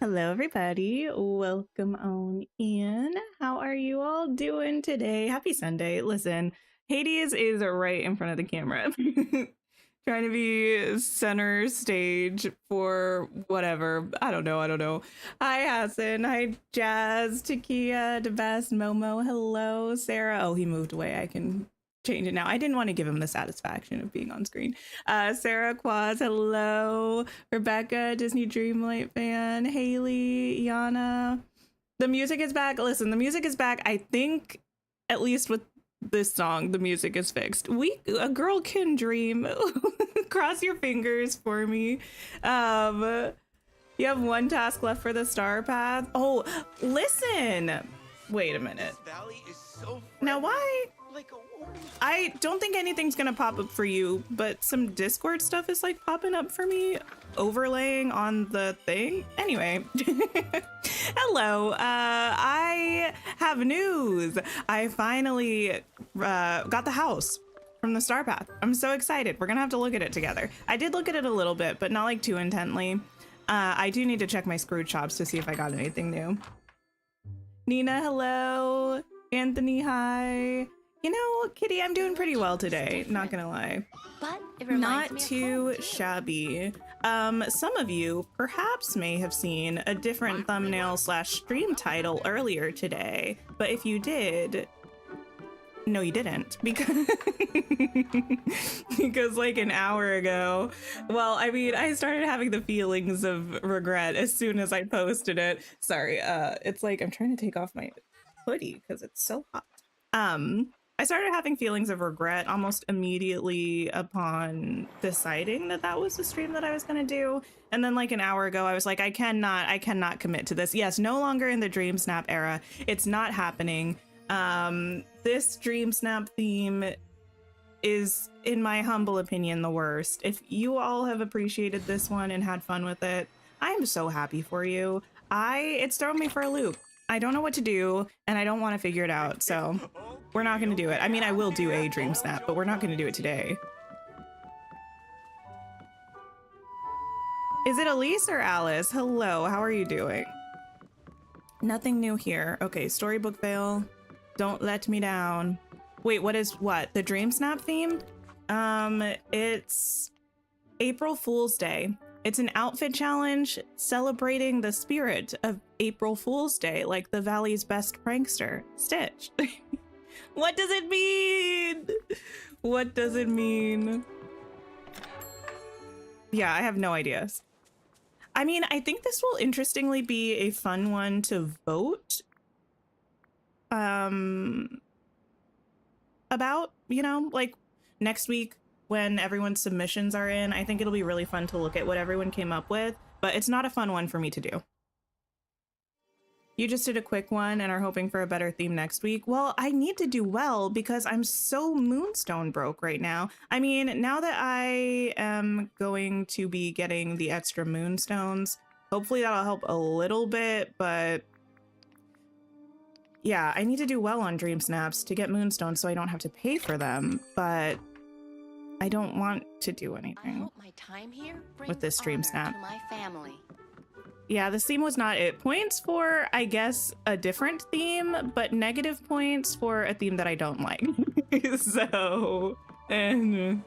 Hello, everybody. Welcome on in. How are you all doing today? Happy Sunday. Listen, Hades is right in front of the camera, trying to be center stage for whatever. I don't know. Hi, Hassan. Hi, Jazz, Takia, DeBest, Momo. Hello, Sarah. Oh, he moved away. I can change it now. I didn't want to give him the satisfaction of being on screen. Sarah Quaz, hello. Rebecca, Disney Dreamlight fan. Haley, Yana. The music is back. Listen, the music is back. I think at least with this song, the music is fixed. A girl can dream. Cross your fingers for me. You have one task left for the star path. Oh, listen. Wait a minute. Now why? I don't think anything's gonna pop up for you, but some Discord stuff is like popping up for me, overlaying on the thing. Anyway, hello. I have news. I finally got the house from the Star Path. I'm so excited. We're gonna have to look at it together. I did look at it a little bit, but not like too intently. I do need to check my screw chops to see if I got anything new. Nina, hello. Anthony, hi. You know, Kitty, I'm doing pretty well today, not gonna lie. But it Not too shabby. Some of you perhaps may have seen a different thumbnail slash stream title earlier today, but if you did, no, you didn't, because because like an hour ago, well, I mean, I started having the feelings of regret as soon as I posted it. Sorry, it's like I'm trying to take off my hoodie because it's so hot. I started having feelings of regret almost immediately upon deciding that that was the stream that I was going to do. And then like an hour ago, I was like, I cannot commit to this. Yes, no longer in the Dream Snap era. It's not happening. This Dream Snap theme is, in my humble opinion, the worst. If you all have appreciated this one and had fun with it, I'm so happy for you. It's thrown me for a loop. I don't know what to do, and I don't want to figure it out, so we're not going to do it. I mean, I will do a Dream Snap, but we're not going to do it today. Is it Elise or Alice? Hello, how are you doing? Nothing new here. Okay, storybook fail. Don't let me down. Wait, what? The Dream Snap theme? It's April Fool's Day. It's an outfit challenge celebrating the spirit of April Fool's Day, like the Valley's best prankster, Stitch. What does it mean? What does it mean? Yeah, I have no ideas. I mean, I think this will interestingly be a fun one to vote about, you know, like next week when everyone's submissions are in. I think it'll be really fun to look at what everyone came up with, but it's not a fun one for me to do. You just did a quick one and are hoping for a better theme next week. Well, I need to do well because I'm so Moonstone broke right now. I mean, now that I am going to be getting the extra Moonstones, hopefully that'll help a little bit, but yeah, I need to do well on Dream Snaps to get Moonstones so I don't have to pay for them, but I don't want to do anything my time here with this Dream Snap. to my family. Yeah, this theme was not it. Points for, I guess, a different theme, but negative points for a theme that I don't like. So, and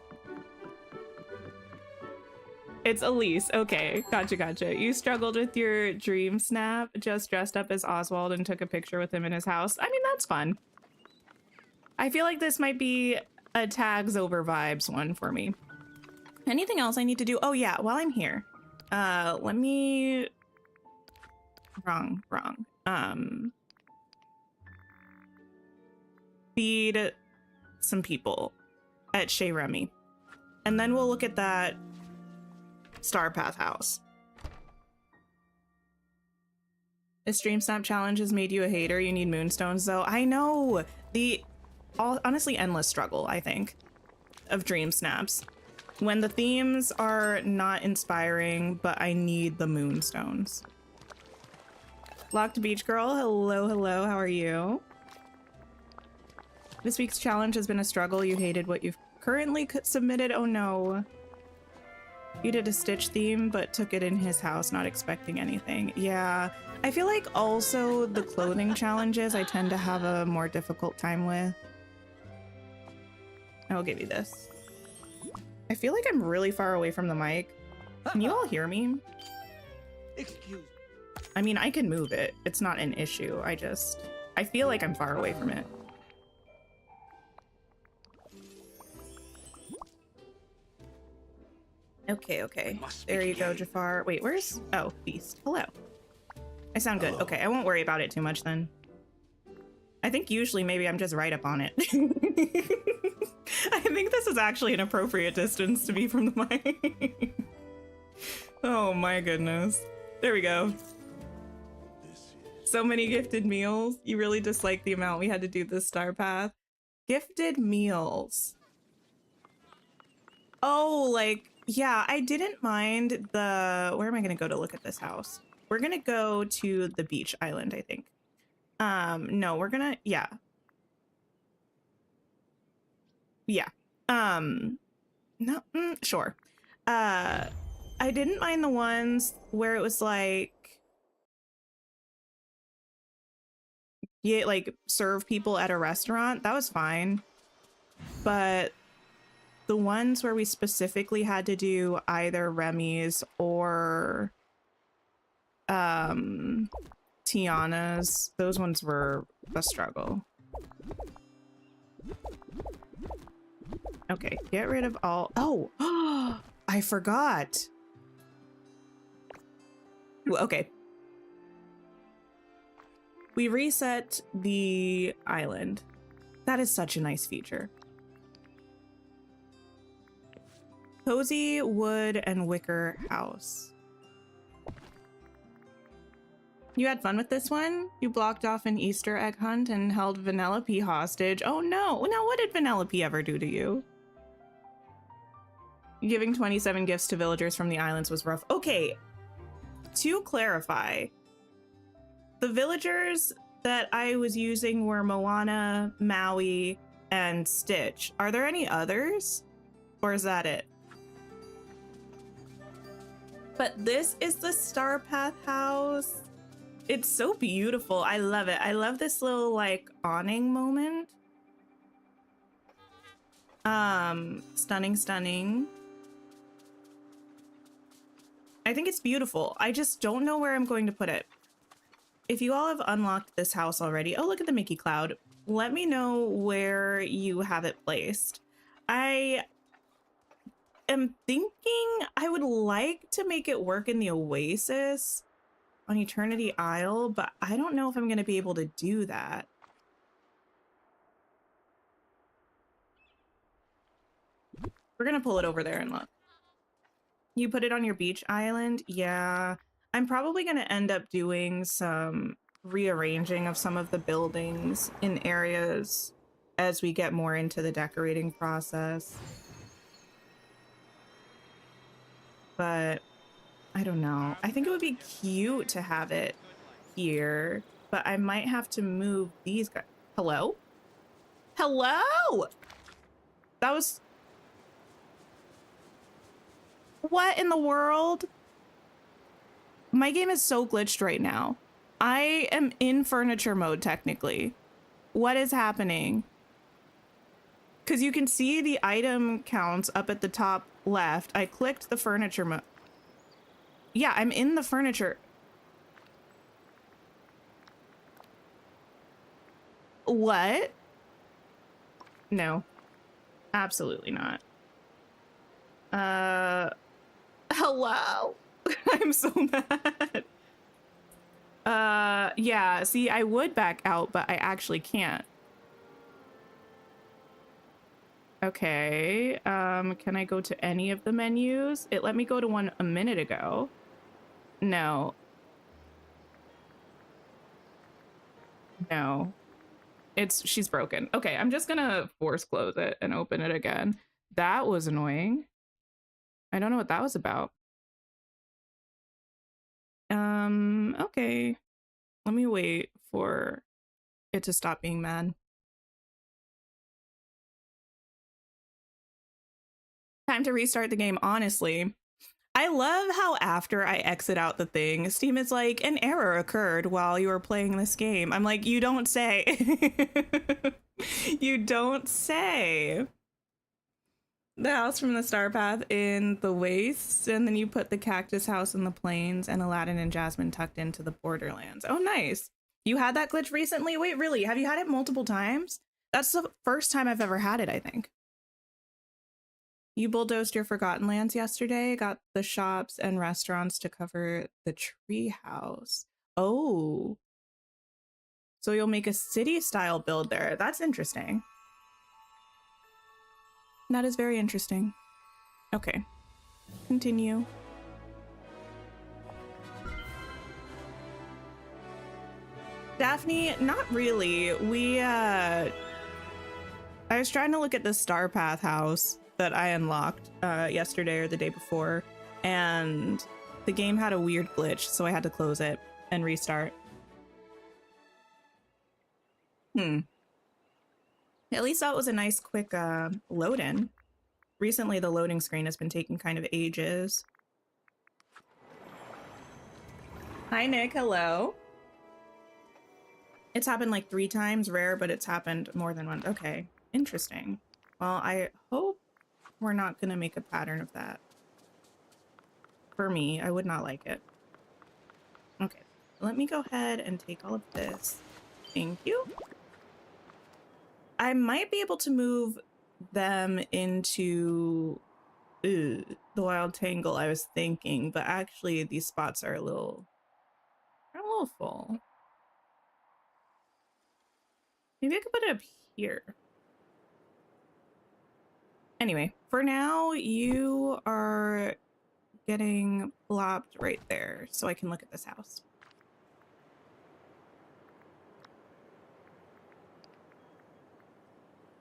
it's Elise. Okay, gotcha. You struggled with your Dream Snap, just dressed up as Oswald and took a picture with him in his house. I mean, that's fun. I feel like this might be a tags over vibes one for me. Anything else I need to do? Oh yeah, while I'm here, let me wrong feed some people at Chez Remy, and then we'll look at that Star Path house. A Stream Snap challenge has made you a hater. You need Moonstones though. I know, the honestly endless struggle, I think, of Dream Snaps when the themes are not inspiring, but I need the Moonstones. Locked Beach Girl, hello, how are you? This week's challenge has been a struggle. You hated what you've currently submitted. Oh no. You did a Stitch theme, but took it in his house, not expecting anything. Yeah, I feel like also the clothing challenges I tend to have a more difficult time with. I'll give you this. I feel like I'm really far away from the mic. Can you all hear me? Excuse me. I mean, I can move it. It's not an issue. I feel like I'm far away from it. Okay, okay. There you go, Jafar. Wait, where's... Oh, Beast. Hello. I sound good. Okay, I won't worry about it too much then. I think usually maybe I'm just right up on it. I think this is actually an appropriate distance to be from the mic. Oh my goodness. There we go. So many gifted meals. You really dislike the amount we had to do this star path. Gifted meals. Oh, like, yeah, I didn't mind the... Where am I going to go to look at this house? We're going to go to the beach island, I think. No, we're going to... Yeah. Yeah. No, sure. I didn't mind the ones where it was like... Yeah, like serve people at a restaurant. That was fine. But the ones where we specifically had to do either Remy's or Tiana's, those ones were a struggle. Okay, get rid of all... Oh, I forgot. Okay. We reset the island. That is such a nice feature. Cozy wood and wicker house. You had fun with this one? You blocked off an Easter egg hunt and held Vanellope hostage. Oh no. Now what did Vanellope ever do to you? Giving 27 gifts to villagers from the islands was rough. Okay, to clarify, the villagers that I was using were Moana, Maui, and Stitch. Are there any others? Or is that it? But this is the Star Path house. It's so beautiful. I love it. I love this little like awning moment. Stunning, stunning. I think it's beautiful. I just don't know where I'm going to put it. If you all have unlocked this house already, oh, look at the Mickey Cloud. Let me know where you have it placed. I am thinking I would like to make it work in the Oasis on Eternity Isle, but I don't know if I'm going to be able to do that. We're going to pull it over there and look. You put it on your beach island? Yeah. I'm probably going to end up doing some rearranging of some of the buildings in areas as we get more into the decorating process. But I don't know. I think it would be cute to have it here, but I might have to move these guys. Hello? Hello? That was... What in the world? My game is so glitched right now. I am in furniture mode, technically. What is happening? Because you can see the item counts up at the top left. I clicked the furniture mode. Yeah, I'm in the furniture. What? No. Absolutely not. Hello? I'm so mad. Yeah, see, I would back out, but I actually can't. Okay, can I go to any of the menus? It let me go to one a minute ago. No. No. She's broken. Okay, I'm just gonna force close it and open it again. That was annoying. I don't know what that was about. Okay. Let me wait for it to stop being mad. Time to restart the game, honestly. I love how after I exit out the thing, Steam is like, an error occurred while you were playing this game. I'm like, you don't say. You don't say. The house from the star path in the wastes, and then you put the cactus house in the plains and Aladdin and Jasmine tucked into the borderlands. Oh, nice. You had that glitch recently? Wait, really? Have you had it multiple times? That's the first time I've ever had it, I think. You bulldozed your Forgotten Lands yesterday, got the shops and restaurants to cover the tree house. Oh. So you'll make a city-style build there. That's interesting. That is very interesting. Okay. Continue. Daphne, not really. I was trying to look at the Star Path house that I unlocked yesterday or the day before, and the game had a weird glitch, so I had to close it and restart. At least that was a nice quick load in. Recently, the loading screen has been taking kind of ages. Hi, Nick. Hello. It's happened like 3 times, rare, but it's happened more than once. Okay, interesting. Well, I hope we're not going to make a pattern of that. For me, I would not like it. Okay, let me go ahead and take all of this. Thank you. I might be able to move them into the wild tangle, I was thinking, but actually these spots are a little full. Maybe I could put it up here. Anyway, for now, you are getting plopped right there so I can look at this house.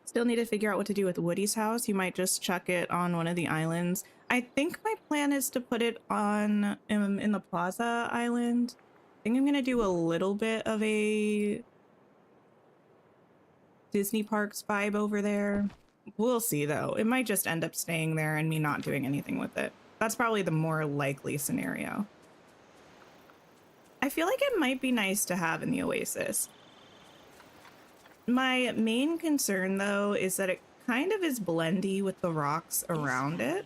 Still need to figure out what to do with Woody's house. You might just chuck it on one of the islands. I think my plan is to put it on in the Plaza Island. I think I'm gonna do a little bit of a Disney Parks vibe over there. We'll see though. It might just end up staying there and me not doing anything with it. That's probably the more likely scenario. I feel like it might be nice to have in the Oasis. My main concern, though, is that it kind of is blendy with the rocks around it,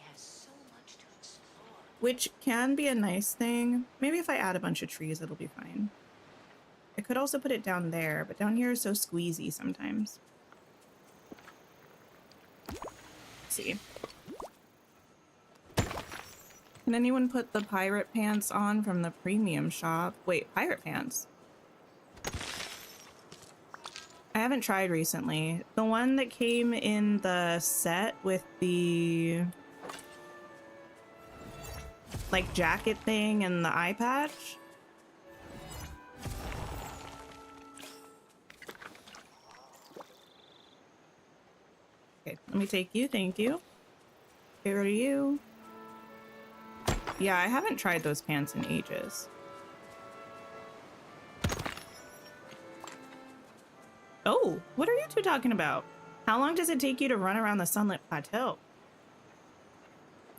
which can be a nice thing. Maybe if I add a bunch of trees, it'll be fine. I could also put it down there, but down here is so squeezy sometimes. Let's see. Can anyone put the pirate pants on from the premium shop? Wait, pirate pants? I haven't tried recently. The one that came in the set with the like jacket thing and the eye patch. Okay, let me take you, thank you. Get rid of you. Yeah, I haven't tried those pants in ages. Oh, what are you two talking about? How long does it take you to run around the Sunlit Plateau?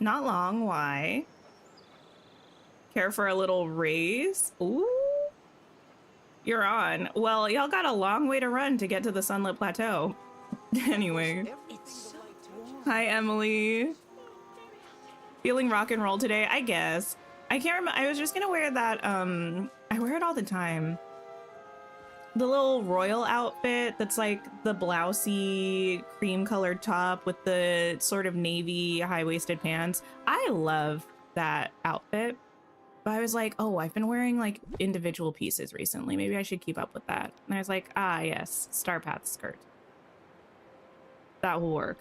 Not long, why? Care for a little race? Ooh. You're on. Well, y'all got a long way to run to get to the Sunlit Plateau. Anyway. Hi, Emily. Feeling rock and roll today? I guess. I can't remember. I was just gonna wear that, I wear it all the time. The little royal outfit that's like the blousey cream colored top with the sort of navy high-waisted pants. I love that outfit. But I was like, oh, I've been wearing like individual pieces recently. Maybe I should keep up with that. And I was like, ah, yes, Star Path skirt. That will work.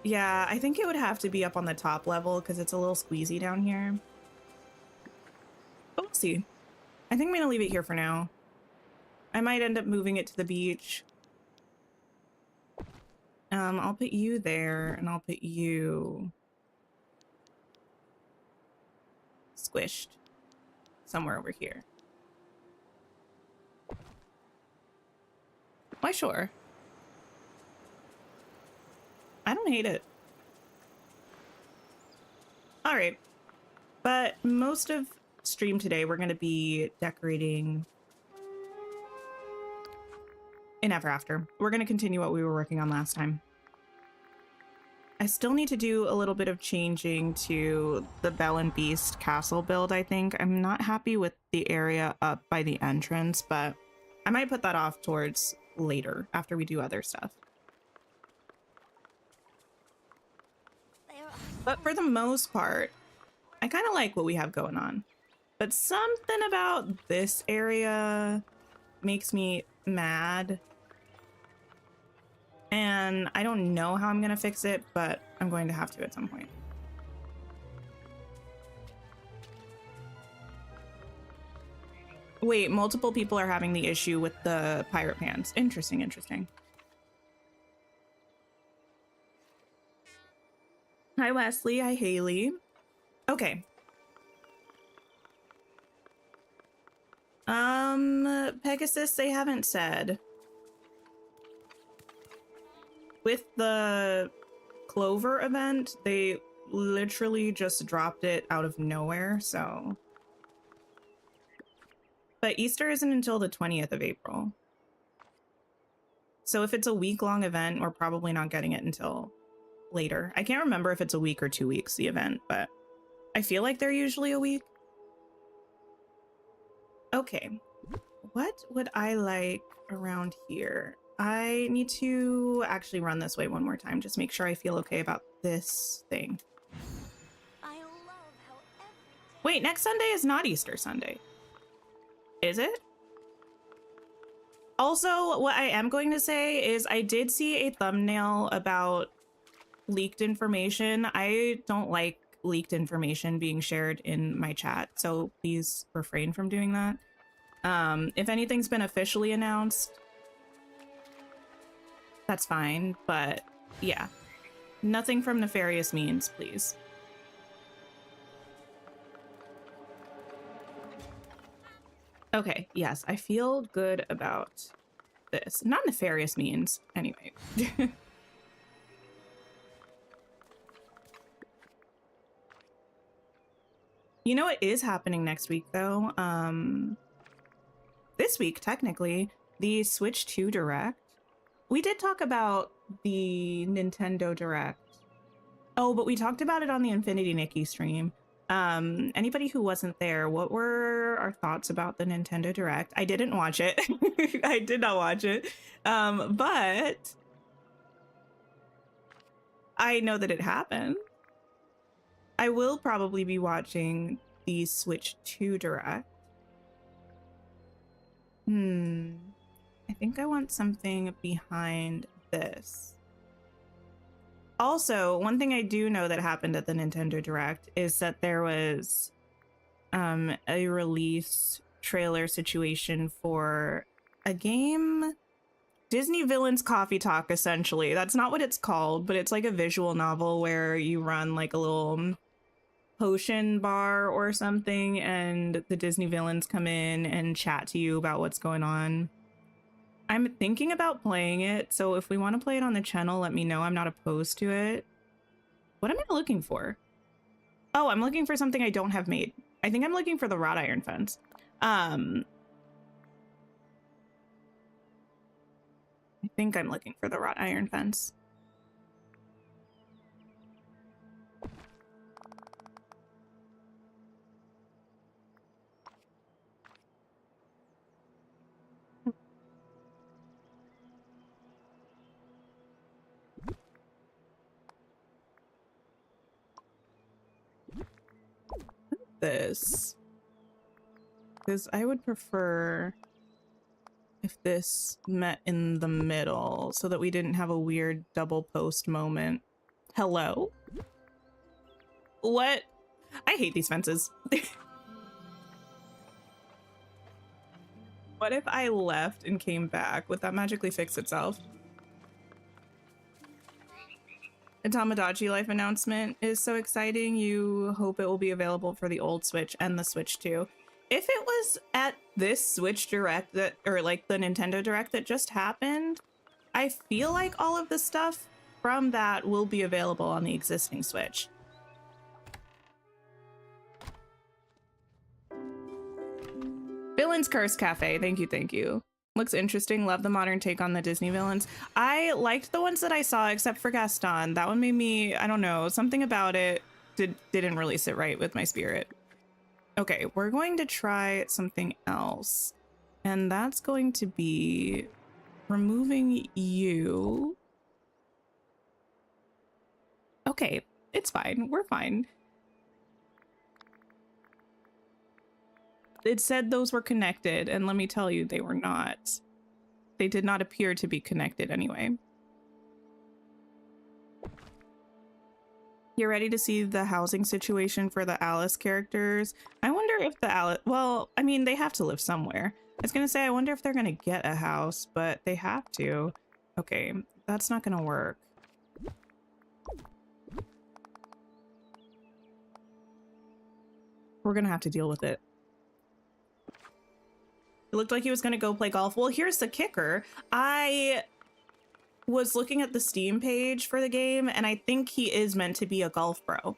Yeah, I think it would have to be up on the top level because it's a little squeezy down here. But we'll see. I think I'm gonna leave it here for now. I might end up moving it to the beach. I'll put you there and I'll put you squished somewhere over here. Why, sure. I don't hate it. All right. But most of stream today, we're going to be decorating in Ever After. We're going to continue what we were working on last time. I still need to do a little bit of changing to the Belle and Beast castle build, I think. I'm not happy with the area up by the entrance, but I might put that off towards later after we do other stuff. But for the most part, I kind of like what we have going on. But something about this area makes me mad. And I don't know how I'm going to fix it, but I'm going to have to at some point. Wait, multiple people are having the issue with the pirate pants. Interesting, interesting. Hi, Wesley. Hi, Haley. Okay. Pegasus, they haven't said. With the Clover event, they literally just dropped it out of nowhere, so. But Easter isn't until the 20th of April. So if it's a week-long event, we're probably not getting it until later. I can't remember if it's a week or 2 weeks, the event, but I feel like they're usually a week. Okay. What would I like around here? I need to actually run this way one more time. Just make sure I feel okay about this thing. Wait, next Sunday is not Easter Sunday. Is it? Also, what I am going to say is I did see a thumbnail about leaked information. I don't like leaked information being shared in my chat, so please refrain from doing that. If anything's been officially announced, that's fine, but yeah, nothing from nefarious means, please. Okay, yes, I feel good about this. Not nefarious means, anyway. You know what is happening next week, though? This week, technically, the Switch 2 Direct. We did talk about the Nintendo Direct. Oh, but we talked about it on the Infinity Nikki stream. Anybody who wasn't there, what were our thoughts about the Nintendo Direct? I didn't watch it. I did not watch it. But I know that it happened. I will probably be watching the Switch 2 Direct. I think I want something behind this. Also, one thing I do know that happened at the Nintendo Direct is that there was a release trailer situation for a game, Disney Villains Coffee Talk, essentially. That's not what it's called, but it's like a visual novel where you run like a little potion bar or something, and the Disney villains come in and chat to you about what's going on. I'm thinking about playing it, so if we want to play it on the channel, let me know. I'm not opposed to it. What am I looking for? Oh, I'm looking for something I don't have made. I think I'm looking for the wrought iron fence. I think I'm looking for the wrought iron fence. This, because I would prefer if this met in the middle so that we didn't have a weird double post moment. Hello? What? I hate these fences. What if I left and came back? Would that magically fix itself? The Tamagotchi Life announcement is so exciting. You hope it will be available for the old Switch and the Switch 2. If it was at this Switch Direct that, or like the Nintendo Direct that just happened, I feel like all of the stuff from that will be available on the existing Switch. Villains Curse Cafe. Thank you, thank you. Looks interesting. Love the modern take on the Disney villains. I liked the ones that I saw, except for Gaston. That one made me, I don't know, something about it didn't really sit right with my spirit. Okay, we're going to try something else. And that's going to be removing you. Okay, it's fine. We're fine. It said those were connected, and let me tell you, they were not. They did not appear to be connected anyway. You're ready to see the housing situation for the Alice characters? I wonder if the Alice, well, I mean, they have to live somewhere. I was gonna say, I wonder if they're gonna get a house, but they have to. Okay, that's not gonna work. We're gonna have to deal with it. It looked like he was gonna go play golf. Well, here's the kicker. I was looking at the Steam page for the game, and I think he is meant to be a golf pro.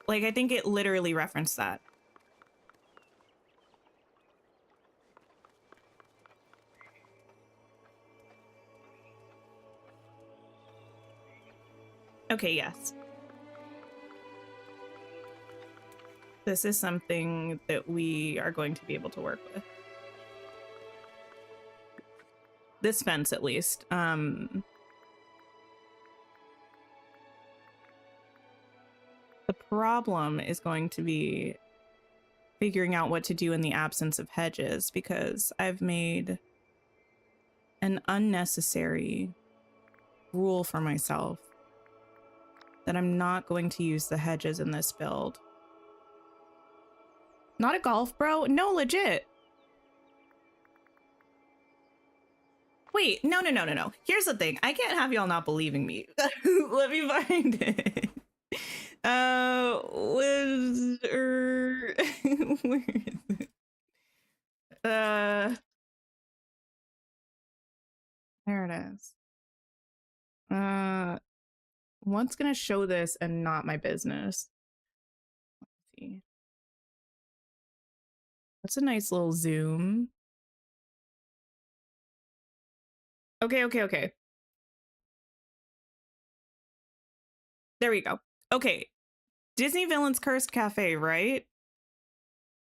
Like, I think it literally referenced that. Okay, yes. This is something that we are going to be able to work with. This fence, at least. The problem is going to be figuring out what to do in the absence of hedges, because I've made an unnecessary rule for myself that I'm not going to use the hedges in this build. Not a golf bro? No, legit. Wait, no. Here's the thing. I can't have y'all not believing me. Let me find it. Where is it? There it is. What's gonna show this and not my business? Let's see. That's a nice little zoom. Okay. There we go. Okay. Disney Villains Cursed Cafe, right?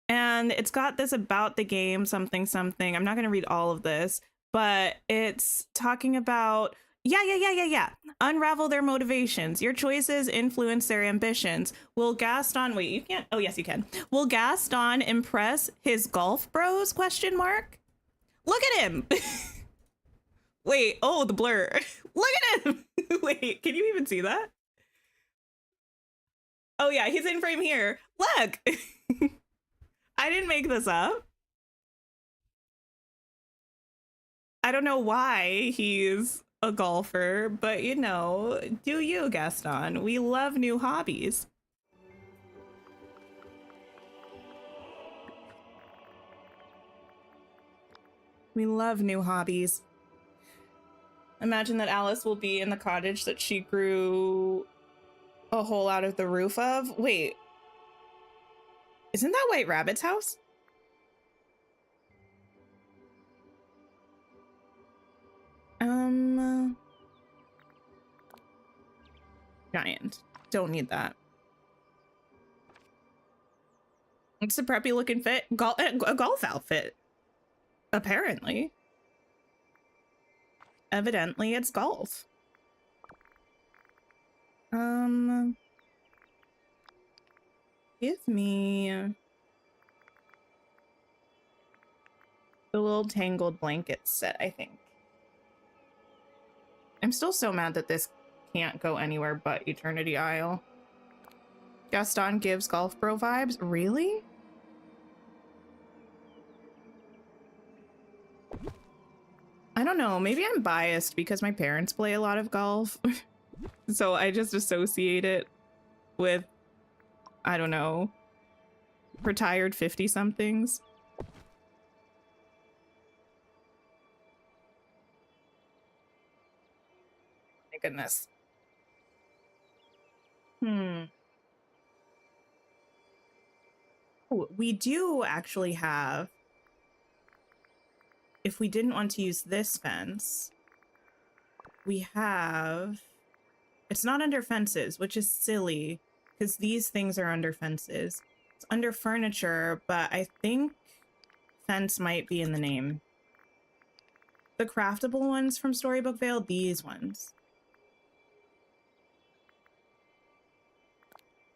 And it's got this about the game, something. I'm not going to read all of this, but it's talking about, yeah. Unravel their motivations. Your choices influence their ambitions. Will Gaston, wait, you can't, oh yes, you can. Will Gaston impress his golf bros, question mark? Look at him. Wait, oh, the blur. Look at him. Wait, can you even see that? Oh yeah, he's in frame here. Look. I didn't make this up. I don't know why he's a golfer, but you know, do you, Gaston? We love new hobbies. We love new hobbies. Imagine that Alice will be in the cottage that she grew a hole out of the roof of. Wait, isn't that White Rabbit's house? Giant. Don't need that. It's a preppy looking fit. A golf outfit. Apparently. Evidently, it's golf. Give me the little tangled blanket set, I think. I'm still so mad that this can't go anywhere but Eternity Isle. Gaston gives golf bro vibes? Really? I don't know. Maybe I'm biased because my parents play a lot of golf. So I just associate it with, I don't know, retired 50-somethings. My goodness. Oh, we do actually have if we didn't want to use this fence, we have... It's not under fences, which is silly, because these things are under fences. It's under furniture, but I think fence might be in the name. The craftable ones from Storybook Vale, these ones.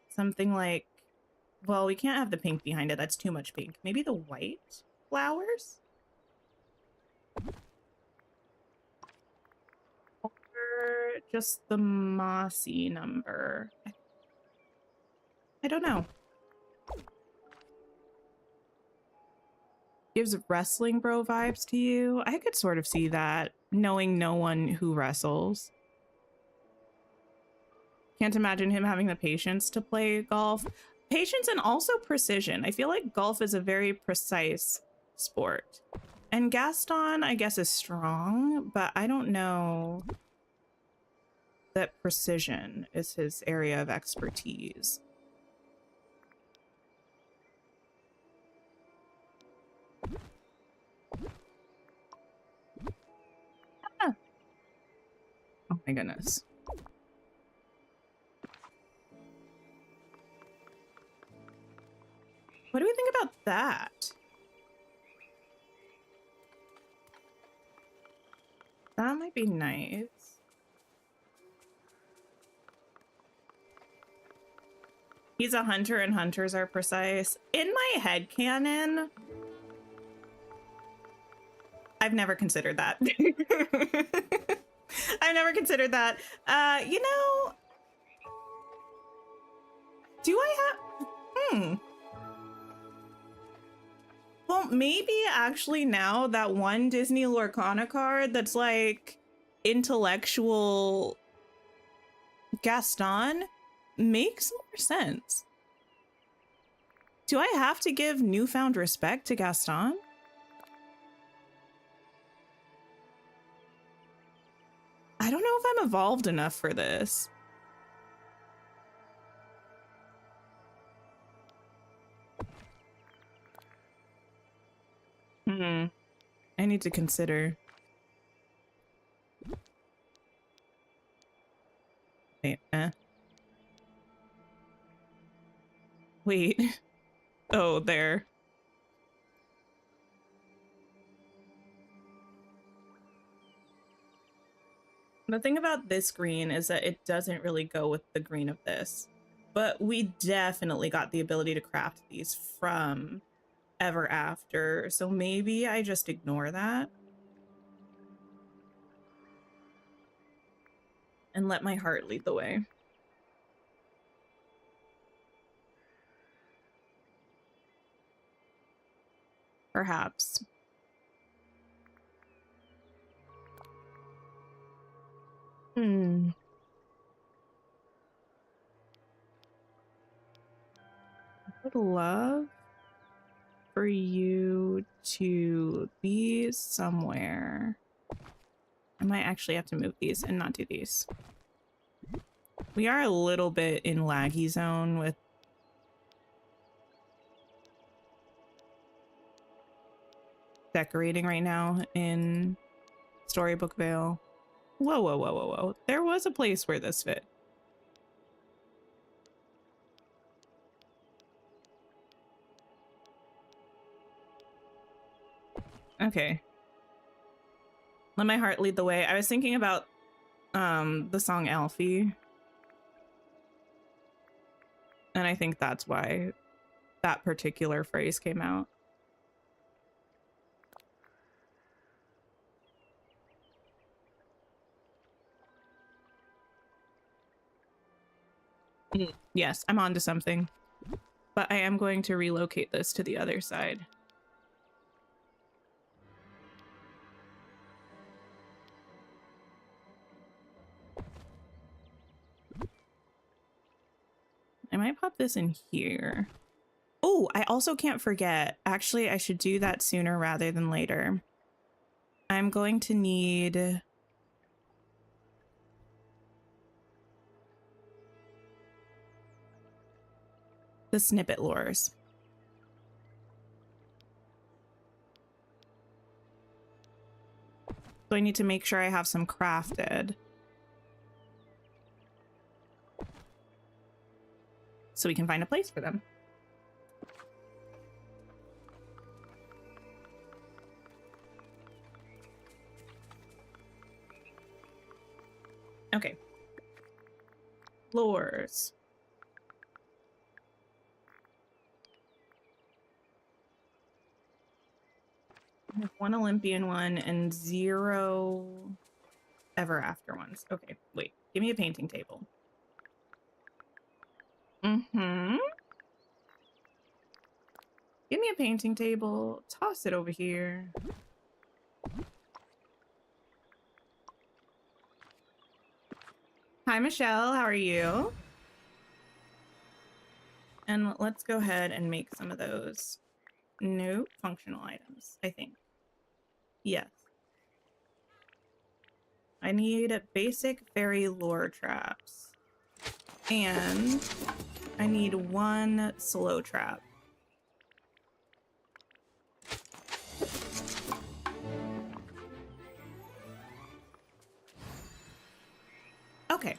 Something like, well, we can't have the pink behind it. That's too much pink. Maybe the white flowers? Or just the mossy number. I don't know. Gives wrestling bro vibes to you. I could sort of see that, knowing no one who wrestles. Can't imagine him having the patience to play golf. Patience and also precision. I feel like golf is a very precise sport. And Gaston, I guess, is strong, but I don't know that precision is his area of expertise. Ah. Oh my goodness. What do we think about that? That might be nice. He's a hunter and hunters are precise. In my headcanon, I've never considered that. I've never considered that. You know, do I have... Well, maybe actually now that one Disney Lorcana card that's like intellectual Gaston makes more sense. Do I have to give newfound respect to Gaston? I don't know if I'm evolved enough for this. I need to consider. Wait, Wait. Oh, there. The thing about this green is that it doesn't really go with the green of this. But we definitely got the ability to craft these from Ever After, so maybe I just ignore that and let my heart lead the way. Perhaps. I would love for you to be somewhere. I might actually have to move these and not do these. We are a little bit in laggy zone with decorating right now in Storybook Vale. Whoa, whoa, whoa, whoa, whoa. There was a place where this fit. Okay. Let my heart lead the way. I was thinking about the song Alfie. And I think that's why that particular phrase came out. Yes, I'm onto something. But I am going to relocate this to the other side. I might pop this in here. Oh, I also can't forget. Actually, I should do that sooner rather than later. I'm going to need... the snippet lures. So I need to make sure I have some crafted. So we can find a place for them. Okay. Floors. I have 1 Olympian one and 0 ever after ones. Okay, wait. Give me a painting table. Mm-hmm. Give me a painting table. Toss it over here. Hi, Michelle. How are you? And let's go ahead and make some of those new functional items, I think. Yes. I need basic fairy lure traps. And I need 1 slow trap. Okay.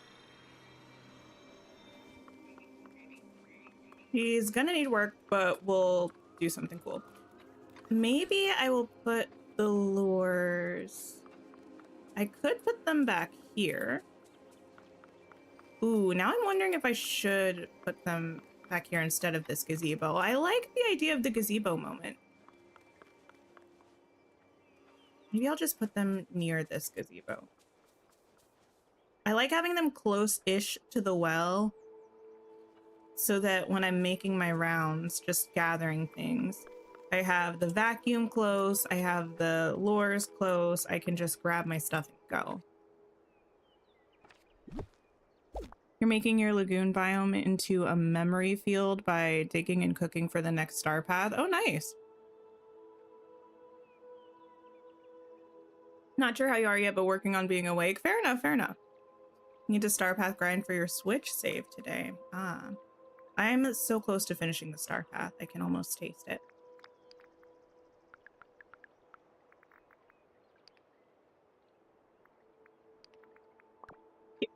He's gonna need work, but we'll do something cool. Maybe I will put the lures... I could put them back here. Ooh, now I'm wondering if I should put them back here instead of this gazebo. I like the idea of the gazebo moment. Maybe I'll just put them near this gazebo. I like having them close-ish to the well so that when I'm making my rounds, just gathering things, I have the vacuum close, I have the lures close, I can just grab my stuff and go. You're making your lagoon biome into a memory field by digging and cooking for the next star path. Oh, nice. Not sure how you are yet, but working on being awake. Fair enough, fair enough. Need to star path grind for your Switch save today. Ah. I'm so close to finishing the star path. I can almost taste it.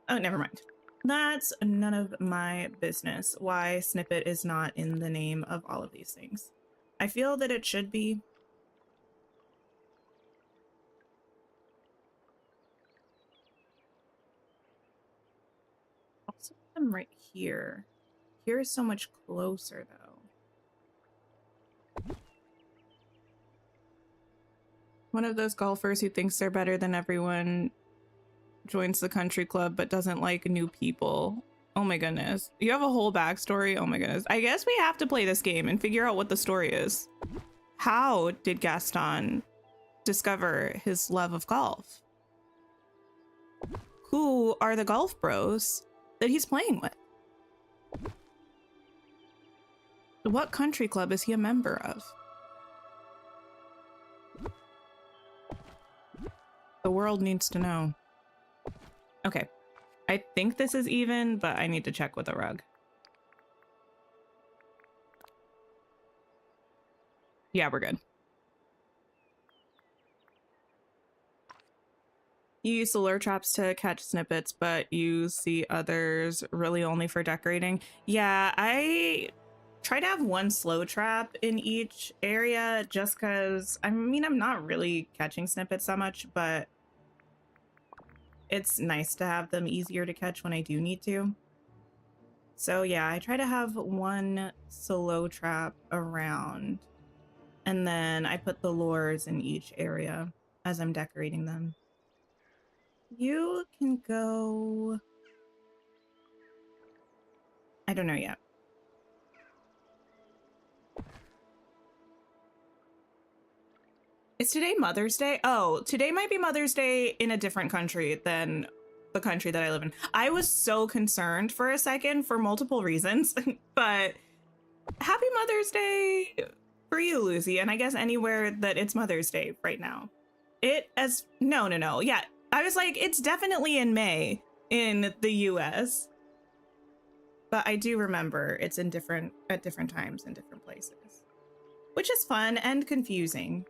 Oh, never mind. That's none of my business why snippet is not in the name of all of these things. I feel that it should be. Also put them right here. Here is so much closer though. One of those golfers who thinks they're better than everyone joins the country club but doesn't like new people. Oh my goodness. You have a whole backstory? Oh my goodness. I guess we have to play this game and figure out what the story is. How did Gaston discover his love of golf? Who are the golf bros that he's playing with? What country club is he a member of? The world needs to know. Okay. I think this is even, but I need to check with a rug. Yeah, we're good. You use the lure traps to catch snippets, but you see others really only for decorating. Yeah, I try to have 1 slow trap in each area just because, I mean, I'm not really catching snippets that much, but it's nice to have them easier to catch when I do need to. So yeah, I try to have 1 slow trap around, and then I put the lures in each area as I'm decorating them. You can go... I don't know yet. Is today Mother's Day? Oh, today might be Mother's Day in a different country than the country that I live in. I was so concerned for a second for multiple reasons, but happy Mother's Day for you, Lucy. And I guess anywhere that it's Mother's Day right now. No. Yeah, I was like, it's definitely in May in the US. But I do remember it's at different times in different places, which is fun and confusing.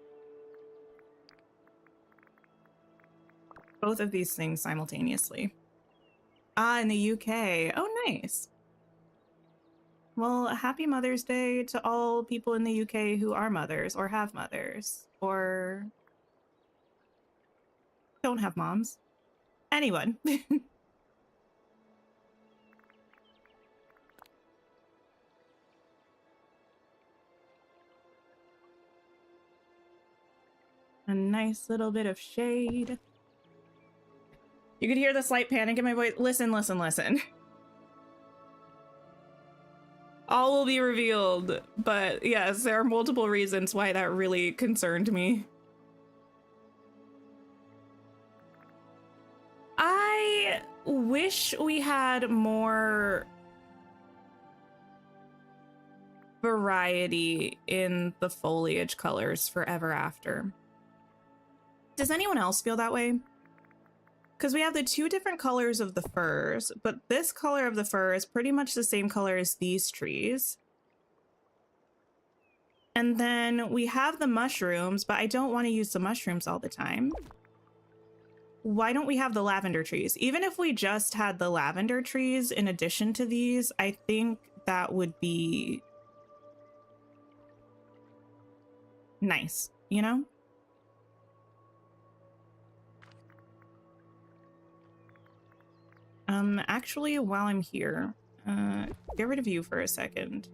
both of these things simultaneously. Ah, in the UK. Oh, nice. Well, happy Mother's Day to all people in the UK who are mothers or have mothers or don't have moms. Anyone. A nice little bit of shade. You could hear the slight panic in my voice. Listen, listen, listen. All will be revealed, but yes, there are multiple reasons why that really concerned me. I wish we had more variety in the foliage colors for Ever After. Does anyone else feel that way? Because we have the two different colors of the firs, but this color of the fir is pretty much the same color as these trees. And then we have the mushrooms, but I don't want to use the mushrooms all the time. Why don't we have the lavender trees? Even if we just had the lavender trees in addition to these, I think that would be nice, you know? Actually, while I'm here, get rid of you for a second.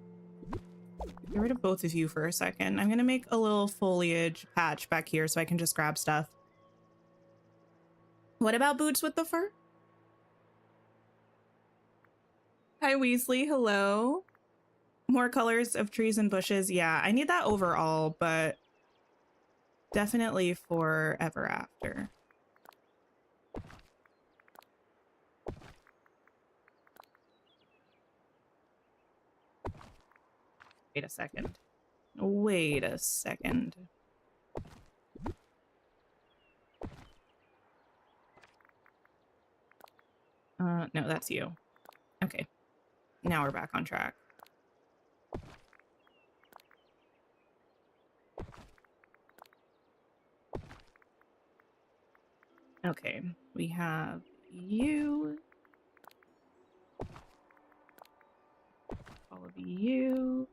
Get rid of both of you for a second. I'm gonna make a little foliage patch back here so I can just grab stuff. What about boots with the fur? Hi, Weasley. Hello. More colors of trees and bushes. Yeah, I need that overall, but definitely for Ever After. Wait a second. Wait a second. No, that's you. Okay. Now we're back on track. Okay, we have you. All of you.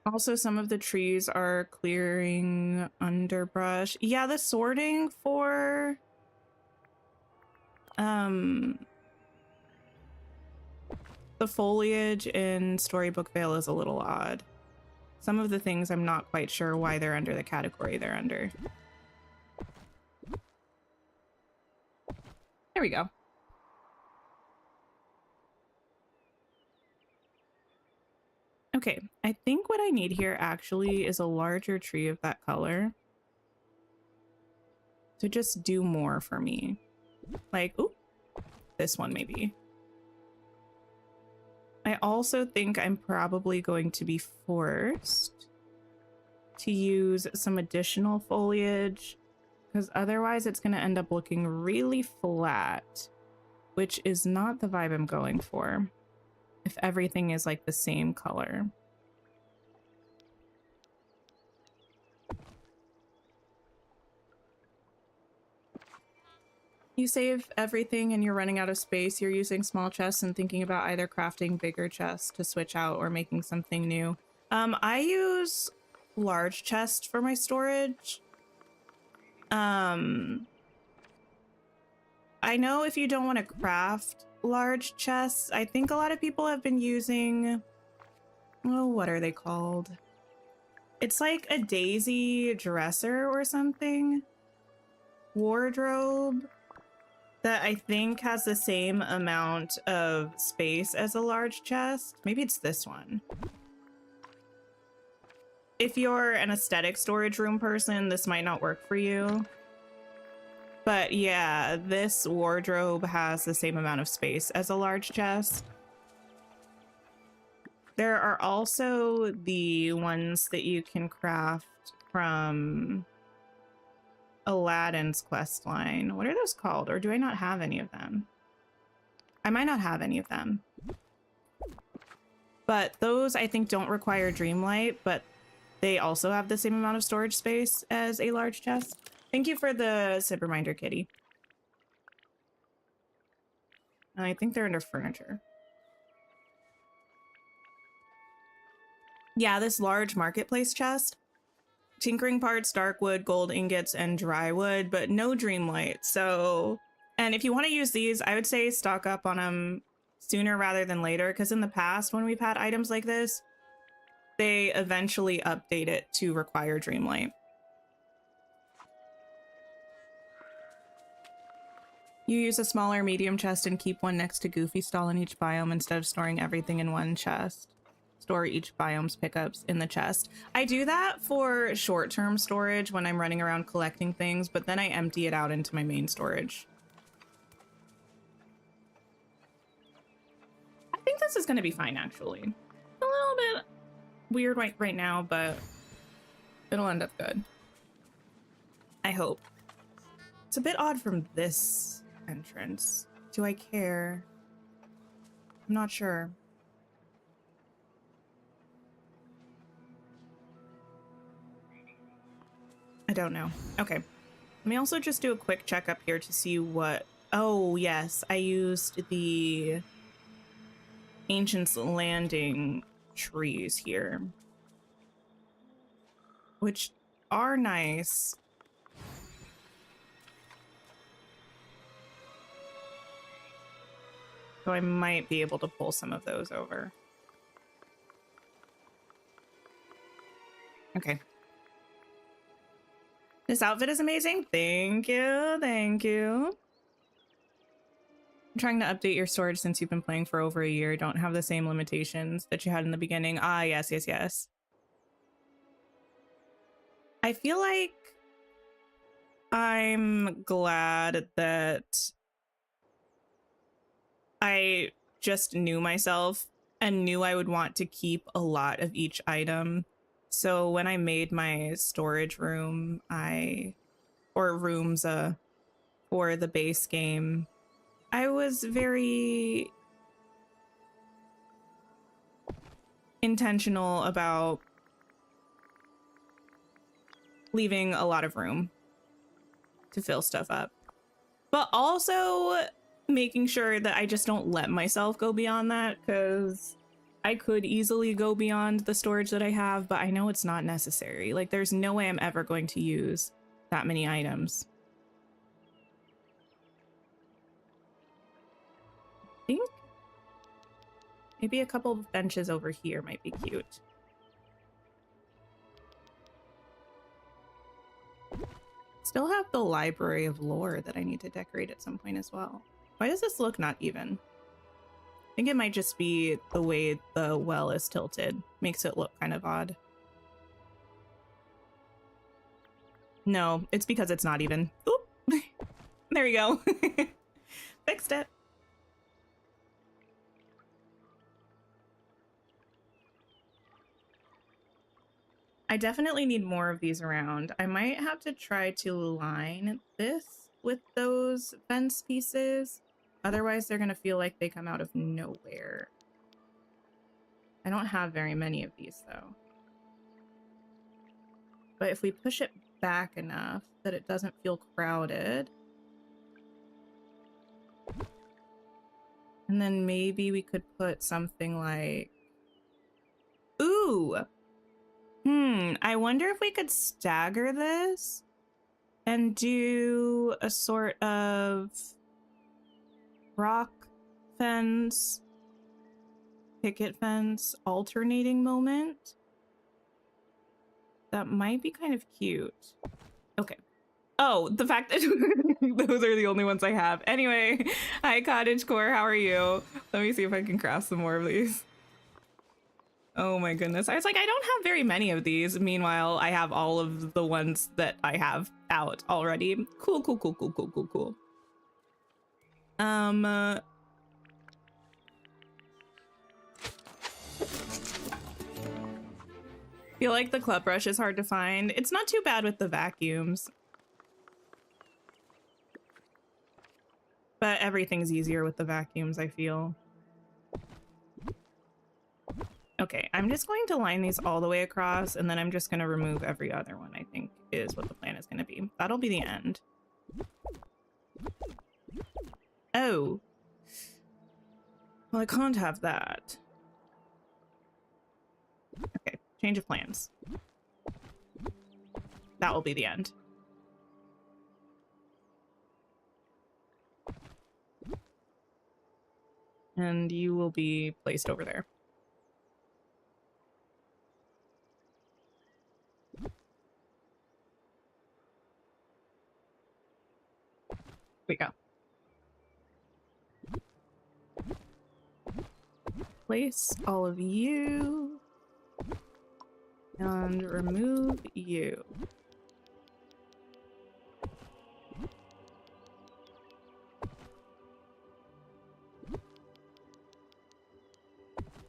Also, some of the trees are clearing underbrush. Yeah, the sorting for the foliage in Storybook Vale is a little odd. Some of the things I'm not quite sure why they're under the category they're under. There we go. Okay, I think what I need here actually is a larger tree of that color to just do more for me. Like, ooh, this one maybe. I also think I'm probably going to be forced to use some additional foliage because otherwise it's going to end up looking really flat, which is not the vibe I'm going for if everything is like the same color. You save everything and you're running out of space. You're using small chests and thinking about either crafting bigger chests to switch out or making something new. I use large chests for my storage. I know if you don't want to craft large chests, I think a lot of people have been using, oh, what are they called? It's like a daisy dresser or something. Wardrobe. That I think has the same amount of space as a large chest. Maybe it's this one. If you're an aesthetic storage room person, this might not work for you. But yeah, this wardrobe has the same amount of space as a large chest. There are also the ones that you can craft from Aladdin's quest line. What are those called? Or do I not have any of them? I might not have any of them. But those I think don't require Dreamlight, but they also have the same amount of storage space as a large chest. Thank you for the sip reminder, Kitty. And I think they're under furniture. Yeah, this large marketplace chest. Tinkering parts, dark wood, gold ingots, and dry wood, but no Dreamlight. So, and if you want to use these, I would say stock up on them sooner rather than later, because in the past, when we've had items like this, they eventually update it to require Dreamlight. You use a smaller medium chest and keep one next to Goofy stall in each biome instead of storing everything in one chest. Store each biome's pickups in the chest. I do that for short-term storage when I'm running around collecting things, but then I empty it out into my main storage. I think this is going to be fine, actually. A little bit weird right now, but it'll end up good. I hope. It's a bit odd from this entrance. Do I care? I'm not sure. I don't know. Okay. Let me also just do a quick checkup here to see what... Oh, yes. I used the Ancient's Landing trees here, which are nice. So I might be able to pull some of those over. Okay. This outfit is amazing. Thank you. Thank you. I'm trying to update your storage since you've been playing for over a year. Don't have the same limitations that you had in the beginning. Ah, yes, yes, yes. I feel like I'm glad that I just knew myself and knew I would want to keep a lot of each item. So when I made my storage room, or rooms for the base game, I was very intentional about leaving a lot of room to fill stuff up, but also making sure that I just don't let myself go beyond that, because I could easily go beyond the storage that I have, but I know it's not necessary. Like, there's no way I'm ever going to use that many items. I think maybe a couple of benches over here might be cute. Still have the library of lore that I need to decorate at some point as well. Why does this look not even? I think it might just be the way the well is tilted. Makes it look kind of odd. No, it's because it's not even. Oop! There you go. Fixed it. I definitely need more of these around. I might have to try to line this with those fence pieces. Otherwise, they're going to feel like they come out of nowhere. I don't have very many of these, though. But if we push it back enough that it doesn't feel crowded. And then maybe we could put something like... Ooh! I wonder if we could stagger this and do a sort of rock fence, picket fence, alternating moment. That might be kind of cute. Okay. Oh, the fact that those are the only ones I have. Anyway, hi Cottagecore, how are you? Let me see if I can craft some more of these. Oh my goodness. I was like, I don't have very many of these. Meanwhile, I have all of the ones that I have out already. Cool, cool, cool, cool, cool, cool, cool. Feel like the club brush is hard to find. It's not too bad with the vacuums. But everything's easier with the vacuums, I feel. Okay, I'm just going to line these all the way across, and then I'm just going to remove every other one, I think, is what the plan is going to be. That'll be the end. Oh. Well, I can't have that. Okay, change of plans. That will be the end. And you will be placed over there. We go. Place all of you and remove you.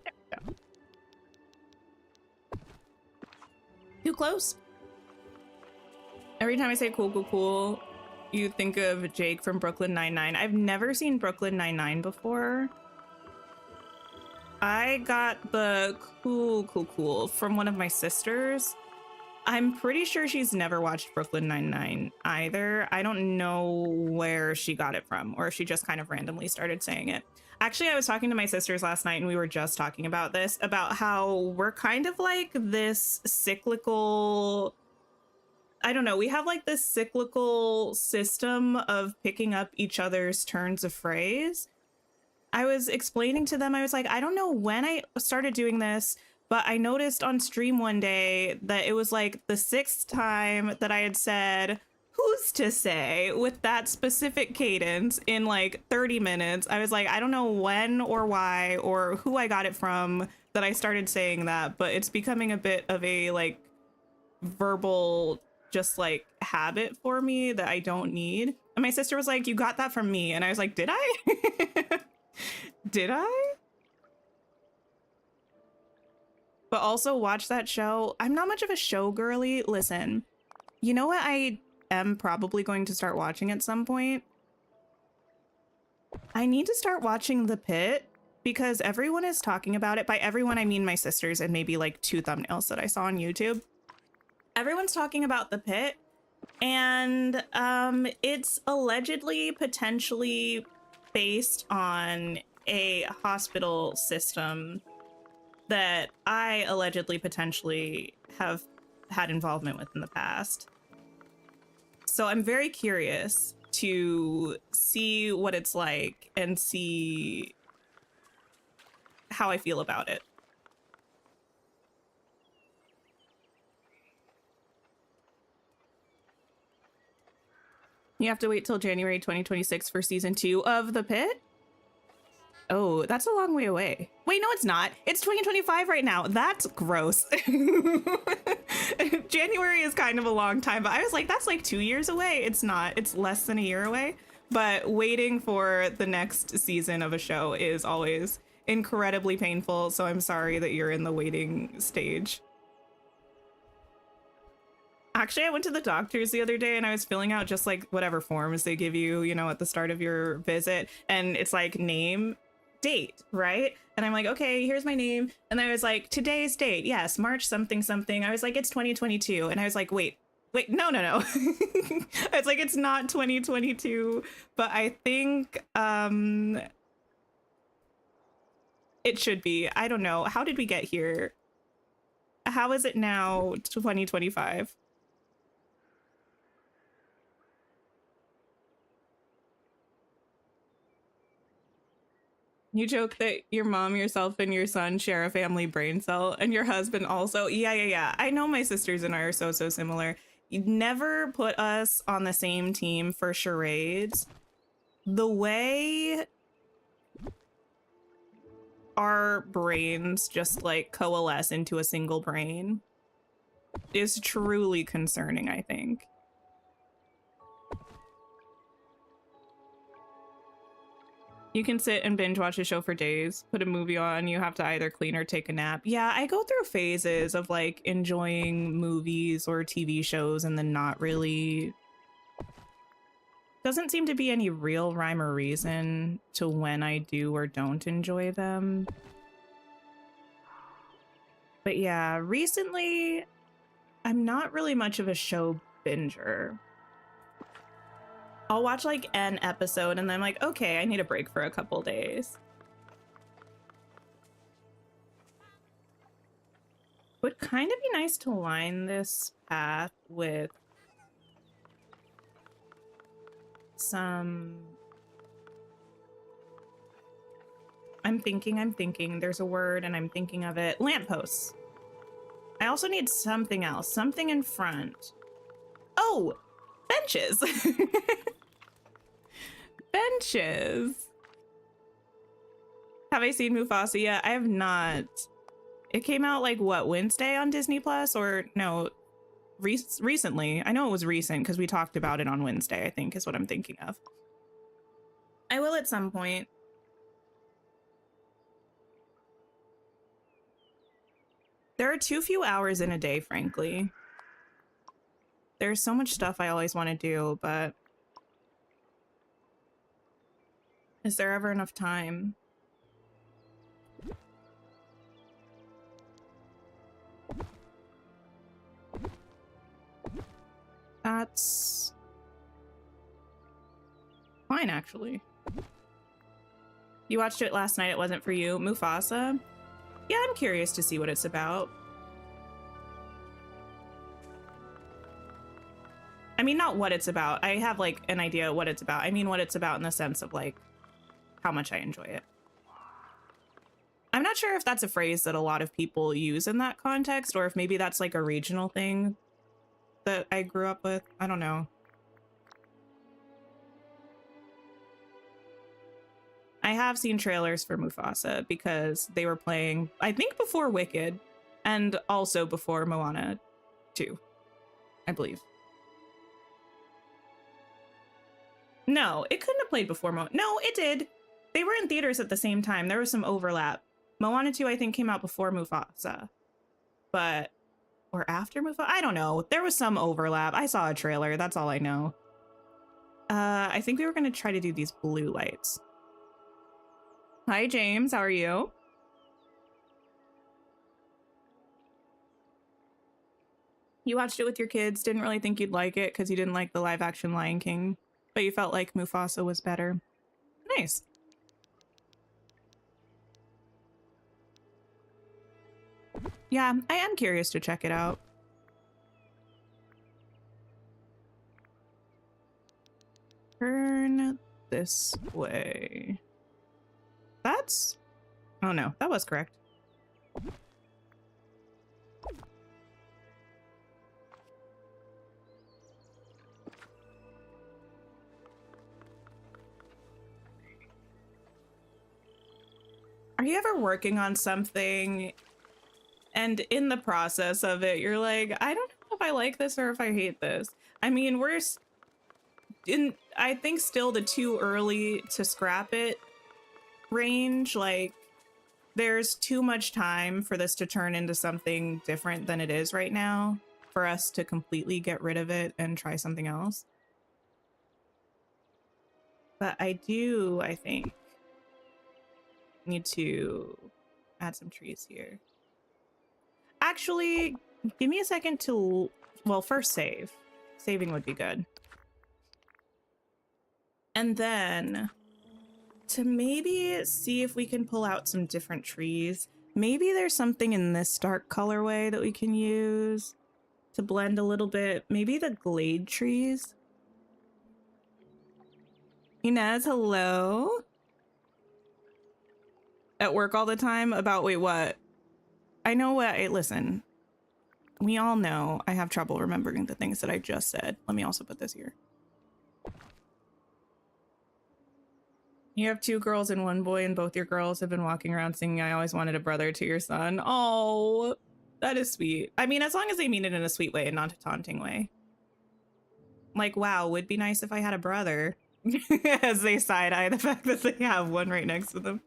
There we go. Too close. Every time I say cool, cool, cool, you think of Jake from Brooklyn Nine-Nine. I've never seen Brooklyn Nine-Nine before. I got the cool, cool, cool from one of my sisters. I'm pretty sure she's never watched Brooklyn Nine-Nine either. I don't know where she got it from, or if she just kind of randomly started saying it. Actually, I was talking to my sisters last night and we were just talking about this, about how we're kind of like this cyclical... I don't know, we have like this cyclical system of picking up each other's turns of phrase. I was explaining to them, I was like, I don't know when I started doing this, but I noticed on stream one day that it was like the 6th time that I had said, who's to say, with that specific cadence in like 30 minutes. I was like, I don't know when or why or who I got it from that I started saying that, but it's becoming a bit of a like verbal just like habit for me that I don't need. And my sister was like, you got that from me. And I was like, did I? Did I? But also watch that show. I'm not much of a show girly. Listen, you know what I am probably going to start watching at some point? I need to start watching The Pit because everyone is talking about it. By everyone, I mean my sisters and maybe like 2 thumbnails that I saw on YouTube. Everyone's talking about The Pit, and it's allegedly potentially based on a hospital system that I allegedly potentially have had involvement with in the past. So I'm very curious to see what it's like and see how I feel about it. You have to wait till January 2026 for season 2 of The Pit? Oh, that's a long way away. Wait, no, it's not. It's 2025 right now. That's gross. January is kind of a long time, but I was like, that's like 2 years away. It's not. It's less than a year away. But waiting for the next season of a show is always incredibly painful. So I'm sorry that you're in the waiting stage. Actually, I went to the doctor's the other day and I was filling out just like whatever forms they give you, you know, at the start of your visit. And it's like name, date, right? And I'm like, okay, here's my name. And I was like, today's date. Yes, March something something. I was like, it's 2022. And I was like, wait, no. I was like, it's not 2022. But I think it should be. I don't know. How did we get here? How is it now 2025? You joke that your mom, yourself, and your son share a family brain cell, and your husband also. Yeah. I know my sisters and I are so similar. You never put us on the same team for charades. The way our brains just like coalesce into a single brain is truly concerning, I think. You can sit and binge watch a show for days, put a movie on, you have to either clean or take a nap. Yeah, I go through phases of like enjoying movies or TV shows and then not really. doesn't seem to be any real rhyme or reason to when I do or don't enjoy them. But yeah, recently, I'm not really much of a show binger. I'll watch like an episode and then I'm like, okay, I need a break for a couple days. Would kind of be nice to line this path with some... I'm thinking. There's a word and I'm thinking of it. Lampposts. I also need something else. Something in front. Oh! Benches! Benches! Have I seen Mufasa yet? I have not. It came out like, what, Wednesday on Disney Plus? Or no, recently. I know it was recent because we talked about it on Wednesday, I think is what I'm thinking of. I will at some point. There are too few hours in a day, frankly. There's so much stuff I always want to do, but is there ever enough time? That's fine, actually. You watched it last night, it wasn't for you. Mufasa? Yeah, I'm curious to see what it's about. I mean, not what it's about. I have like an idea what it's about. I mean what it's about in the sense of like how much I enjoy it. I'm not sure if that's a phrase that a lot of people use in that context or if maybe that's like a regional thing that I grew up with. I don't know. I have seen trailers for Mufasa because they were playing, I think before Wicked and also before Moana 2, I believe. No, it couldn't have played before Moana. No, it did. They were in theaters at the same time. There was some overlap. Moana 2, I think, came out before Mufasa. But, or after Mufasa? I don't know. There was some overlap. I saw a trailer. That's all I know. I think we were going to try to do these blue lights. Hi, James. How are you? You watched it with your kids. Didn't really think you'd like it because you didn't like the live action Lion King. But you felt like Mufasa was better. Nice. Yeah, I am curious to check it out. Turn this way. That's... Oh no, that was correct. Are you ever working on something and in the process of it, you're like, I don't know if I like this or if I hate this? I mean, we're in, I think, still the too early to scrap it range. Like, there's too much time for this to turn into something different than it is right now for us to completely get rid of it and try something else. But I do, I think, need to add some trees here. Actually, give me a second to, well, first save. Saving would be good. And then to maybe see if we can pull out some different trees. Maybe there's something in this dark colorway that we can use to blend a little bit. Maybe the glade trees. Inez, hello. At work all the time about, wait, what? I know what, listen, we all know I have trouble remembering the things that I just said. Let me also put this here. You have 2 girls and 1 boy, and both your girls have been walking around singing I always wanted a brother to your son. Oh, that is sweet. I mean, as long as they mean it in a sweet way and not a taunting way. Like, wow, would be nice if I had a brother. As they side-eye the fact that they have one right next to them.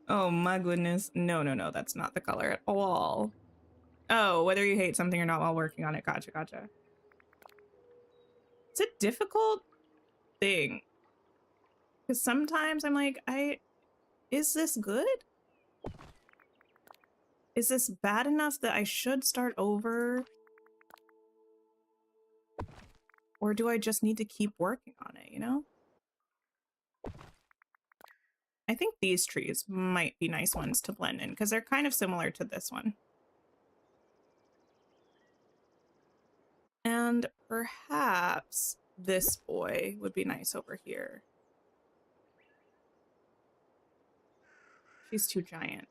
Oh my goodness. No, no, no, that's not the color at all. Oh, whether you hate something or not while working on it. Gotcha, gotcha. Is it difficult? thing. Because sometimes I'm like, is this good? Is this bad enough that I should start over? Or do I just need to keep working on it, you know? I think these trees might be nice ones to blend in because they're kind of similar to this one. And perhaps this boy would be nice over here. She's too giant.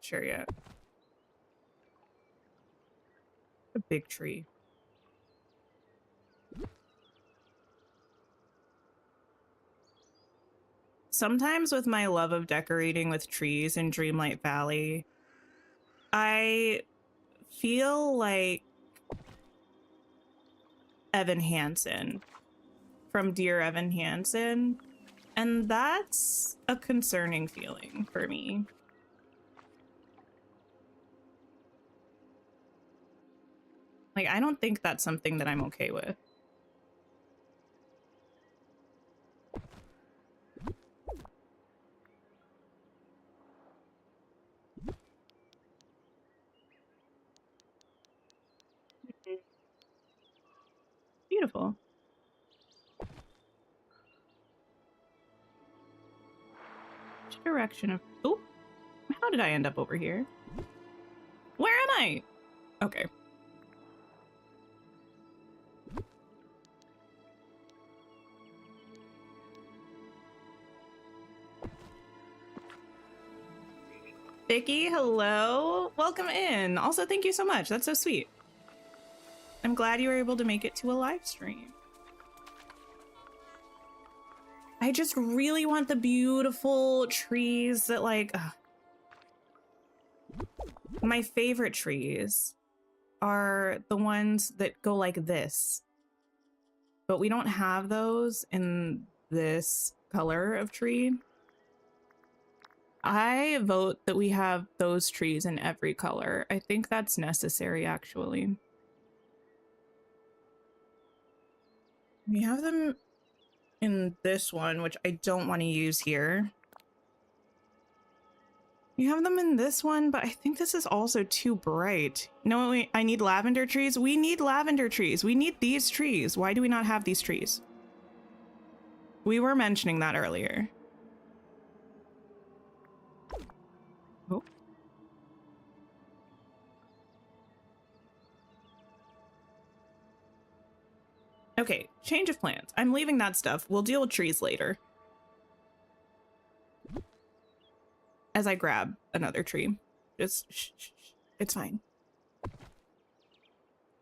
Sure yet. A big tree. Sometimes with my love of decorating with trees in Dreamlight Valley, I feel like Evan Hansen from Dear Evan Hansen, and that's a concerning feeling for me. Like, I don't think that's something that I'm okay with. Beautiful. Which direction of... Oh, how did I end up over here? Where am I? Okay. Vicky, hello. Welcome in. Also, thank you so much. That's so sweet. I'm glad you were able to make it to a live stream. I just really want the beautiful trees that like... My favorite trees are the ones that go like this. But we don't have those in this color of tree. I vote that we have those trees in every color. I think that's necessary, actually. We have them in this one, which I don't want to use here. We have them in this one, but I think this is also too bright. No, wait, I need lavender trees. We need lavender trees. We need these trees. Why do we not have these trees? We were mentioning that earlier. Oh. Okay, change of plans. I'm leaving that stuff. We'll deal with trees later. As I grab another tree. Just shh, shh, shh. It's fine.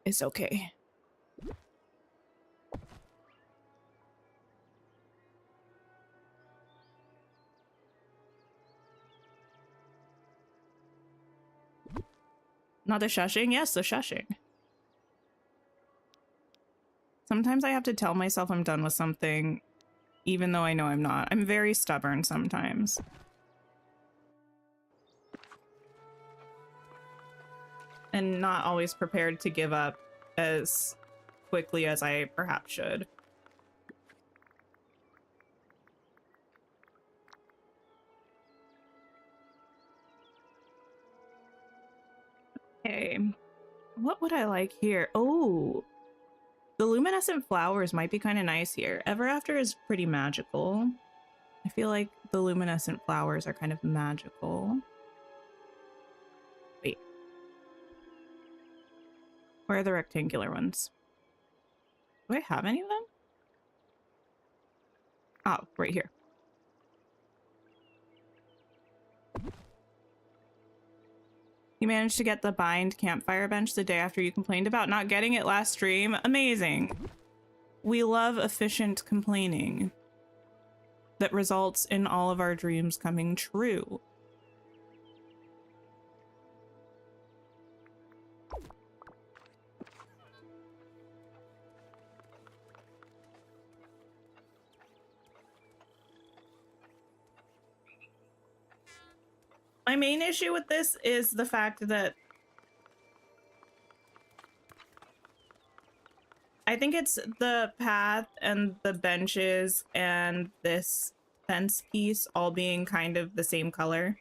It's okay. Not the shushing? Yes, the shushing. Sometimes I have to tell myself I'm done with something, even though I know I'm not. I'm very stubborn sometimes. And not always prepared to give up as quickly as I perhaps should. Okay. What would I like here? Oh, the luminescent flowers might be kind of nice here. Ever After is pretty magical. I feel like the luminescent flowers are kind of magical. Wait. Where are the rectangular ones? Do I have any of them? Oh, right here. You managed to get the bind campfire bench the day after you complained about not getting it last stream. Amazing. We love efficient complaining that results in all of our dreams coming true. My main issue with this is the fact that I think it's the path and the benches and this fence piece all being kind of the same color.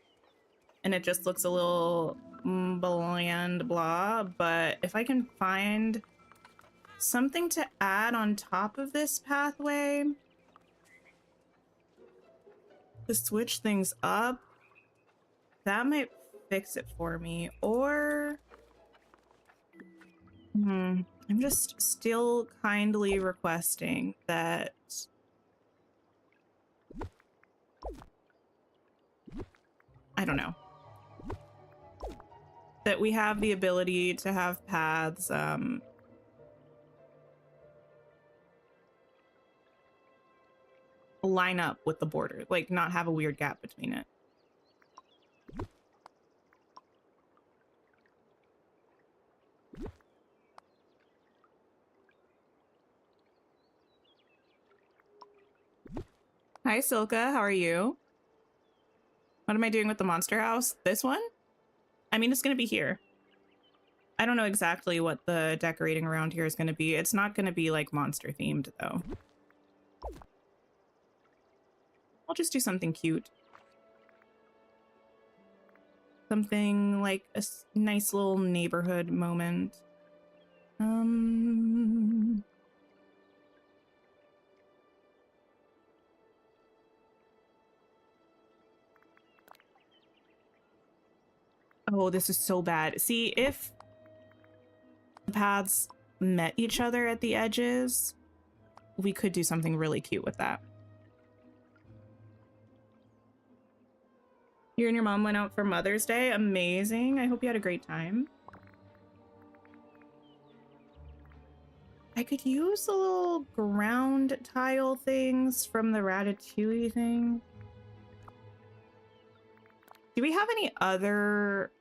And it just looks a little bland blah. But if I can find something to add on top of this pathway to switch things up, that might fix it for me. Or I'm just still kindly requesting that I don't know, that we have the ability to have paths line up with the border, like not have a weird gap between it. Hi Silka, how are you? What am I doing with the monster house? This one? I mean, it's gonna be here. I don't know exactly what the decorating around here is gonna be. It's not gonna be like monster themed though. I'll just do something cute. Something like a nice little neighborhood moment. Oh, this is so bad. See, if the paths met each other at the edges, we could do something really cute with that. You and your mom went out for Mother's Day. Amazing. I hope you had a great time. I could use the little ground tile things from the Ratatouille thing. Do we have any other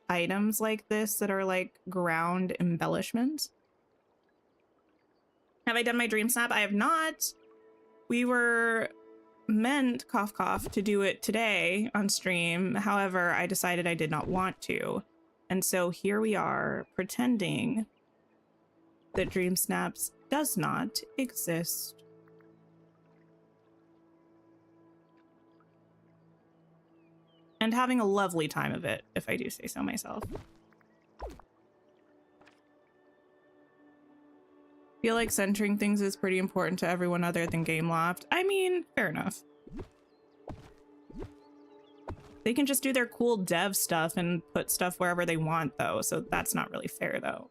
items like this that are like ground embellishments? Have I done my dream snap? I have not. We were meant, cough cough, to do it today on stream. However, I decided I did not want to. And so here we are pretending that Dream Snaps does not exist. And having a lovely time of it, if I do say so myself. Feel like centering things is pretty important to everyone other than Gameloft. I mean, fair enough. They can just do their cool dev stuff and put stuff wherever they want, though, so that's not really fair, though.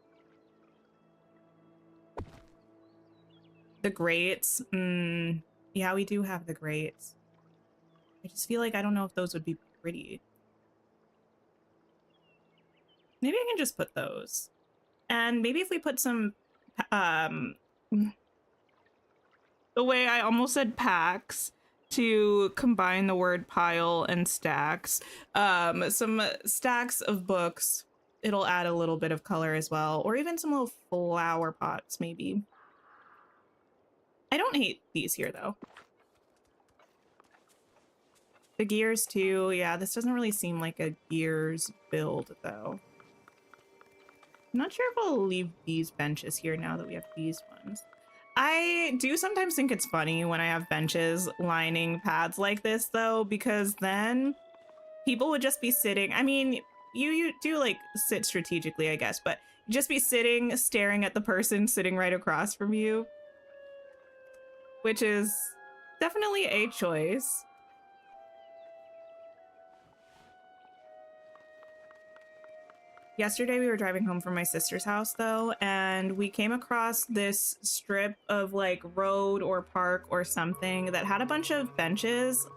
The grates. Yeah, we do have the grates. I just feel like I don't know if those would be pretty. Maybe I can just put those. And maybe if we put some the way I almost said packs to combine the word pile and stacks, some stacks of books, it'll add a little bit of color as well, or even some little flower pots maybe. I don't hate these here though. The gears too, yeah, this doesn't really seem like a gears build though. I'm not sure if I'll leave these benches here now that we have these ones. I do sometimes think it's funny when I have benches lining paths like this though, because then people would just be sitting. I mean, you do like sit strategically, I guess, but just be sitting, staring at the person sitting right across from you, which is definitely a choice. Yesterday we were driving home from my sister's house though, and we came across this strip of like road or park or something that had a bunch of benches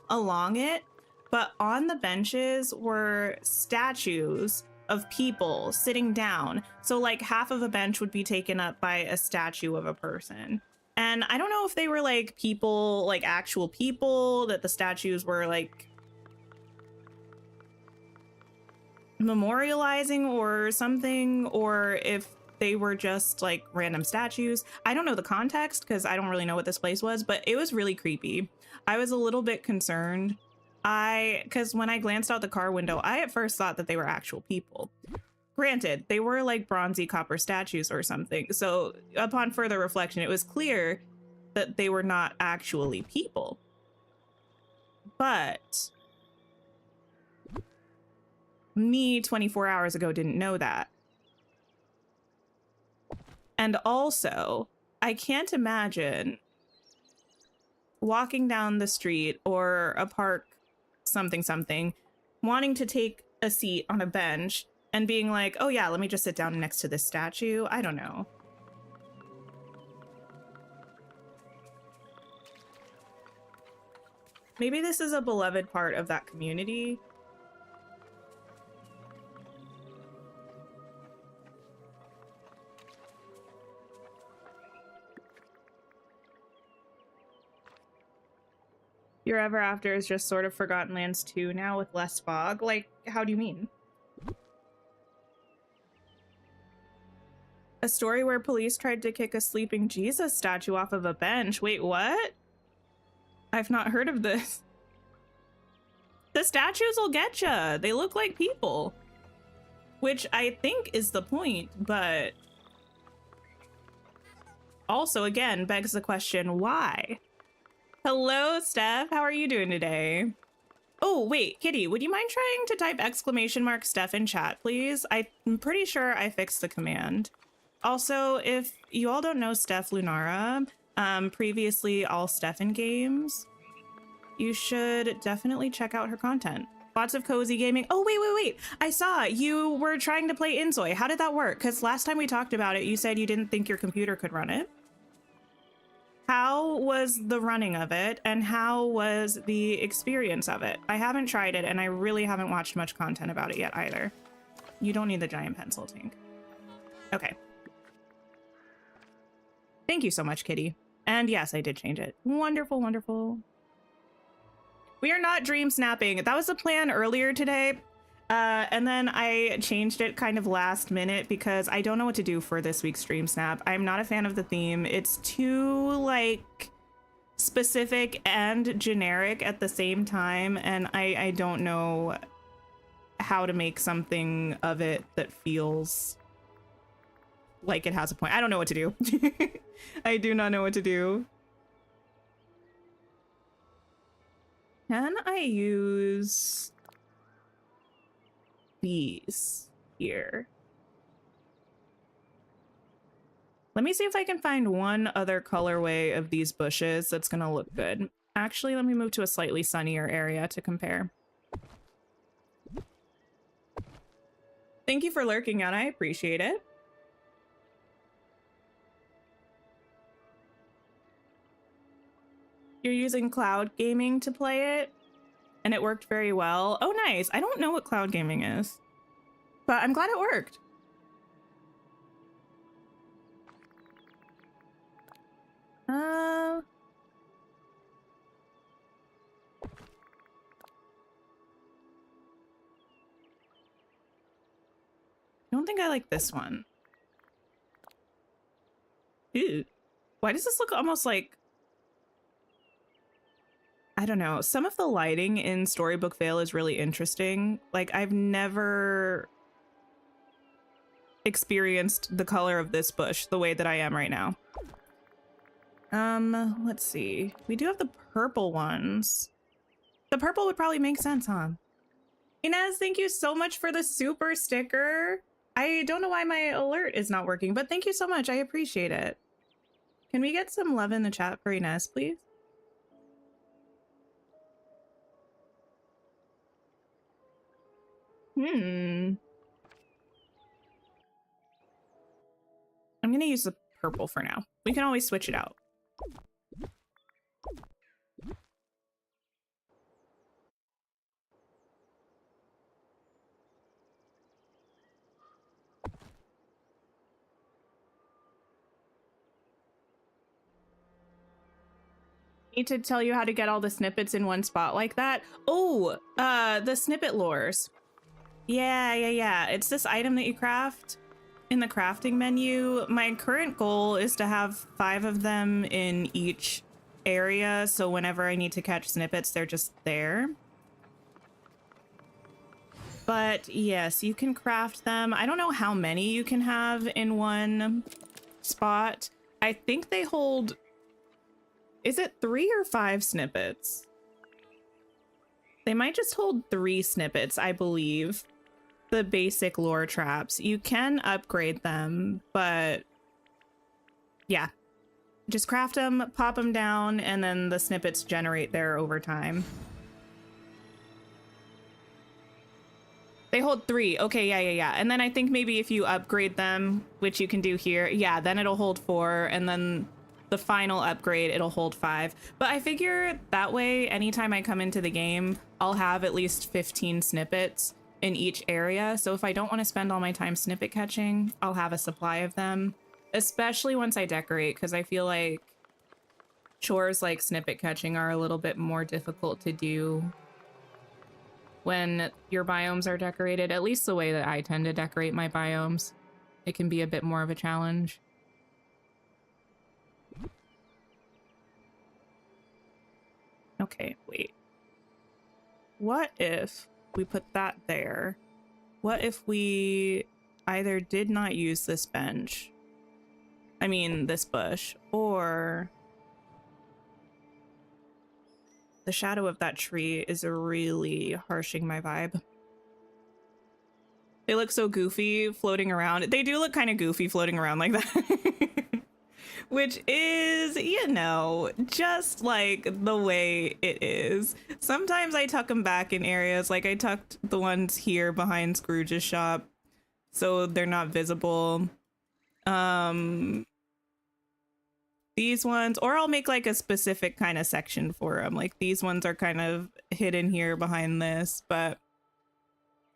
along it, but on the benches were statues of people sitting down. So like half of a bench would be taken up by a statue of a person. And I don't know if they were like people, like actual people that the statues were like memorializing or something, or if they were just like random statues. I don't know the context because I don't really know what this place was, but it was really creepy. I was a little bit concerned. Because when I glanced out the car window, I at first thought that they were actual people. granted, they were like bronzy copper statues or something. So upon further reflection, it was clear that they were not actually people. But me 24 hours ago didn't know that. And also, I can't imagine walking down the street or a park, something, wanting to take a seat on a bench and being like, oh yeah, let me just sit down next to this statue. I don't know. Maybe this is a beloved part of that community. Your Ever After is just sort of Forgotten Lands 2 now with less fog. Like, how do you mean? A story where police tried to kick a sleeping Jesus statue off of a bench. Wait, what? I've not heard of this. The statues will get ya. They look like people. Which I think is the point, but also, again, begs the question, why? Hello, Steph. How are you doing today? Oh, wait, Kitty, would you mind trying to type ! Steph in chat, please? I'm pretty sure I fixed the command. Also, if you all don't know Steph Lunara, previously all Stefan games, you should definitely check out her content. Lots of cozy gaming. Oh, wait. I saw you were trying to play Inzoi. How did that work? Because last time we talked about it, you said you didn't think your computer could run it. How was the running of it, and how was the experience of it? I haven't tried it, and I really haven't watched much content about it yet either. You don't need the giant pencil, Tink. Okay. Thank you so much, Kitty. And yes, I did change it. Wonderful, wonderful. We are not dream snapping. That was the plan earlier today. And then I changed it kind of last minute because I don't know what to do for this week's stream snap. I'm not a fan of the theme. It's too like specific and generic at the same time. And I don't know how to make something of it that feels like it has a point. I don't know what to do. I do not know what to do. Can I use these here? Let me see if I can find one other colorway of these bushes that's gonna look good. Actually, let me move to a slightly sunnier area to compare. Thank you for lurking out. I appreciate it. You're using cloud gaming to play it, and it worked very well. Oh, nice. I don't know what cloud gaming is, but I'm glad it worked. I don't think I like this one. Ew. Why does this look almost like, I don't know. Some of the lighting in Storybook Vale is really interesting. Like, I've never experienced the color of this bush the way that I am right now. Let's see. We do have the purple ones. The purple would probably make sense, huh? Inez, thank you so much for the super sticker. I don't know why my alert is not working, but thank you so much. I appreciate it. Can we get some love in the chat for Inez, please? I'm gonna use the purple for now. We can always switch it out. Need to tell you how to get all the snippets in one spot like that. Oh, the snippet lures. Yeah. It's this item that you craft in the crafting menu. My current goal is to have 5 of them in each area, so whenever I need to catch snippets, they're just there. But yes, you can craft them. I don't know how many you can have in one spot. I think they hold, is it 3 or 5 snippets? They might just hold 3 snippets, I believe. The basic lore traps. You can upgrade them, but yeah. Just craft them, pop them down, and then the snippets generate there over time. They hold 3. Okay, yeah. And then I think maybe if you upgrade them, which you can do here, yeah, then it'll hold 4, and then the final upgrade, it'll hold 5. But I figure that way, anytime I come into the game, I'll have at least 15 snippets in each area. So if I don't want to spend all my time snippet catching, I'll have a supply of them, especially once I decorate, because I feel like chores like snippet catching are a little bit more difficult to do when your biomes are decorated, at least the way that I tend to decorate my biomes. It can be a bit more of a challenge. Okay, wait. What if we put that there? What if we either did not use this bench, I mean this bush, or the shadow of that tree is really harshing my vibe. They look so goofy floating around. They do look kind of goofy floating around like that. Which is, you know, just like the way it is. Sometimes I tuck them back in areas, like I tucked the ones here behind Scrooge's shop so they're not visible. These ones, or I'll make like a specific kind of section for them. Like these ones are kind of hidden here behind this, but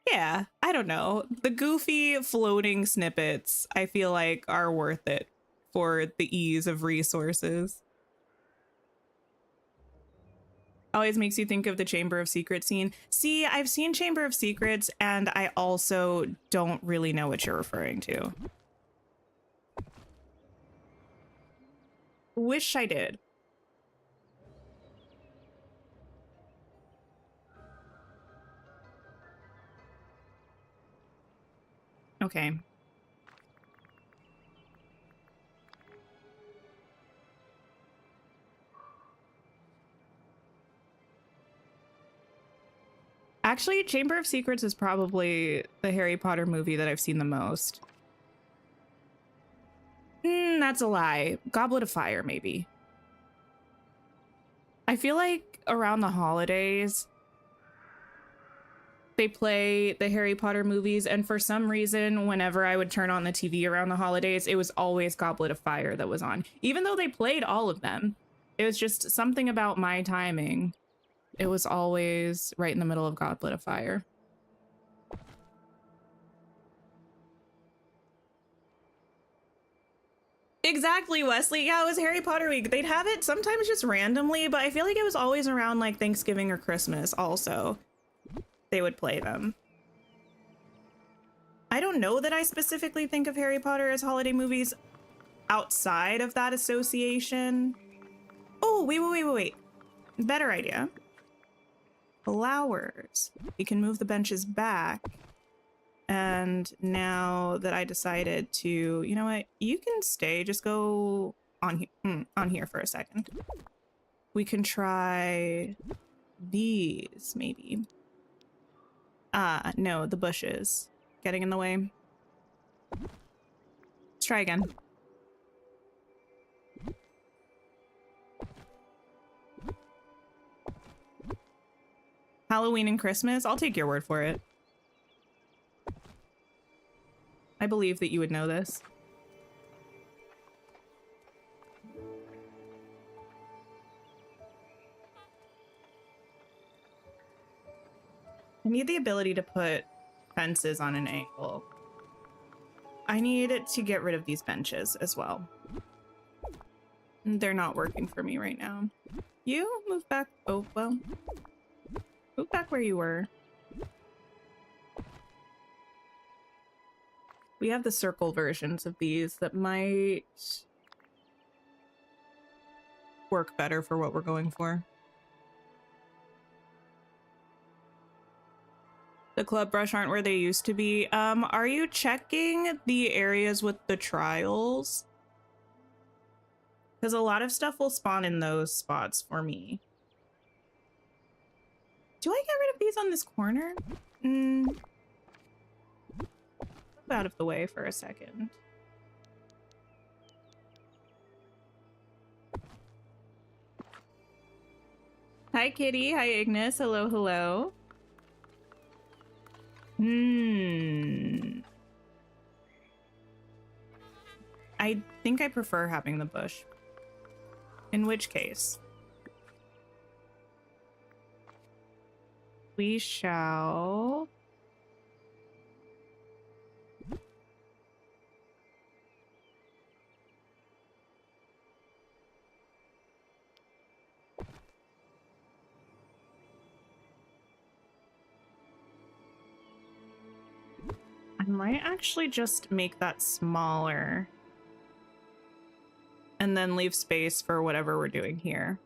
yeah, I don't know. The goofy floating snippets, I feel like, are worth it for the ease of resources. Always makes you think of the Chamber of Secrets scene. See, I've seen Chamber of Secrets, and I also don't really know what you're referring to. Wish I did. Okay. Actually, Chamber of Secrets is probably the Harry Potter movie that I've seen the most. That's a lie. Goblet of Fire, maybe. I feel like around the holidays, they play the Harry Potter movies, and for some reason, whenever I would turn on the TV around the holidays, it was always Goblet of Fire that was on. Even though they played all of them, it was just something about my timing. It was always right in the middle of Goblet of Fire. Exactly, Wesley. Yeah, it was Harry Potter week. They'd have it sometimes just randomly, but I feel like it was always around like Thanksgiving or Christmas also. They would play them. I don't know that I specifically think of Harry Potter as holiday movies outside of that association. Oh, wait. Better idea. Flowers. We can move the benches back. And now that I decided to, you know what? You can stay. Just go on here for a second. We can try these, maybe. No, the bushes getting in the way. Let's try again. Halloween and Christmas? I'll take your word for it. I believe that you would know this. I need the ability to put fences on an angle. I need to get rid of these benches as well. They're not working for me right now. You move back. Oh, well. Move back where you were. We have the circle versions of these that might work better for what we're going for. The club brush aren't where they used to be. Are you checking the areas with the trials? Because a lot of stuff will spawn in those spots for me. Do I get rid of these on this corner? Move out of the way for a second. Hi, Kitty. Hi, Ignis. Hello, hello. I think I prefer having the bush. In which case, we shall... I might actually just make that smaller and then leave space for whatever we're doing here.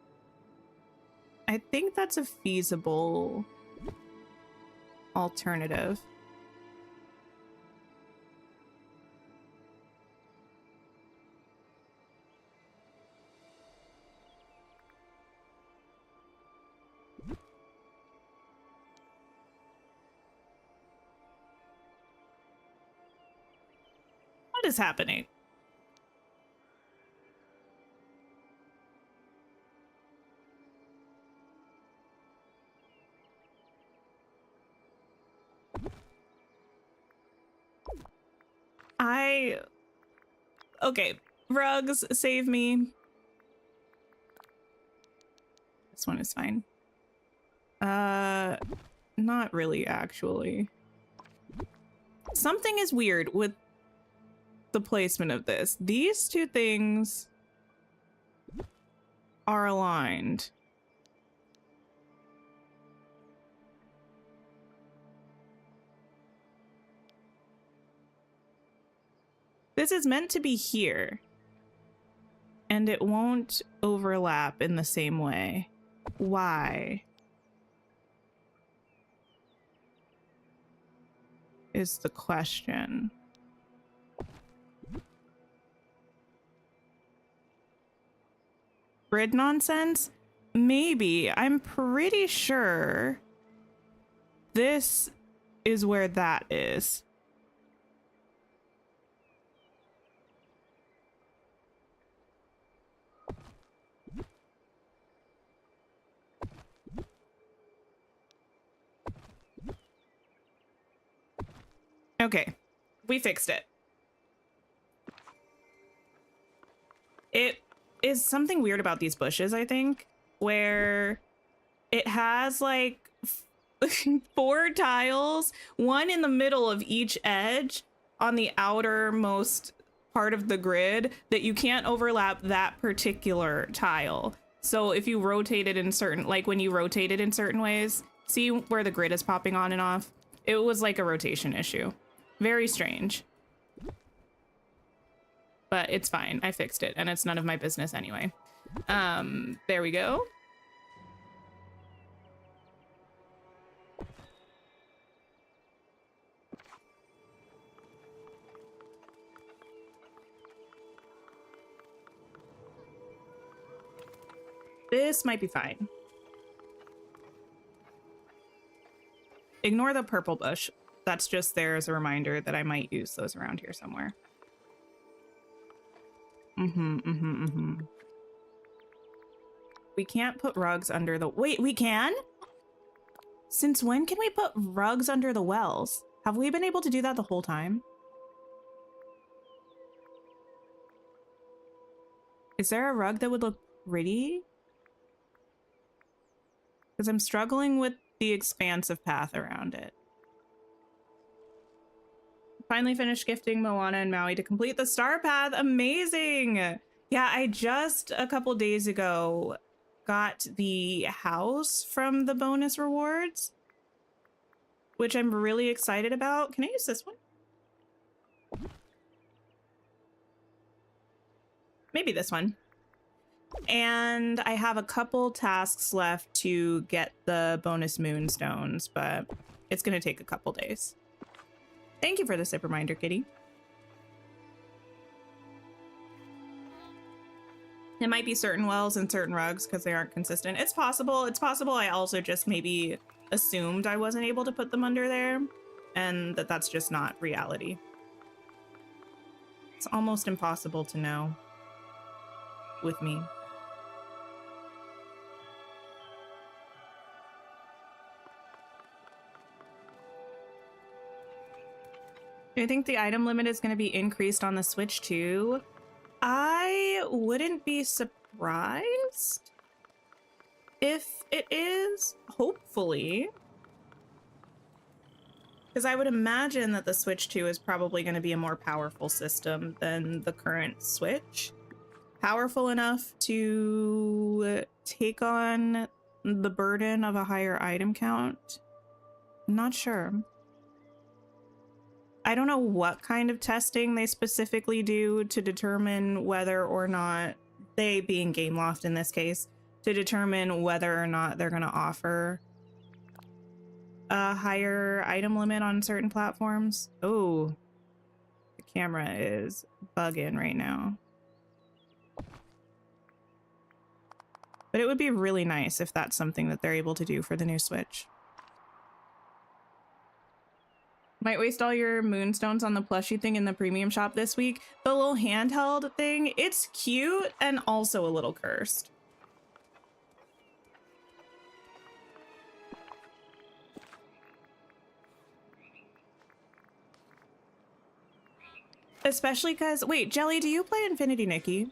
I think that's a feasible alternative. What is happening? Okay, rugs, save me. This one is fine. Not really, actually. Something is weird with the placement of this. These two things are aligned. This is meant to be here, and it won't overlap in the same way. Why? Is the question. Grid nonsense? Maybe. I'm pretty sure this is where that is. Okay, we fixed it. It is something weird about these bushes, I think, where it has like 4 tiles, one in the middle of each edge on the outermost part of the grid that you can't overlap that particular tile. So if you rotate it in certain, like when you rotate it in certain ways, see where the grid is popping on and off? It was like a rotation issue. Very strange. But it's fine. I fixed it, and it's none of my business anyway. There we go. This might be fine. Ignore the purple bush. That's just there as a reminder that I might use those around here somewhere. We can't put rugs under the... Wait, we can? Since when can we put rugs under the wells? Have we been able to do that the whole time? Is there a rug that would look pretty? Because I'm struggling with the expansive path around it. Finally finished gifting Moana and Maui to complete the star path. Amazing. Yeah, I just a couple days ago got the house from the bonus rewards, which I'm really excited about. Can I use this one? Maybe this one. And I have a couple tasks left to get the bonus moonstones, but it's going to take a couple days. Thank you for the sip reminder, Kitty. It might be certain wells and certain rugs because they aren't consistent. It's possible. It's possible I also just maybe assumed I wasn't able to put them under there and that that's just not reality. It's almost impossible to know with me. Do you think the item limit is going to be increased on the Switch too? I wouldn't be surprised if it is, hopefully. Because I would imagine that the Switch 2 is probably going to be a more powerful system than the current Switch. Powerful enough to take on the burden of a higher item count? I'm not sure. I don't know what kind of testing they specifically do to determine whether or not, they being Gameloft in this case, to determine whether or not they're going to offer a higher item limit on certain platforms. Oh, the camera is bugging right now. But it would be really nice if that's something that they're able to do for the new Switch. Might waste all your moonstones on the plushie thing in the premium shop this week. The little handheld thing, it's cute and also a little cursed. Especially because, wait, Jelly, do you play Infinity Nikki?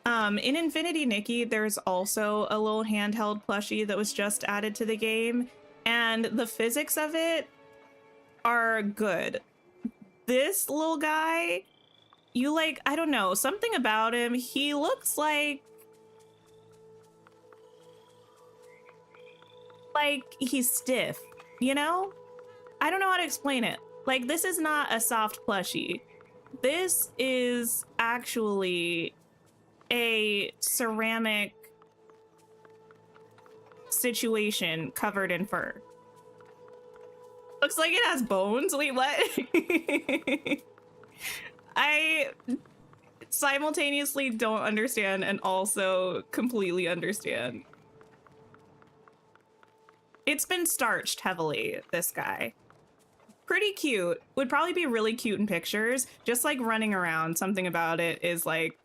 In Infinity Nikki, there's also a little handheld plushie that was just added to the game, and the physics of it are good. This little guy, you like, I don't know, something about him, he looks like he's stiff, you know? I don't know how to explain it. Like, this is not a soft plushie. This is actually a ceramic situation covered in fur. Looks like it has bones. Wait, what? I simultaneously don't understand and also completely understand. It's been starched heavily, this guy. Pretty cute. Would probably be really cute in pictures. Just like running around, something about it is like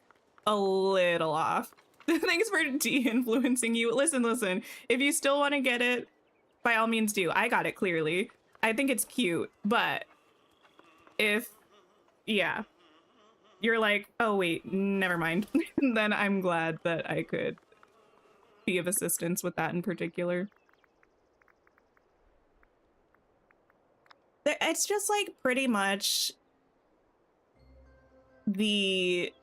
a little off. Thanks for de-influencing you. Listen. If you still want to get it, by all means do. I got it clearly. I think it's cute, but if, yeah, you're like, oh wait, never mind, then I'm glad that I could be of assistance with that in particular. It's just like pretty much the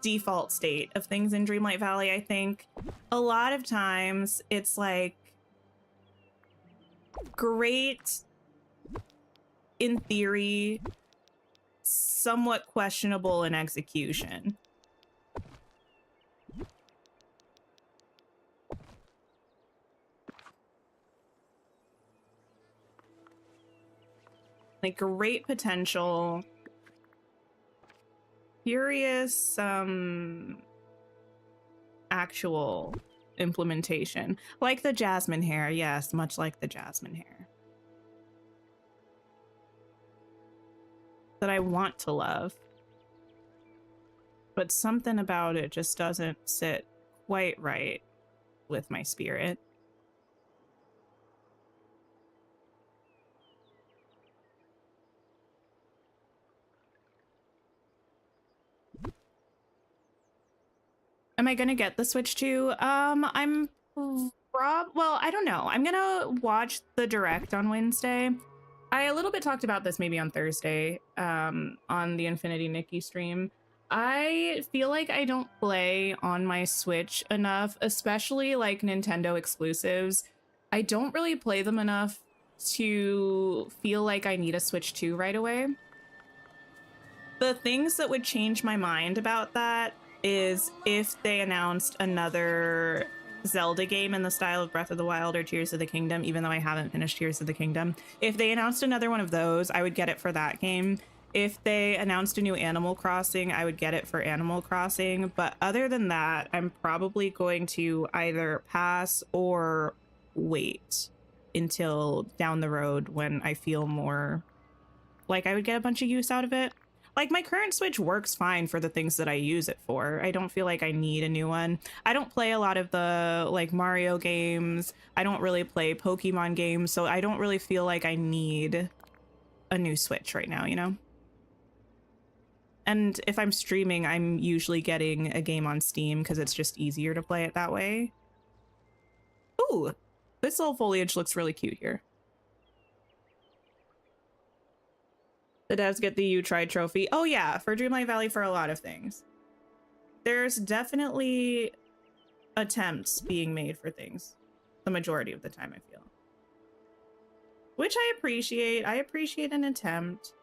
default state of things in Dreamlight Valley, I think. A lot of times it's like great in theory, somewhat questionable in execution. Like great potential, curious actual implementation, like the jasmine hair. Yes, much like the jasmine hair that I want to love, but something about it just doesn't sit quite right with my spirit. Am I gonna get the Switch 2? Well, I don't know. I'm gonna watch the Direct on Wednesday. I a little bit talked about this maybe on Thursday, on the Infinity Nikki stream. I feel like I don't play on my Switch enough, especially like Nintendo exclusives. I don't really play them enough to feel like I need a Switch 2 right away. The things that would change my mind about that is if they announced another Zelda game in the style of Breath of the Wild or Tears of the Kingdom, even though I haven't finished Tears of the Kingdom. If they announced another one of those, I would get it for that game. If they announced a new Animal Crossing, I would get it for Animal Crossing. But other than that, I'm probably going to either pass or wait until down the road when I feel more like I would get a bunch of use out of it. Like, my current Switch works fine for the things that I use it for. I don't feel like I need a new one. I don't play a lot of the, like, Mario games. I don't really play Pokemon games, so I don't really feel like I need a new Switch right now, you know? And if I'm streaming, I'm usually getting a game on Steam because it's just easier to play it that way. Ooh, this little foliage looks really cute here. The devs get the You Tried trophy. Oh yeah, for Dreamlight Valley for a lot of things. There's definitely attempts being made for things. The majority of the time, I feel. Which I appreciate. I appreciate an attempt.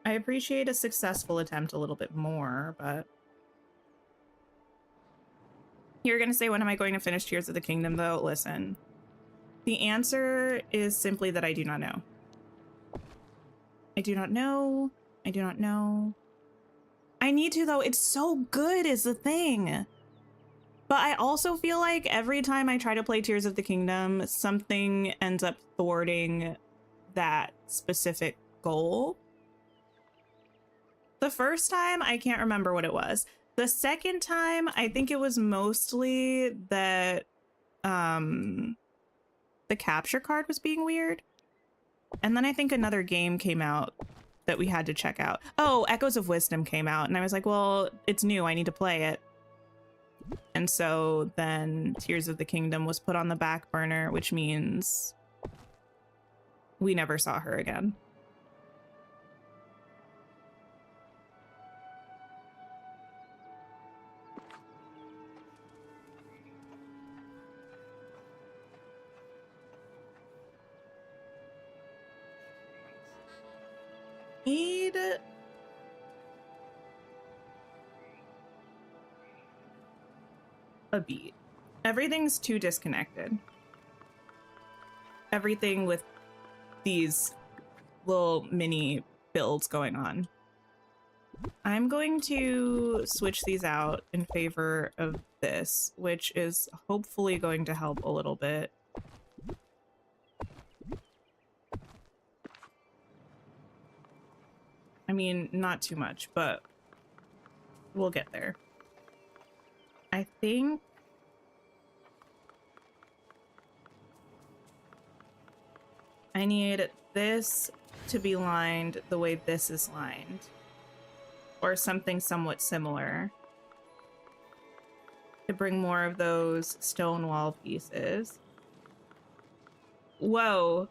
I appreciate a successful attempt a little bit more, but... You're gonna say, when am I going to finish Tears of the Kingdom, though? Listen. The answer is simply that I do not know. I do not know. I do not know. I need to, though. It's so good is the thing. But I also feel like every time I try to play Tears of the Kingdom, something ends up thwarting that specific goal. The first time, I can't remember what it was. The second time, I think it was mostly that the capture card was being weird. And then I think another game came out that we had to check out. Oh, Echoes of Wisdom came out. And I was like, well, it's new. I need to play it. And so then Tears of the Kingdom was put on the back burner, which means we never saw her again. Need a beat. Everything's too disconnected. Everything with these little mini builds going on. I'm going to switch these out in favor of this, which is hopefully going to help a little bit. I mean, not too much, but we'll get there. I think I need this to be lined the way this is lined, or something somewhat similar, to bring more of those stone wall pieces. Whoa.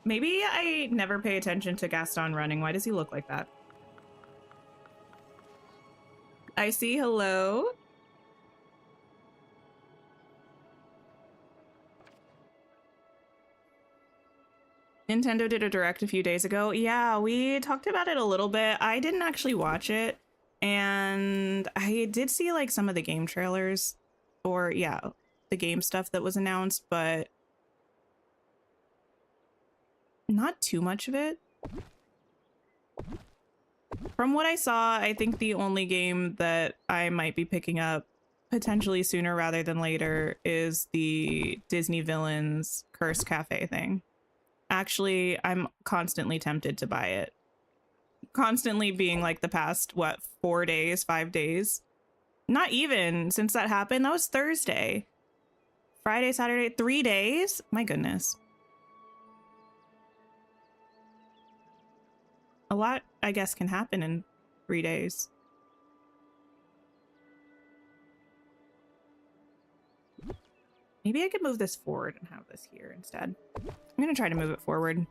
Maybe I never pay attention to Gaston running. Why does he look like that? I see. Hello. Nintendo did a direct a few days ago. Yeah, we talked about it a little bit. I didn't actually watch it. And I did see like some of the game trailers, or yeah, the game stuff that was announced, but not too much of it. From what I saw, I think the only game that I might be picking up potentially sooner rather than later is the Disney Villains Curse Cafe thing. Actually, I'm constantly tempted to buy it. Constantly being like the past, what, 4 days, 5 days? Not even since that happened. That was Thursday. Friday, Saturday, 3 days? My goodness. A lot, I guess, can happen in 3 days. Maybe I could move this forward and have this here instead. I'm gonna try to move it forward.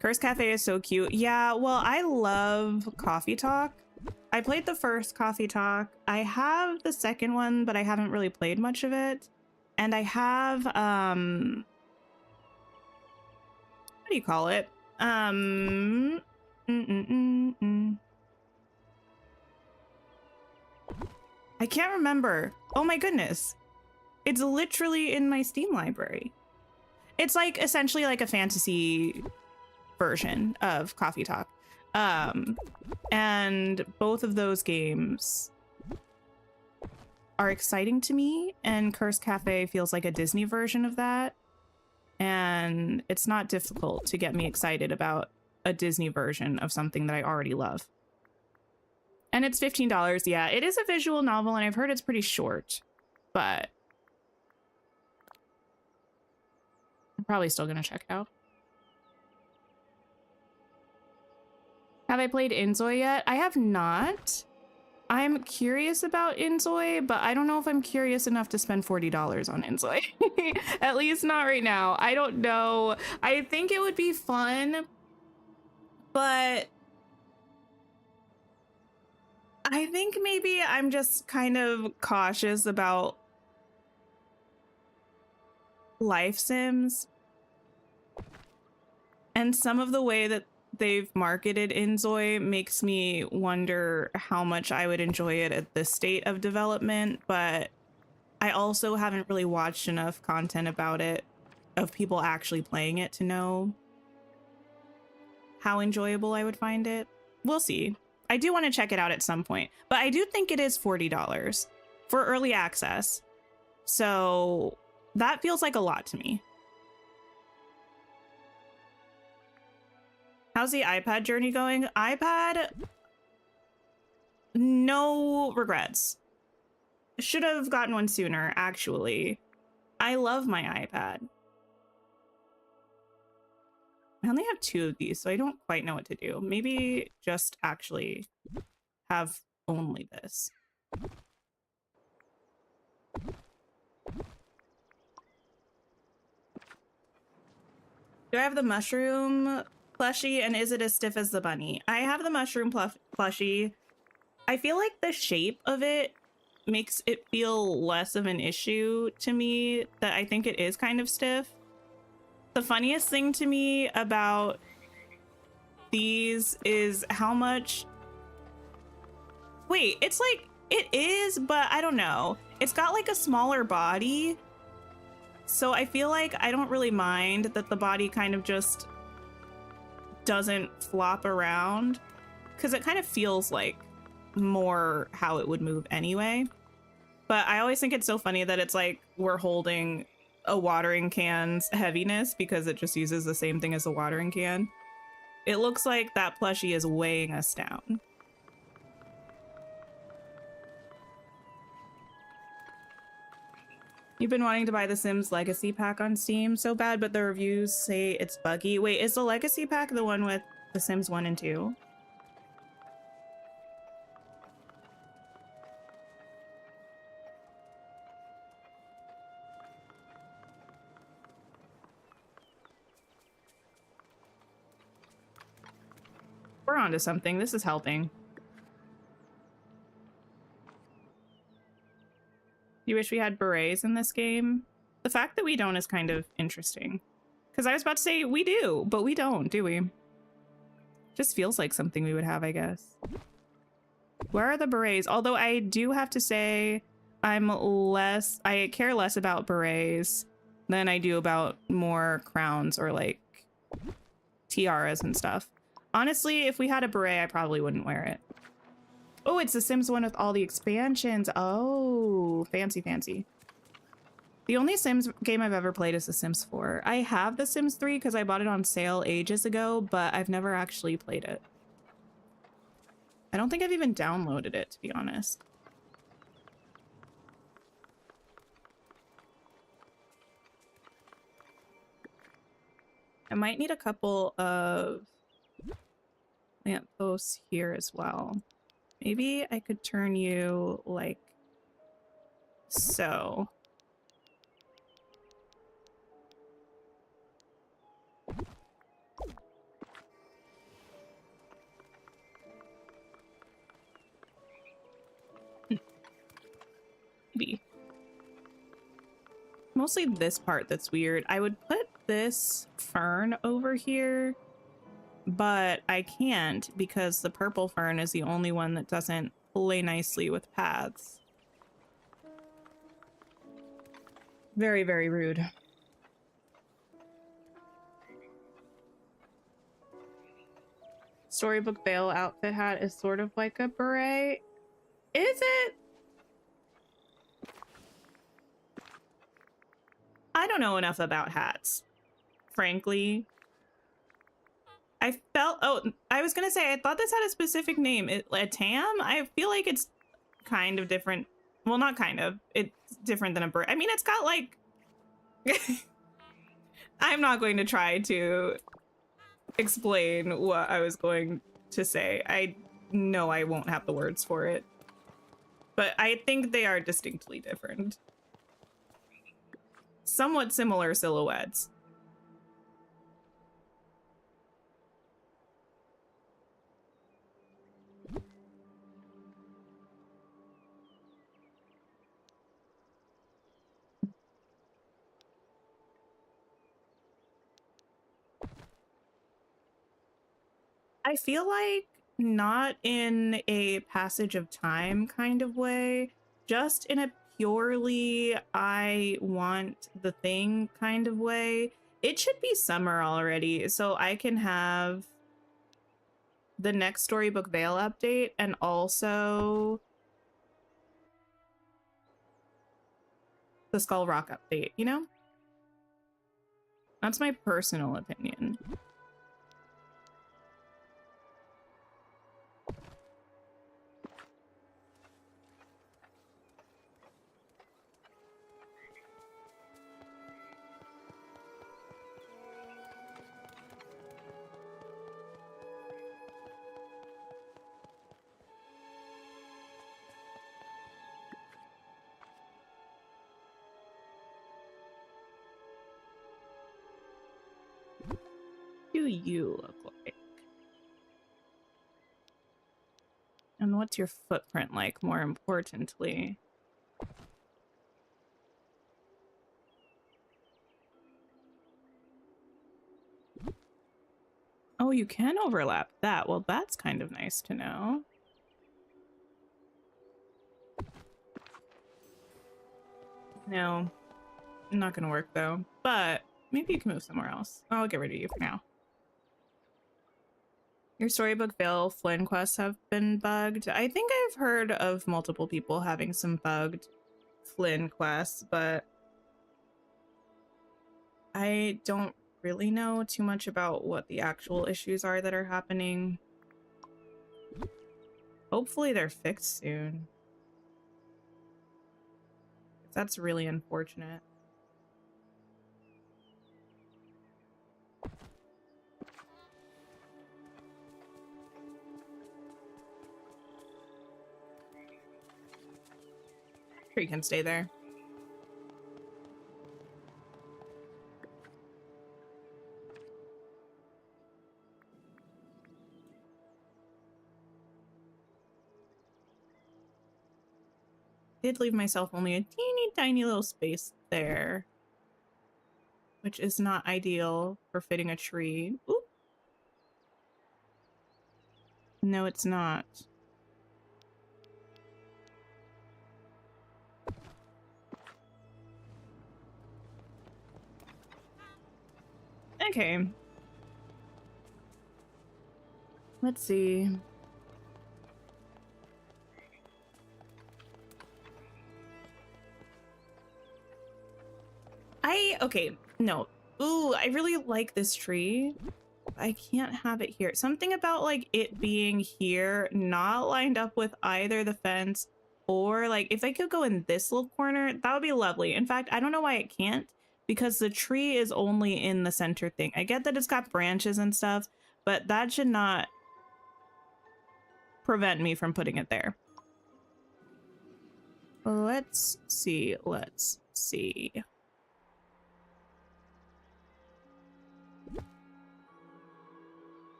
Curse Cafe is so cute. Yeah, well, I love Coffee Talk. I played the first Coffee Talk. I have the second one, but I haven't really played much of it. And I have, what do you call it? I can't remember. Oh my goodness. It's literally in my Steam library. It's like essentially like a fantasy version of Coffee Talk. And both of those games are exciting to me, and Cursed Cafe feels like a Disney version of that. And it's not difficult to get me excited about a Disney version of something that I already love. And it's $15. Yeah, it is a visual novel, and I've heard it's pretty short, but I'm probably still gonna check it out. Have I played Inzoi yet? I have not. I'm curious about Inzoi, but I don't know if I'm curious enough to spend $40 on Inzoi. At least not right now. I don't know. I think it would be fun, but I think maybe I'm just kind of cautious about life sims. And some of the way that they've marketed Inzoi makes me wonder how much I would enjoy it at this state of development, but I also haven't really watched enough content about it, of people actually playing it, to know how enjoyable I would find it. We'll see. I do want to check it out at some point, but I do think it is $40 for early access. So that feels like a lot to me. How's the iPad journey going? iPad, no regrets. Should have gotten one sooner, actually. I love my iPad. I only have 2 of these, so I don't quite know what to do. Maybe just actually have only this. Do I have the mushroom plushie, and is it as stiff as the bunny? I have the mushroom plushie. I feel like the shape of it makes it feel less of an issue to me, that I think it is kind of stiff. The funniest thing to me about these is how much... Wait, it's like, it is, but I don't know. It's got like a smaller body, so I feel like I don't really mind that the body kind of just doesn't flop around, because it kind of feels like more how it would move anyway. But I always think it's so funny that it's like we're holding a watering can's heaviness because it just uses the same thing as a watering can. It looks like that plushie is weighing us down. You've been wanting to buy the Sims Legacy Pack on Steam so bad, but the reviews say it's buggy. Wait, is the Legacy Pack the one with the Sims 1 and 2? We're onto something. This is helping. You wish we had berets in this game? The fact that we don't is kind of interesting. Because I was about to say we do, but we don't, do we? Just feels like something we would have, I guess. Where are the berets? Although I do have to say I care less about berets than I do about more crowns or like tiaras and stuff. Honestly, if we had a beret, I probably wouldn't wear it. Oh, it's the Sims one with all the expansions. Oh, fancy, fancy. The only Sims game I've ever played is The Sims 4. I have The Sims 3 because I bought it on sale ages ago, but I've never actually played it. I don't think I've even downloaded it, to be honest. I might need a couple of lampposts here as well. Maybe I could turn you like so. Maybe. Mostly this part that's weird. I would put this fern over here, but I can't because the purple fern is the only one that doesn't play nicely with paths. Very, very rude. Storybook Veil outfit hat is sort of like a beret. Is it? I don't know enough about hats, frankly. I felt, oh, I was gonna say, I thought this had a specific name. A tam? I feel like it's kind of different. Well, not kind of. It's different than a beret. I mean, it's got like, I'm not going to try to explain what I was going to say. I know I won't have the words for it. But I think they are distinctly different. Somewhat similar silhouettes. I feel like not in a passage of time kind of way, just in a purely I want the thing kind of way. It should be summer already, so I can have the next Storybook Veil update and also the Skull Rock update, you know? That's my personal opinion. Do you look like? And what's your footprint like, more importantly? Oh, you can overlap that. Well, that's kind of nice to know. No, not gonna work though. But maybe you can move somewhere else. I'll get rid of you for now. Your Storybook Veil Flynn quests have been bugged. I think I've heard of multiple people having some bugged Flynn quests, but I don't really know too much about what the actual issues are that are happening. Hopefully they're fixed soon. That's really unfortunate. Sure, you can stay there. Did leave myself only a teeny tiny little space there, which is not ideal for fitting a tree. Oop. No, it's not. Okay. Let's see. Okay, no. Ooh, I really like this tree. I can't have it here. Something about like it being here, not lined up with either the fence or like if I could go in this little corner, that would be lovely. In fact, I don't know why it can't because the tree is only in the center thing. I get that it's got branches and stuff, but that should not prevent me from putting it there. Let's see. Let's see.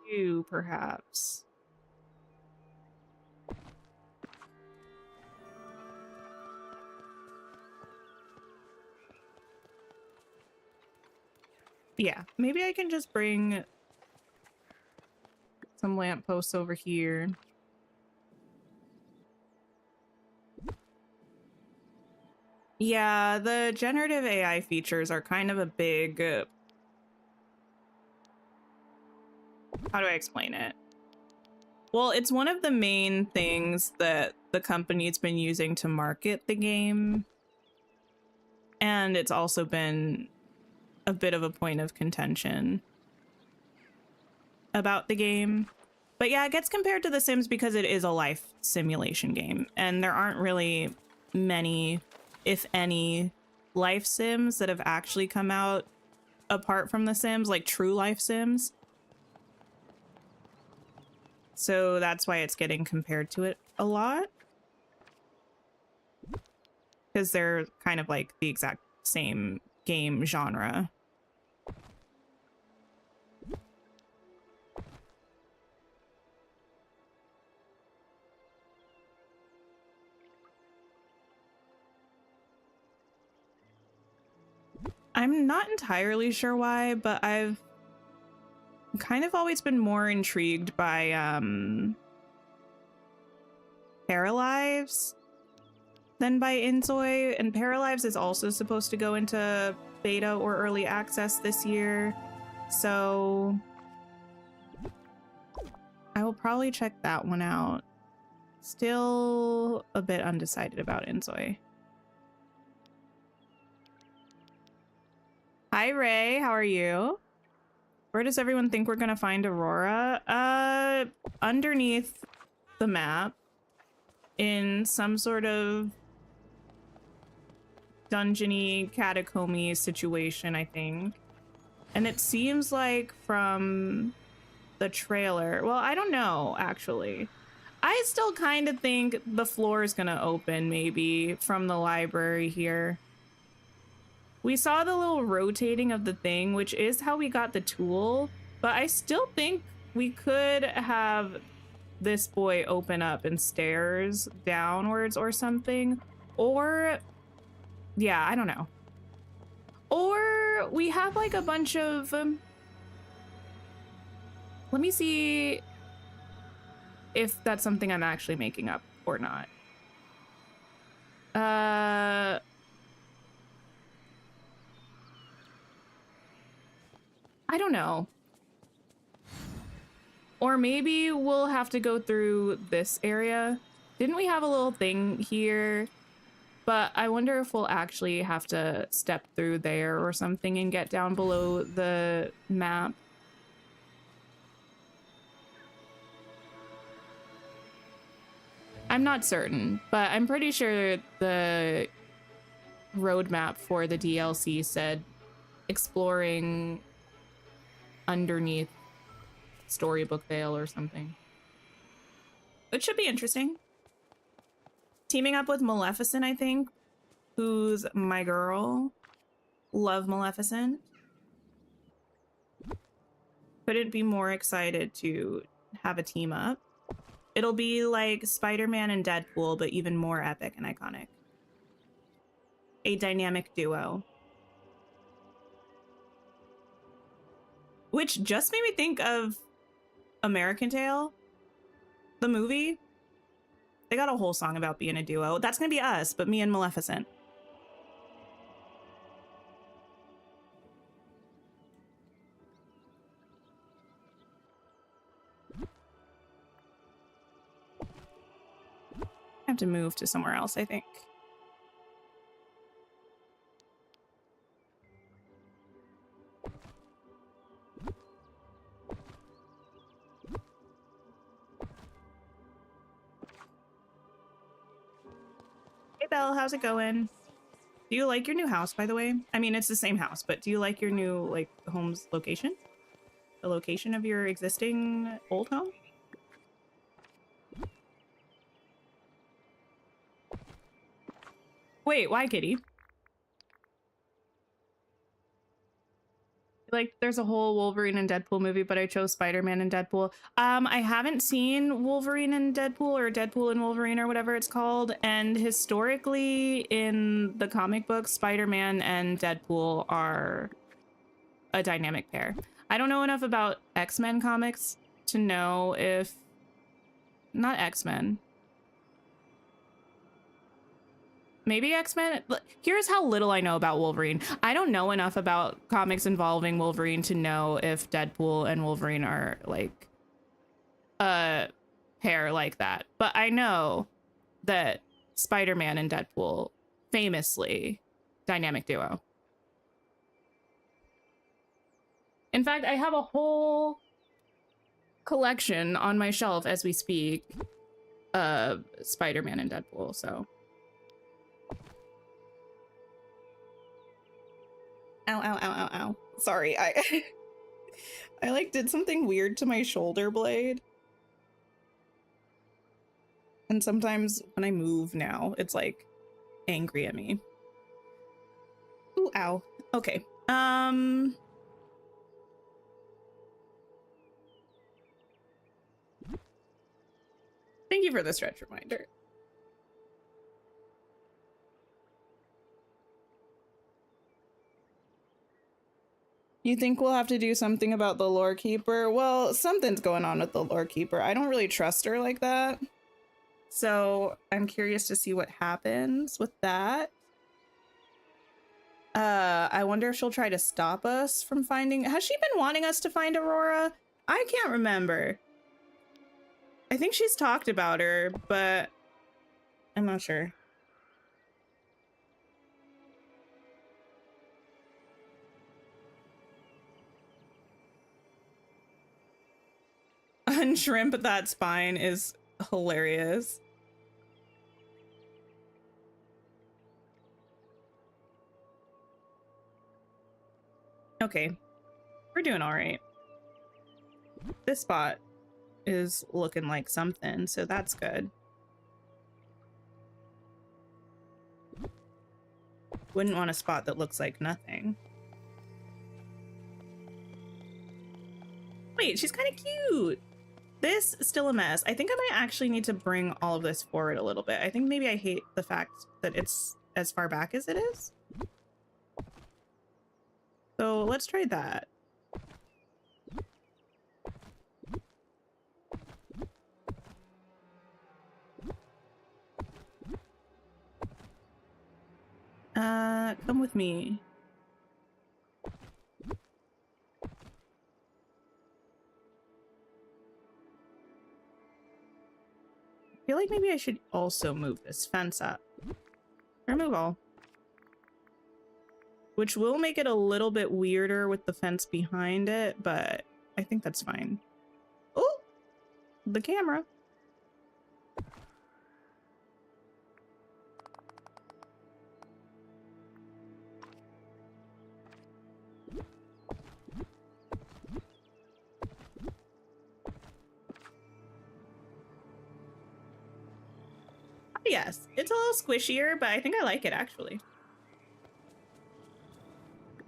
You, perhaps. Yeah, maybe I can just bring some lampposts over here. Yeah, the generative AI features are kind of a big... how do I explain it? Well, it's one of the main things that the company's been using to market the game. And it's also been a bit of a point of contention about the game. But yeah, it gets compared to The Sims because it is a life simulation game. And there aren't really many, if any, life sims that have actually come out apart from The Sims, like true life sims. So that's why it's getting compared to it a lot. Because they're kind of like the exact same game genre. I'm not entirely sure why, but I've kind of always been more intrigued by Paralives than by Inzoi, and Paralives is also supposed to go into beta or early access this year, so I will probably check that one out. Still a bit undecided about Inzoi. Hi Ray, how are you? Where does everyone think we're gonna find Aurora? Underneath the map in some sort of dungeony, catacomby situation, I think. And it seems like from the trailer, well, I don't know, actually. I still kind of think the floor is gonna open, maybe, from the library here. We saw the little rotating of the thing, which is how we got the tool, but I still think we could have this boy open up and stairs downwards or something. Or, yeah, I don't know. Or we have like a bunch of, let me see if that's something I'm actually making up or not. I don't know. Or maybe we'll have to go through this area. Didn't we have a little thing here? But I wonder if we'll actually have to step through there or something and get down below the map. I'm not certain, but I'm pretty sure the roadmap for the DLC said exploring underneath Storybook Vale or something. Which should be interesting. Teaming up with Maleficent, I think, who's my girl. Love Maleficent. Couldn't be more excited to have a team up. It'll be like Spider-Man and Deadpool, but even more epic and iconic. A dynamic duo. Which just made me think of American Tail, the movie. They got a whole song about being a duo. That's gonna be us, but me and Maleficent. I have to move to somewhere else, I think. Hey Belle, how's it going? Do you like your new house, by the way? I mean, it's the same house, but do you like your new, like, home's location? The location of your existing old home? Wait, why, Kitty? Like, there's a whole Wolverine and Deadpool movie, but I chose Spider-Man and Deadpool. I haven't seen Wolverine and Deadpool or Deadpool and Wolverine or whatever it's called. And historically in the comic books, Spider-Man and Deadpool are a dynamic pair. I don't know enough about X-Men comics to know if... Not X-Men. maybe X-Men. Here's how little I know about Wolverine. I don't know enough about comics involving Wolverine to know if Deadpool and Wolverine are like a pair like that. But I know that Spider-Man and Deadpool, famously, dynamic duo. In fact, I have a whole collection on my shelf as we speak of Spider-Man and Deadpool, so. Ow, ow, ow, ow, ow. Sorry, I like did something weird to my shoulder blade. And sometimes when I move now, it's like angry at me. Ooh, ow. Okay. Thank you for the stretch reminder. You think we'll have to do something about the lore keeper? Well, something's going on with the lore keeper. I don't really trust her like that. So I'm curious to see what happens with that. I wonder if she'll try to stop us from finding... Has she been wanting us to find Aurora? I can't remember. I think she's talked about her, but I'm not sure. Unshrimp that spine is hilarious. Okay, we're doing all right. This spot is looking like something, so that's good. Wouldn't want a spot that looks like nothing. Wait, she's kind of cute. This is still a mess. I think I might actually need to bring all of this forward a little bit. I think maybe I hate the fact that it's as far back as it is. So let's try that. Come with me. I feel like maybe I should also move this fence up. Remove all. Which will make it a little bit weirder with the fence behind it, but I think that's fine. Oh, the camera. Yes, it's a little squishier, but I think I like it actually.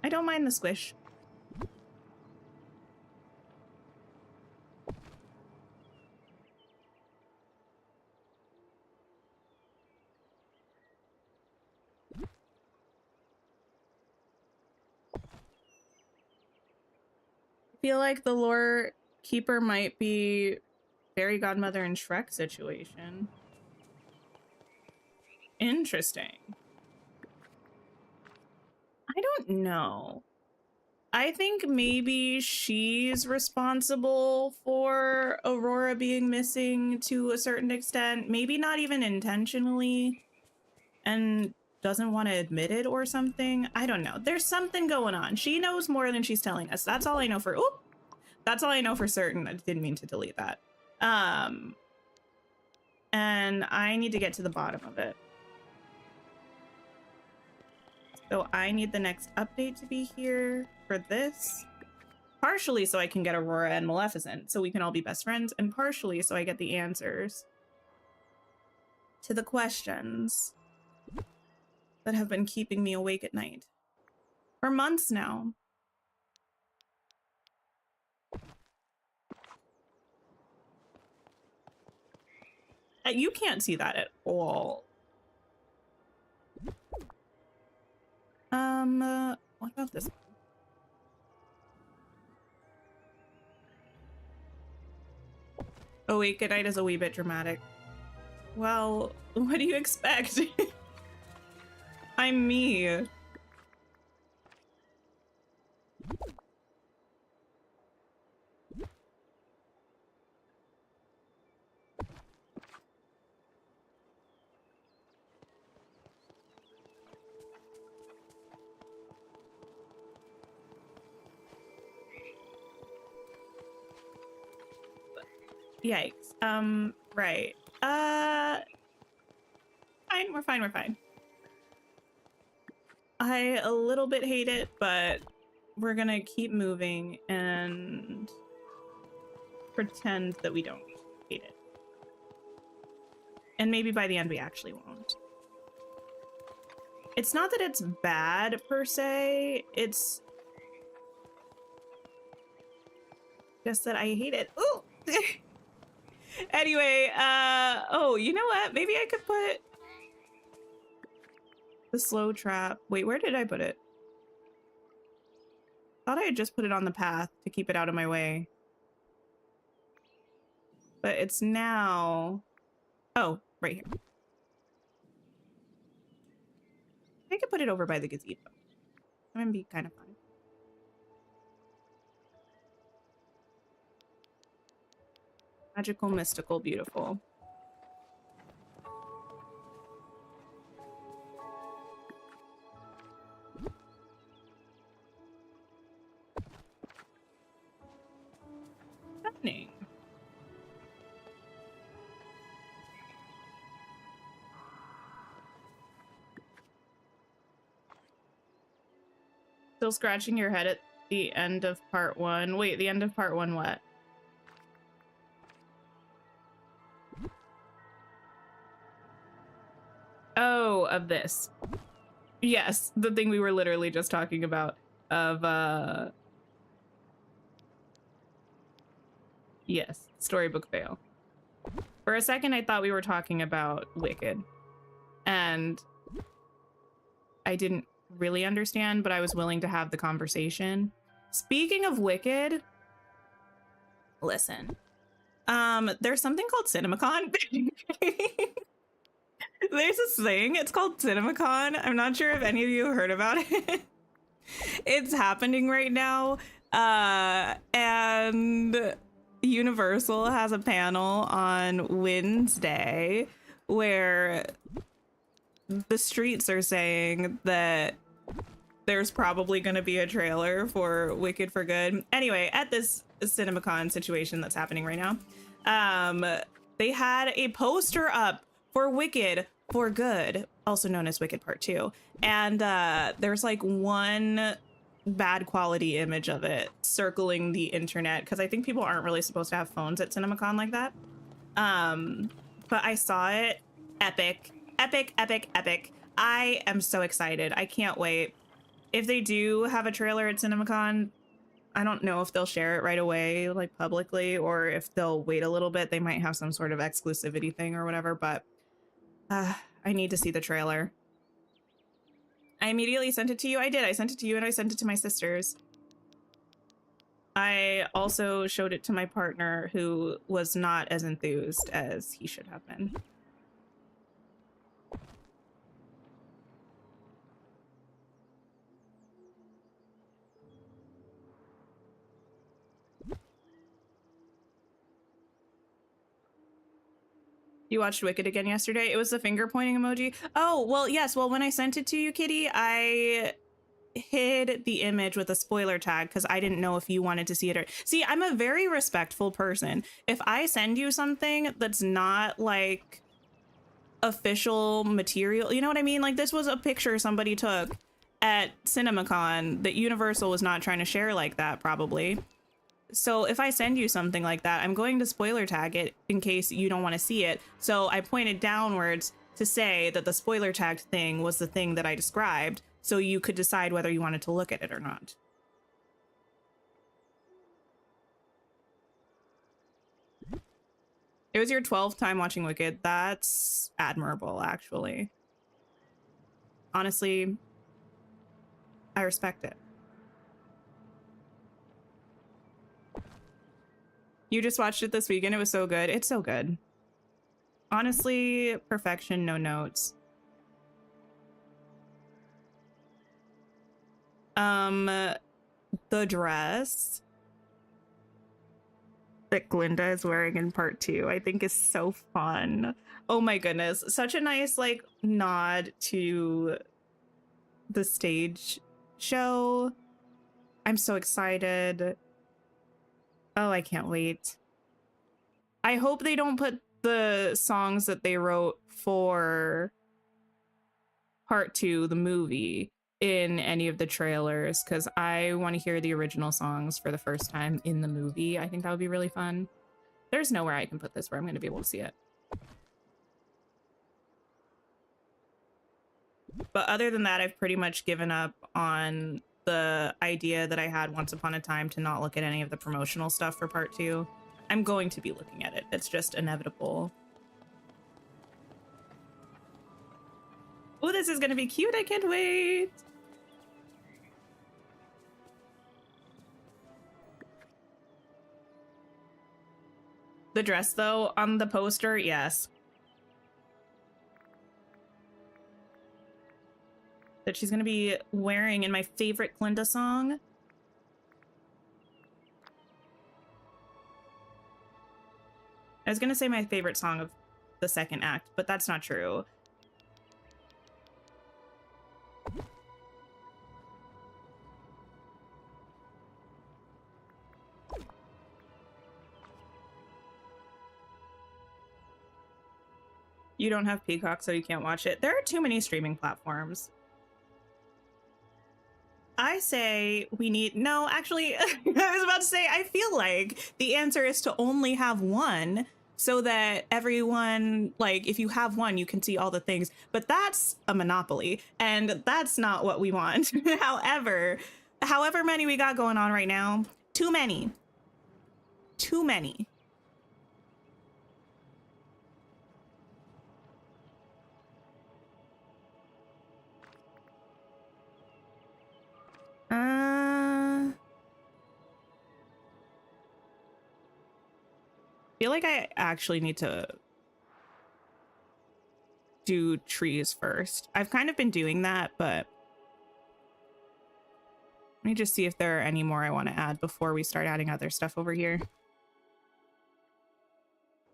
I don't mind the squish. I feel like the lore keeper might be fairy godmother and Shrek situation. Interesting. I don't know. I think maybe she's responsible for Aurora being missing to a certain extent. Maybe not even intentionally, and doesn't want to admit it or something. I don't know. There's something going on. She knows more than she's telling us. That's all I know for... Oop! That's all I know for certain. I didn't mean to delete that. And I need to get to the bottom of it. So I need the next update to be here for this. Partially so I can get Aurora and Maleficent, so we can all be best friends, and partially so I get the answers to the questions that have been keeping me awake at night for months now. You can't see that at all. What about this one? Oh wait, good night is a wee bit dramatic. Well, what do you expect? I'm me. Yikes. Right. Fine, we're fine, we're fine. I a little bit hate it, but we're gonna keep moving and pretend that we don't hate it. And maybe by the end we actually won't. It's not that it's bad per se, it's just that I hate it. Ooh! Anyway, oh, you know what? Maybe I could put the slow trap. Wait, where did I put it? Thought I had just put it on the path to keep it out of my way. But it's now... Oh, right here. I could put it over by the gazebo. That would be kind of fun. Magical, mystical, beautiful. Happening. Still scratching your head at the end of part 1. Wait, the end of part 1 what? Oh, of this. Yes, the thing we were literally just talking about of yes, storybook fail. For a second I thought we were talking about Wicked. And I didn't really understand, but I was willing to have the conversation. Speaking of Wicked, listen. There's something called CinemaCon. There's this thing, it's called CinemaCon. I'm not sure if any of you heard about it. It's happening right now. And Universal has a panel on Wednesday where the streets are saying that there's probably going to be a trailer for Wicked for Good. Anyway, at this CinemaCon situation that's happening right now, they had a poster up for Wicked for Good, also known as Wicked Part 2. And there's like one bad quality image of it circling the internet because I think people aren't really supposed to have phones at CinemaCon like that. But I saw it. Epic, epic, epic, epic. I am so excited. I can't wait. If they do have a trailer at CinemaCon, I don't know if they'll share it right away, like publicly, or if they'll wait a little bit. They might have some sort of exclusivity thing or whatever, but I need to see the trailer. I immediately sent it to you. I did. I sent it to you and I sent it to my sisters. I also showed it to my partner who was not as enthused as he should have been. You watched Wicked again yesterday? It was the finger pointing emoji. Oh, well, yes. Well, when I sent it to you, Kitty, I hid the image with a spoiler tag because I didn't know if you wanted to see it or... See, I'm a very respectful person. If I send you something that's not like official material, you know what I mean? Like this was a picture somebody took at CinemaCon that Universal was not trying to share like that, probably. So if I send you something like that, I'm going to spoiler tag it in case you don't want to see it. So I pointed downwards to say that the spoiler tagged thing was the thing that I described, so you could decide whether you wanted to look at it or not. It was your 12th time watching Wicked. That's admirable, actually. Honestly, I respect it. You just watched it this weekend. It was so good. It's so good. Honestly, perfection, no notes. The dress that Glinda is wearing in part 2, I think is so fun. Oh my goodness. Such a nice like nod to the stage show. I'm so excited. Oh, I can't wait. I hope they don't put the songs that they wrote for part 2, the movie, in any of the trailers, because I want to hear the original songs for the first time in the movie. I think that would be really fun. There's nowhere I can put this where I'm going to be able to see it. But other than that, I've pretty much given up on the idea that I had once upon a time to not look at any of the promotional stuff for part 2. I'm going to be looking at it. It's just inevitable. Oh, this is going to be cute. I can't wait. The dress, though, on the poster, yes. That she's going to be wearing in my favorite Glinda song. I was going to say my favorite song of the second act, but that's not true. You don't have Peacock, so you can't watch it. There are too many streaming platforms. I say we need... No, actually, I was about to say, I feel like the answer is to only have one so that everyone, like, if you have one, you can see all the things. But that's a monopoly, and that's not what we want. However many we got going on right now, too many. Too many. I feel like I actually need to do trees first. I've kind of been doing that, but let me just see if there are any more I want to add before we start adding other stuff over here.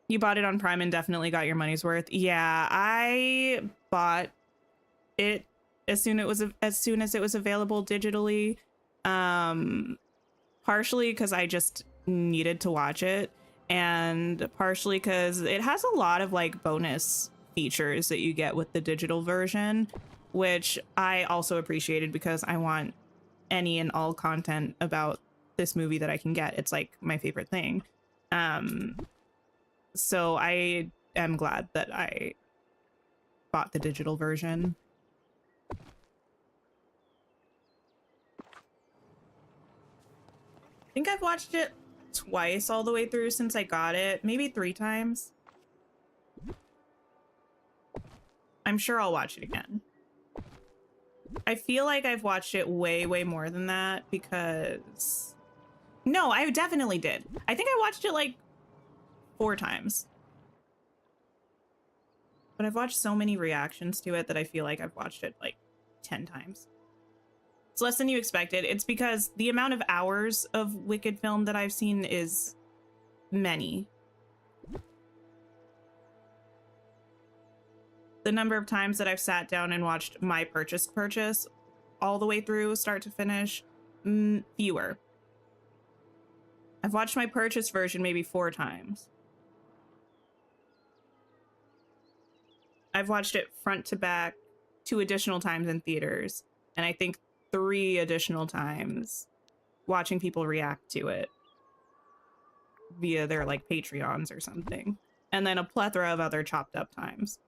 You bought it on Prime and definitely got your money's worth. Yeah, I bought it as soon as it was available digitally. Partially because I just needed to watch it, and partially because it has a lot of like bonus features that you get with the digital version, which I also appreciated because I want any and all content about this movie that I can get. It's like my favorite thing. So I am glad that I bought the digital version. I think I've watched it twice all the way through since I got it, maybe 3 times. I'm sure I'll watch it again. I feel like I've watched it way more than that because... No, I definitely did. I think I watched it like 4 times. But I've watched so many reactions to it that I feel like I've watched it like 10 times. It's less than you expected. It's because the amount of hours of Wicked film that I've seen is many. The number of times that I've sat down and watched my purchase all the way through, start to finish, fewer. I've watched my purchase version maybe 4 times. I've watched it front to back 2 additional times in theaters, and I think 3 additional times watching people react to it via their like Patreons or something, and then a plethora of other chopped up times.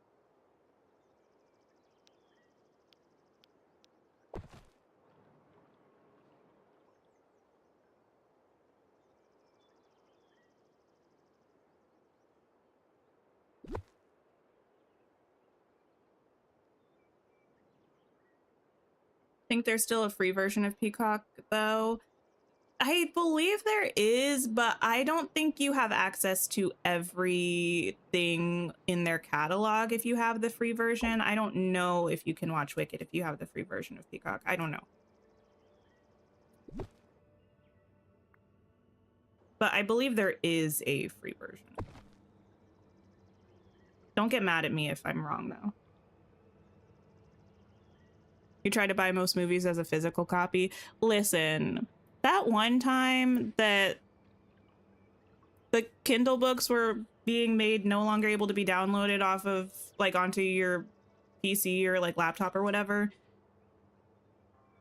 I think there's still a free version of Peacock, though. I believe there is, but I don't think you have access to everything in their catalog if you have the free version. I don't know if you can watch Wicked if you have the free version of Peacock. I don't know. but I believe there is a free version. Don't get mad at me if I'm wrong, though. You try to buy most movies as a physical copy. Listen, that one time that the Kindle books were being made no longer able to be downloaded off of, like, onto your PC or, like, laptop or whatever,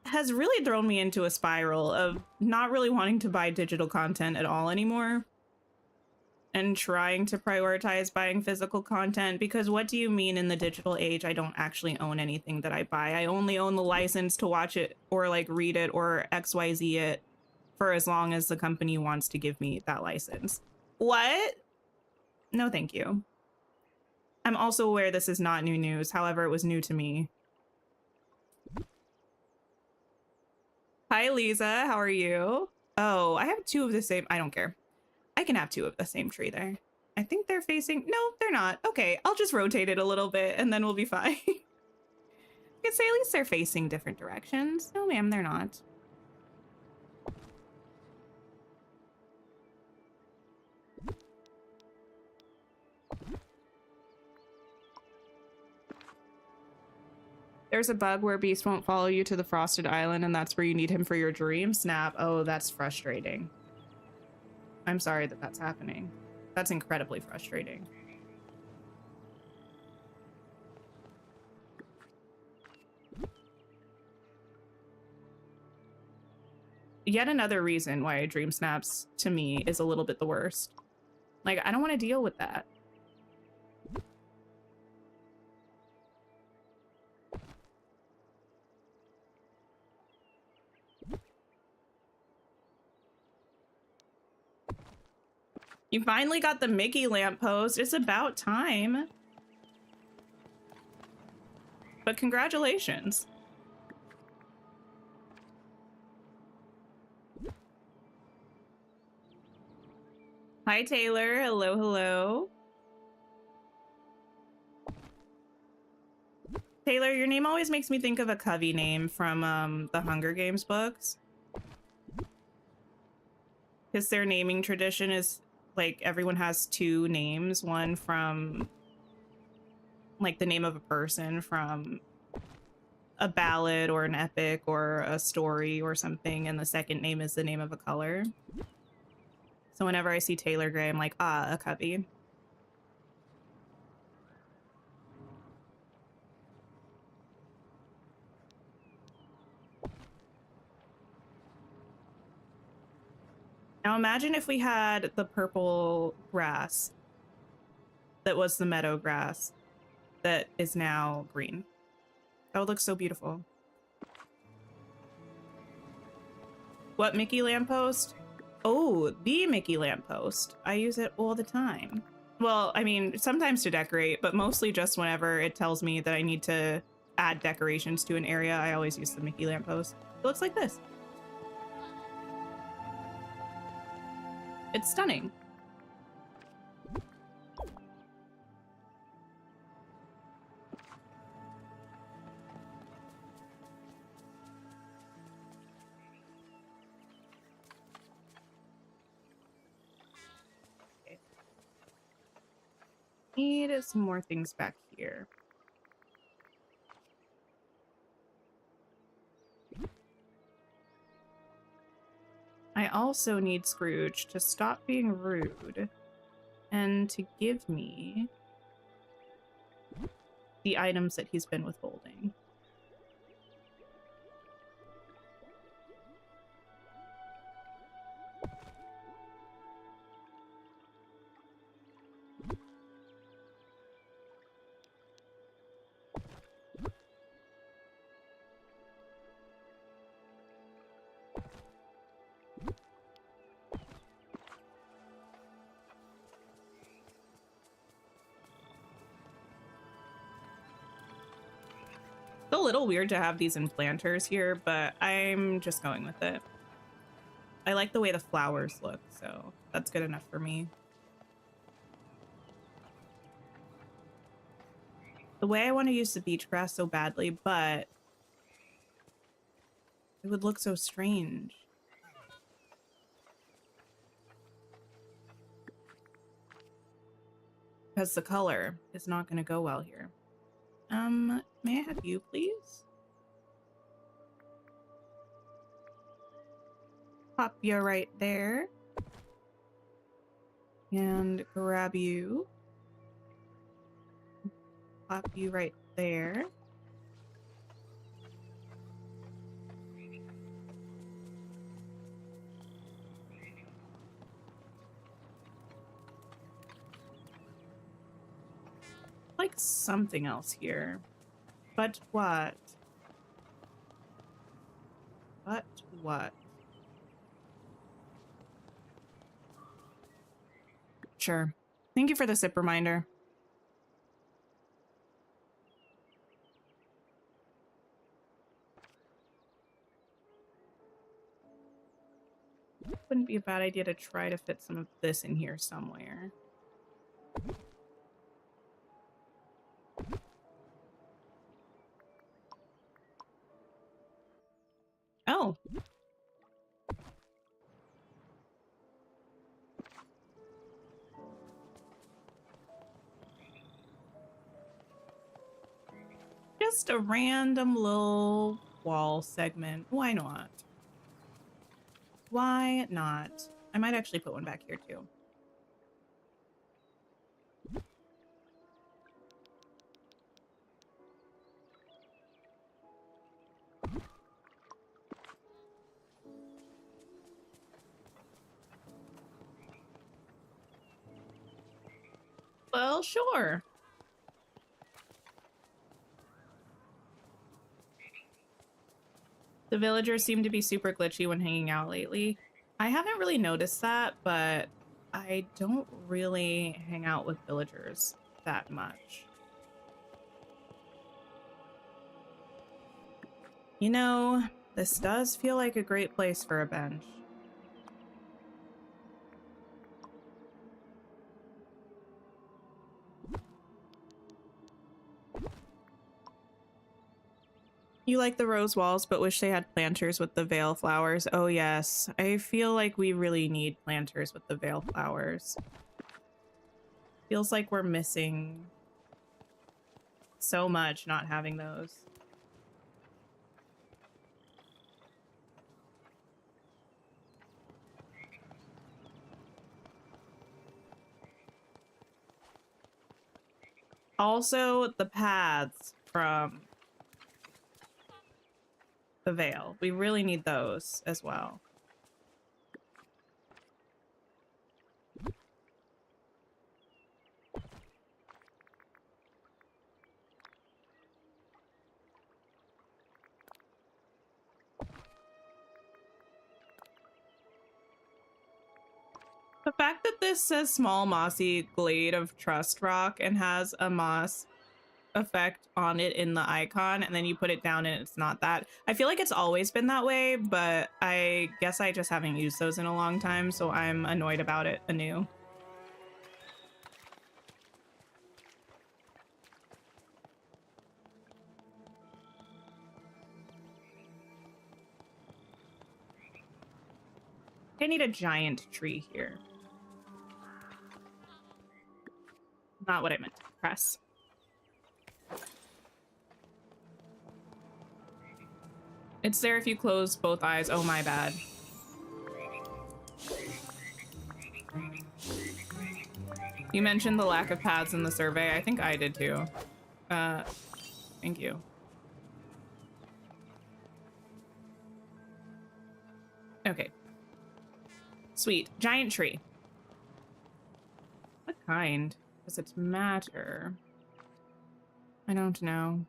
has really thrown me into a spiral of not really wanting to buy digital content at all anymore and trying to prioritize buying physical content, because what do you mean in the digital age I don't actually own anything that I buy? I only own the license to watch it or like read it or XYZ it for as long as the company wants to give me that license. What? No, thank you. I'm also aware this is not new news. However, it was new to me. Hi, Lisa. How are you? Oh, I have two of the same. I don't care. I can have two of the same tree there. I think they're facing... No, they're not. Okay, I'll just rotate it a little bit and then we'll be fine. I can say at least they're facing different directions. No, ma'am, they're not. There's a bug where Beast won't follow you to the Frosted Island, and that's where you need him for your dream snap. Oh, that's frustrating. I'm sorry that that's happening. That's incredibly frustrating. Yet another reason why dream snaps to me is a little bit the worst. Like, I don't want to deal with that. You finally got the Mickey lamppost. It's about time. But congratulations. Hi, Taylor. Hello, hello. Taylor, your name always makes me think of a Covey name from the Hunger Games books. Because their naming tradition is like everyone has two names, one from like the name of a person from a ballad or an epic or a story or something, and the second name is the name of a color. So whenever I see Taylor Gray, I'm like, ah, a Covey. Now imagine if we had the purple grass that was the meadow grass that is now green. That would look so beautiful. What Mickey lamppost? Oh, the Mickey lamppost. I use it all the time. Well, I mean, sometimes to decorate, but mostly just whenever it tells me that I need to add decorations to an area, I always use the Mickey lamppost. It looks like this. It's stunning. Okay. Need some more things back here. I also need Scrooge to stop being rude and to give me the items that he's been withholding. It's a little weird to have these in planters here, but I'm just going with it. I like the way the flowers look, so that's good enough for me. The way I want to use the beach grass so badly, but it would look so strange. because the color is not going to go well here. May I have you, please? Pop you right there. And grab you. Pop you right there. Like something else here. But what? But what? Sure. Thank you for the sip reminder. Wouldn't be a bad idea to try to fit some of this in here somewhere. Oh. Just a random little wall segment. Why not? Why not? I might actually put one back here too. Well, sure. The villagers seem to be super glitchy when hanging out lately. I haven't really noticed that, but I don't really hang out with villagers that much. You know, this does feel like a great place for a bench. You like the rose walls, but wish they had planters with the veil flowers. Oh yes, I feel like we really need planters with the veil flowers. Feels like we're missing so much not having those. Also, the paths from the veil. We really need those as well. The fact that this says small mossy glade of trust rock and has a moss effect on it in the icon, and then you put it down and it's not that. I feel like it's always been that way, but I guess I just haven't used those in a long time, so I'm annoyed about it anew. I need a giant tree here. Not what I meant to press. It's there if you close both eyes. Oh, my bad. You mentioned the lack of paths in the survey. I think I did too. Thank you. Okay. Sweet. Giant tree. What kind? Does it matter? I don't know.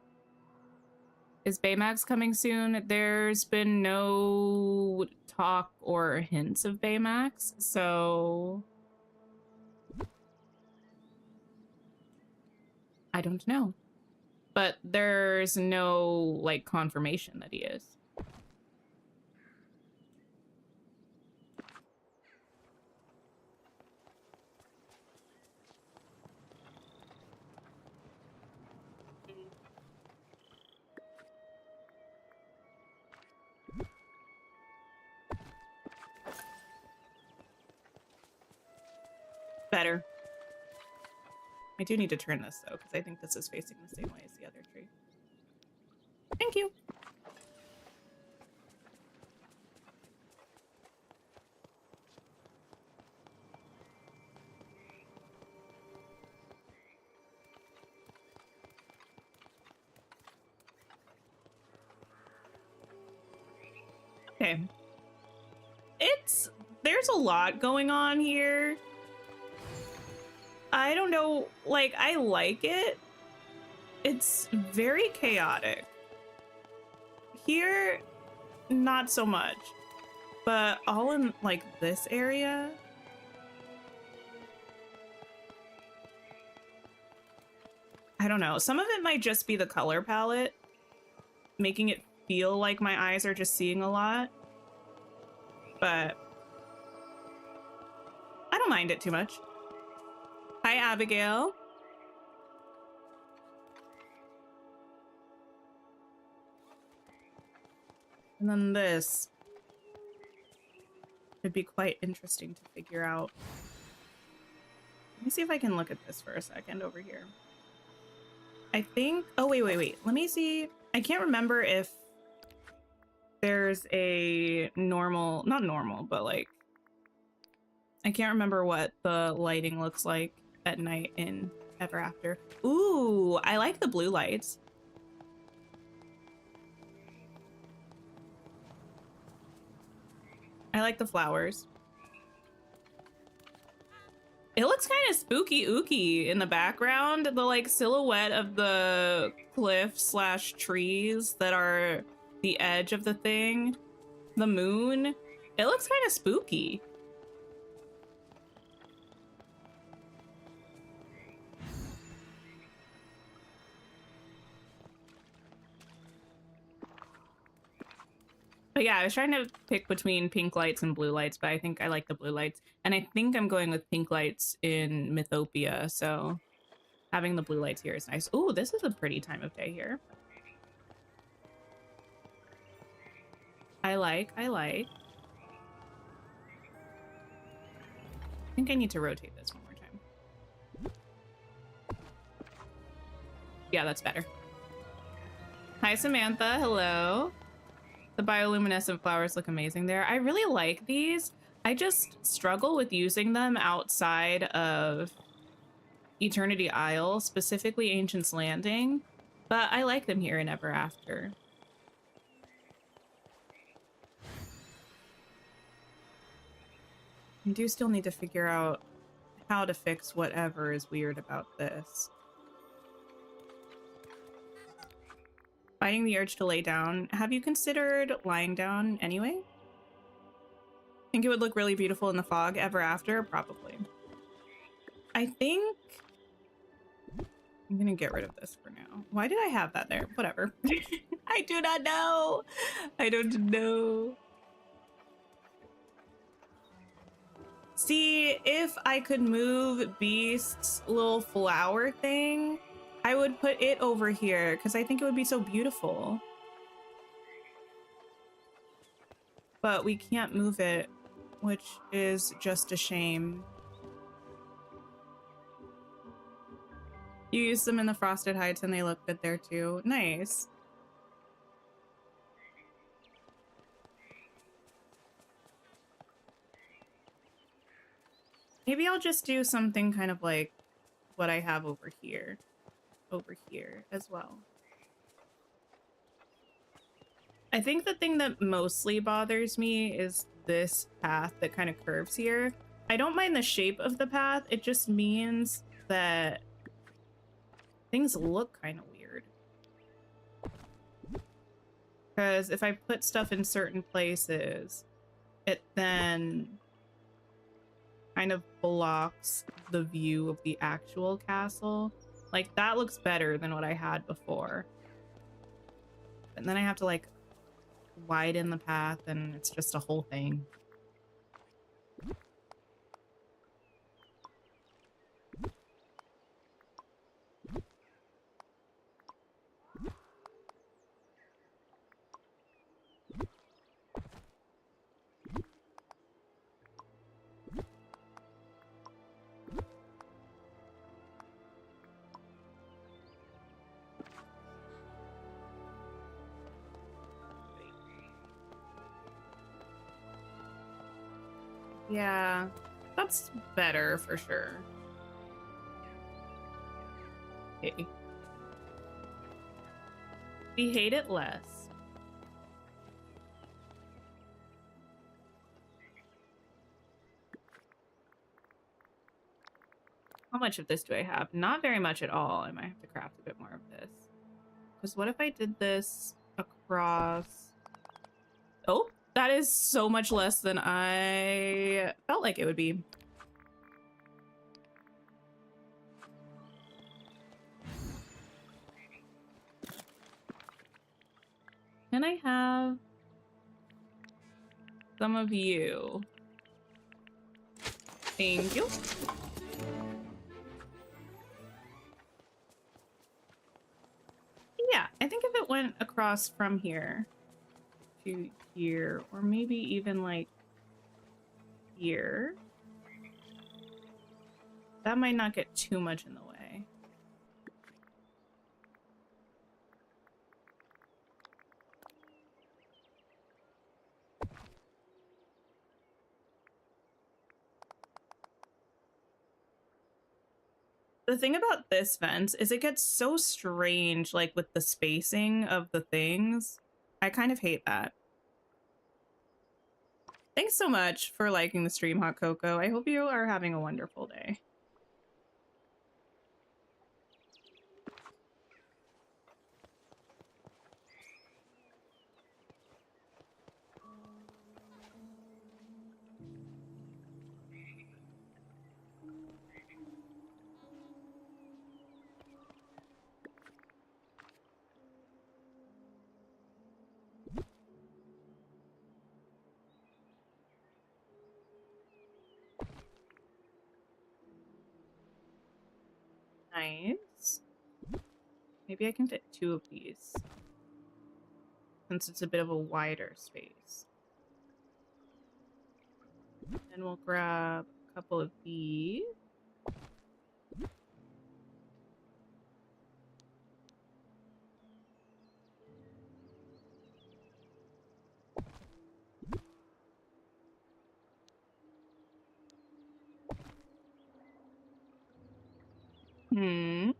Is Baymax coming soon? There's been no talk or hints of Baymax, so I don't know. But there's no, like, confirmation that he is. Better. I do need to turn this though, because I think this is facing the same way as the other tree. Thank you. Okay. There's a lot going on here. I don't know, like, I like it. It's very chaotic. Here, not so much. But all in, like, this area. I don't know. Some of it might just be the color palette, making it feel like my eyes are just seeing a lot. But I don't mind it too much. Hi, Abigail. And then this would be quite interesting to figure out. Let me see if I can look at this for a second over here. I think, oh, wait. Let me see. I can't remember if there's a normal, not normal, but like, I can't remember what the lighting looks like at night in Ever After. Ooh, I like the blue lights. I like the flowers. It looks kind of spooky ooky in the background. The like silhouette of the cliff slash trees that are the edge of the thing. The moon. It looks kind of spooky. But yeah, I was trying to pick between pink lights and blue lights, but I think I like the blue lights. And I think I'm going with pink lights in Mythopia, so having the blue lights here is nice. Ooh, this is a pretty time of day here. I like. I think I need to rotate this one more time. Yeah, that's better. Hi, Samantha. Hello. The bioluminescent flowers look amazing there. I really like these. I just struggle with using them outside of Eternity Isle, specifically Ancient's Landing, but I like them here in Ever After. I do still need to figure out how to fix whatever is weird about this. Fighting the urge to lay down. Have you considered lying down anyway? Think it would look really beautiful in the fog Ever After? Probably. I think I'm gonna get rid of this for now. Why did I have that there? Whatever. I do not know. I don't know. See, if I could move Beast's little flower thing, I would put it over here because I think it would be so beautiful. But we can't move it, which is just a shame. You used them in the Frosted Heights and they look good there too. Nice. Maybe I'll just do something kind of like what I have over here as well. I think the thing that mostly bothers me is this path that kind of curves here. I don't mind the shape of the path. It just means that things look kind of weird. Because if I put stuff in certain places, it then kind of blocks the view of the actual castle. Like, that looks better than what I had before. And then I have to, like, widen the path, and it's just a whole thing. Yeah, that's better for sure. Okay. We hate it less. How much of this do I have? Not very much at all. I might have to craft a bit more of this. Because what if I did this across... Oh, that is so much less than I felt like it would be. Can I have some of you? Thank you. Yeah, I think if it went across from here to here, or maybe even like here, that might not get too much in the way. The thing about this fence is it gets so strange, like with the spacing of the things. I kind of hate that. Thanks so much for liking the stream, Hot Cocoa. I hope you are having a wonderful day. Nice. Maybe I can fit 2 of these, since it's a bit of a wider space. Then we'll grab a couple of these. Hmm.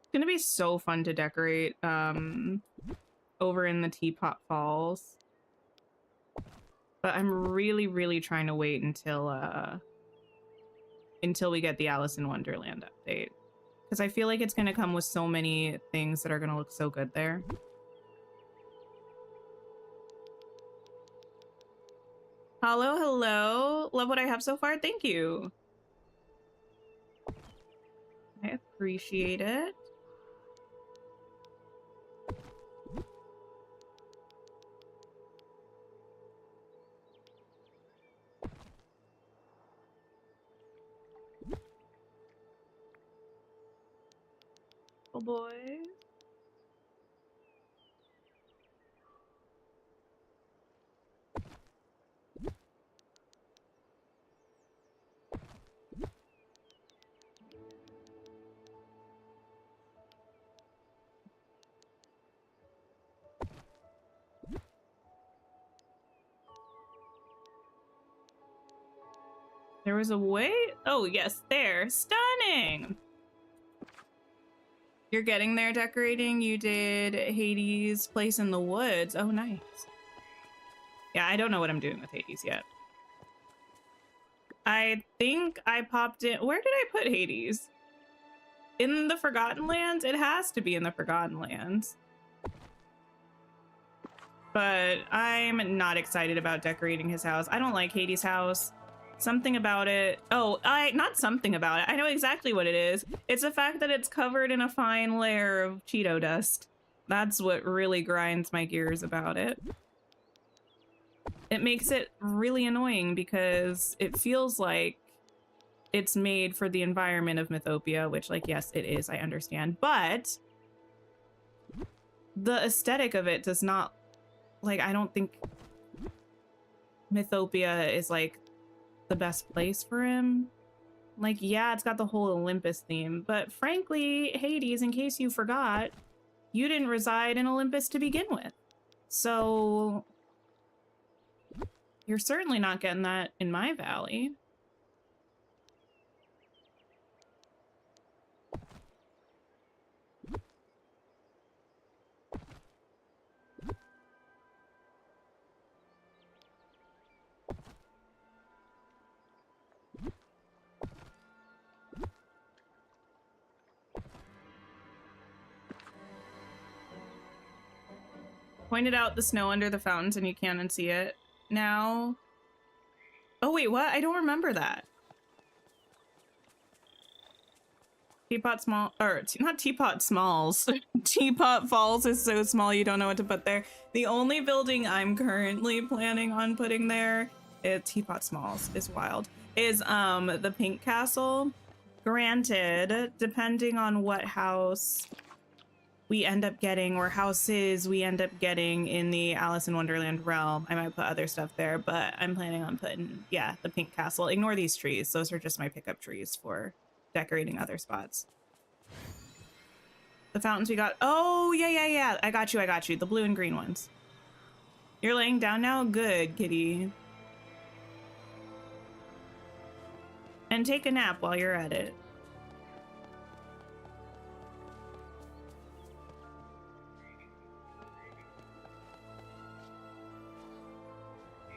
It's gonna be so fun to decorate over in the Teapot Falls. But I'm really, really trying to wait until we get the Alice in Wonderland update. Because I feel like it's gonna come with so many things that are gonna look so good there. Hello, hello. Love what I have so far. Thank you. I appreciate it. Oh boy. There was a way? Oh, yes, there. Stunning! You're getting there decorating. You did Hades' Place in the Woods. Oh, nice. Yeah, I don't know what I'm doing with Hades yet. I think I popped in... Where did I put Hades? In the Forgotten Lands? It has to be in the Forgotten Lands. But I'm not excited about decorating his house. I don't like Hades' house. Something about it. Oh, not something about it. I know exactly what it is. It's the fact that it's covered in a fine layer of Cheeto dust. That's what really grinds my gears about it. It makes it really annoying because it feels like it's made for the environment of Mythopia, which, like, yes, it is, I understand. But the aesthetic of it does not, like, I don't think Mythopia is, like, the best place for him. Like, yeah, it's got the whole Olympus theme, but frankly, Hades, in case you forgot, you didn't reside in Olympus to begin with. So you're certainly not getting that in my valley. Pointed out the snow under the fountains and you can't unsee it now. Oh wait, what? I don't remember that. Teapot small, or not Teapot Smalls. Teapot Falls is so small you don't know what to put there. The only building I'm currently planning on putting there, Teapot Smalls is wild, is the Pink Castle. Granted, depending on what house we end up getting or houses we end up getting in the Alice in Wonderland realm, I might put other stuff there, but I'm planning on putting, yeah, the Pink Castle. Ignore these trees. Those are just my pickup trees for decorating other spots. The fountains we got. Oh, yeah. I got you. The blue and green ones. You're laying down now? Good, kitty. And take a nap while you're at it.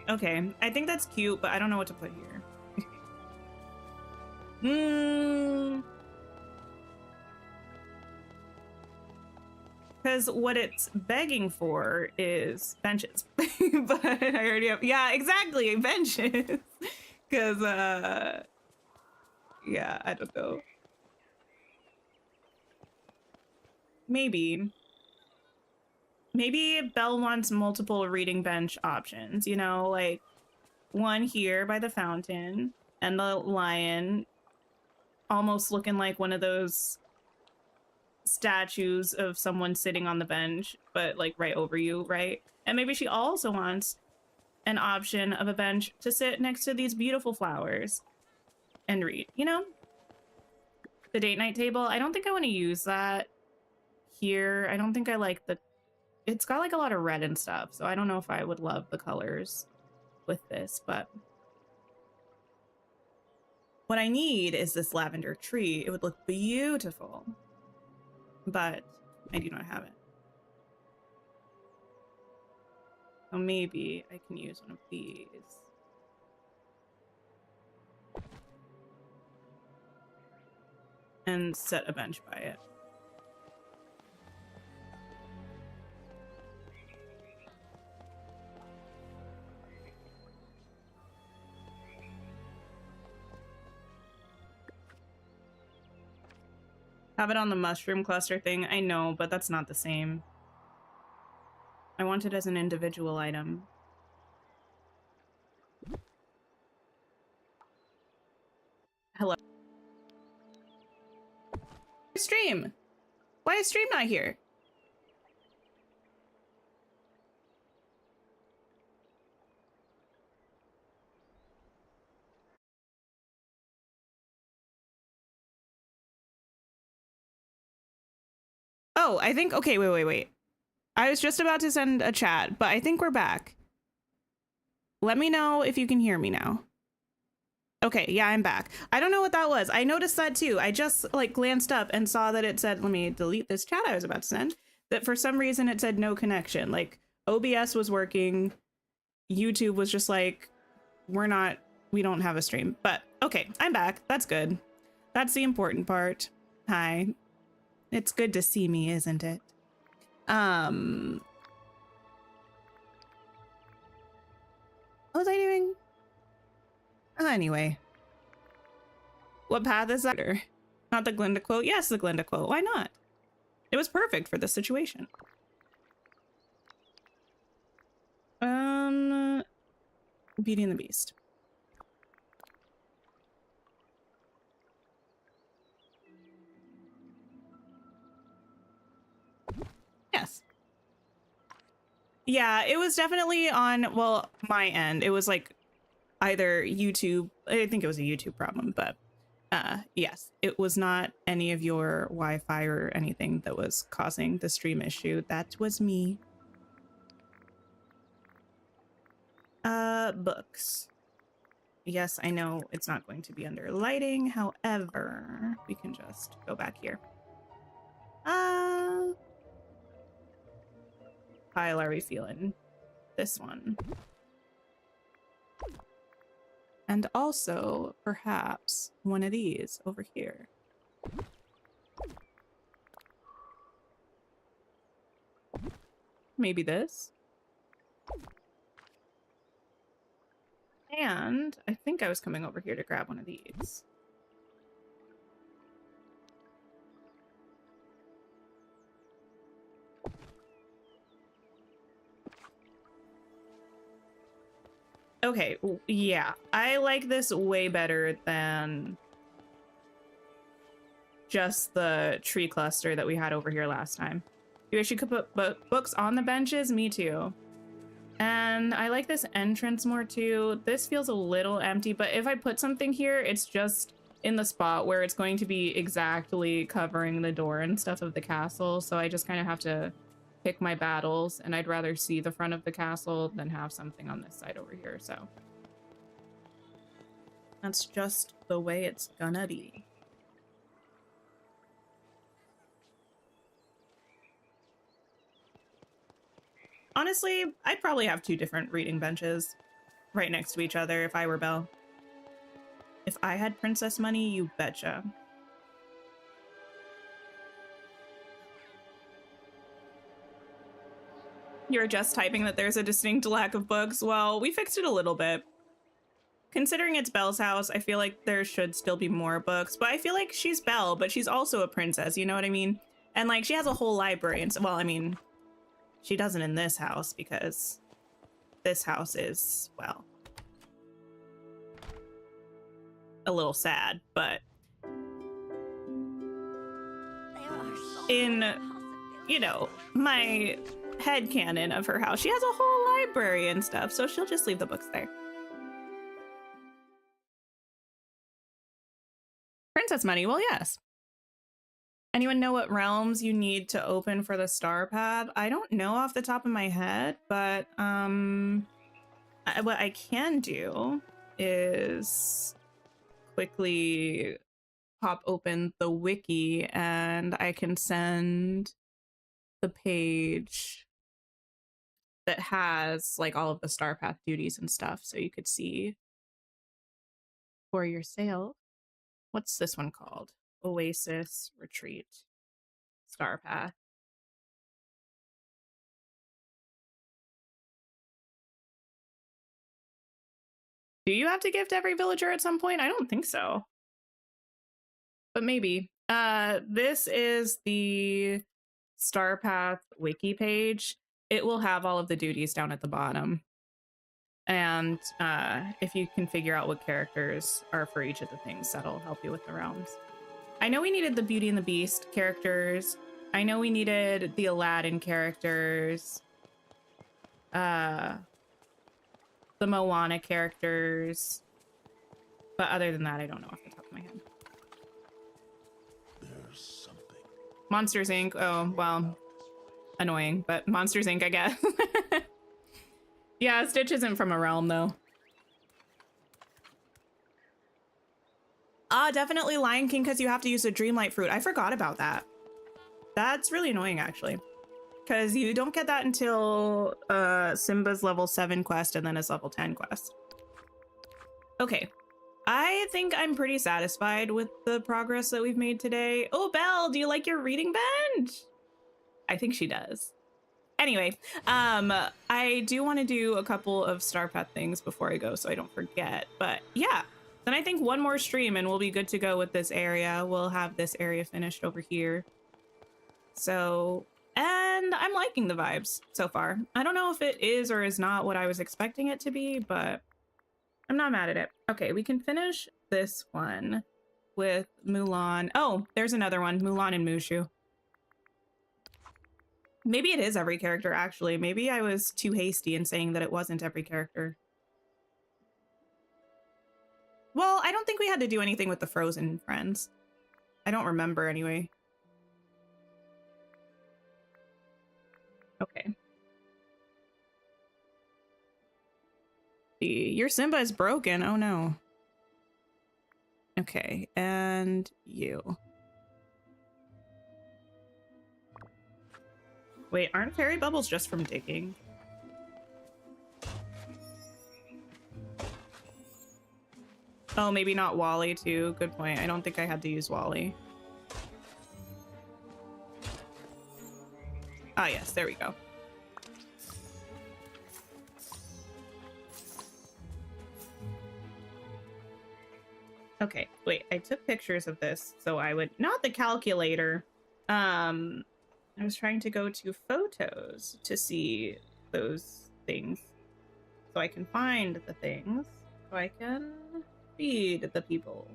Okay, I think that's cute, but I don't know what to put here. Because what it's begging for is benches. But I already have, yeah, exactly, benches. Because, yeah, I don't know. Maybe Belle wants multiple reading bench options, you know, like one here by the fountain and the lion almost looking like one of those statues of someone sitting on the bench, but like right over you, right? And maybe she also wants an option of a bench to sit next to these beautiful flowers and read, you know? The date night table, I don't think I want to use that here. I don't think I like the, it's got like a lot of red and stuff, so I don't know if I would love the colors with this, but what I need is this lavender tree. It would look beautiful, but I do not have it. So maybe I can use one of these. And set a bench by it. Have it on the mushroom cluster thing. I know, but that's not the same. I want it as an individual item. Hello. Stream. Why is stream not here? Oh, I think, okay, wait. I was just about to send a chat, but I think we're back. Let me know if you can hear me now. Okay, yeah, I'm back. I don't know what that was. I noticed that too. I just like glanced up and saw that it said, let me delete this chat I was about to send, that for some reason it said no connection. Like OBS was working. YouTube was just like, we don't have a stream, but okay, I'm back. That's good. That's the important part. Hi. It's good to see me, isn't it? What was I doing? Anyway. What path is that? Not the Glinda quote? Yes, the Glinda quote. Why not? It was perfect for this situation. Beauty and the Beast. Yes. Yeah, it was definitely on, well, my end. It was like either YouTube, I think it was a YouTube problem, but Yes, it was not any of your Wi-Fi or anything that was causing the stream issue. That was me. Books. Yes, I know it's not going to be under lighting. However, we can just go back here. Pile are we feeling? This one. And also, perhaps, one of these over here. Maybe this. And I think I was coming over here to grab one of these. Okay, yeah. I like this way better than just the tree cluster that we had over here last time. You wish you could put books on the benches? Me too. And I like this entrance more too. This feels a little empty, but if I put something here, it's just in the spot where it's going to be exactly covering the door and stuff of the castle. So I just kind of have to pick my battles, and I'd rather see the front of the castle than have something on this side over here. So that's just the way it's gonna be. Honestly, I'd probably have 2 different reading benches right next to each other if I were Belle. If I had princess money, you betcha. You're just typing that there's a distinct lack of books. Well, we fixed it a little bit. Considering it's Belle's house, I feel like there should still be more books, but I feel like she's Belle, but she's also a princess, you know what I mean? And like, she has a whole library, and so, well, I mean, she doesn't in this house because this house is, well, a little sad, but in, you know, my headcanon of her house, she has a whole library and stuff, so she'll just leave the books there. Princess money, well, yes. Anyone know what realms you need to open for the star path? I don't know off the top of my head, but what I can do is quickly pop open the wiki and I can send the page that has like all of the star path duties and stuff, so you could see for yourself. What's this one called? Oasis Retreat Star Path. Do you have to gift every villager at some point? I don't think so, but maybe. This is the Star Path wiki page. It will have all of the duties down at the bottom, and if you can figure out what characters are for each of the things, that'll help you with the realms. I know we needed the Beauty and the Beast characters. I know we needed the Aladdin characters. The Moana characters. But other than that, I don't know off the top of my head. There's something. Monsters Inc. Oh, well, annoying, but Monsters Inc., I guess. Yeah, Stitch isn't from a realm, though. Definitely Lion King, because you have to use a Dreamlight fruit. I forgot about that. That's really annoying, actually. Because you don't get that until Simba's level 7 quest and then his level 10 quest. Okay. I think I'm pretty satisfied with the progress that we've made today. Oh, Belle, do you like your reading bench? I think she does. Anyway, I do want to do a couple of Star Path things before I go so I don't forget. But yeah, then I think one more stream and we'll be good to go with this area. We'll have this area finished over here. So, and I'm liking the vibes so far. I don't know if it is or is not what I was expecting it to be, but I'm not mad at it. Okay, we can finish this one with Mulan. Oh, there's another one, Mulan and Mushu. Maybe it is every character, actually. Maybe I was too hasty in saying that it wasn't every character. Well, I don't think we had to do anything with the frozen friends. I don't remember anyway. Okay. Your Simba is broken. Oh no. Okay, and you. Wait, aren't fairy bubbles just from digging? Oh, maybe not Wally too. Good point. I don't think I had to use Wally. Ah, yes, there we go. Okay, wait, I took pictures of this so I would, not the calculator. I was trying to go to photos to see those things so I can find the things so I can feed the people.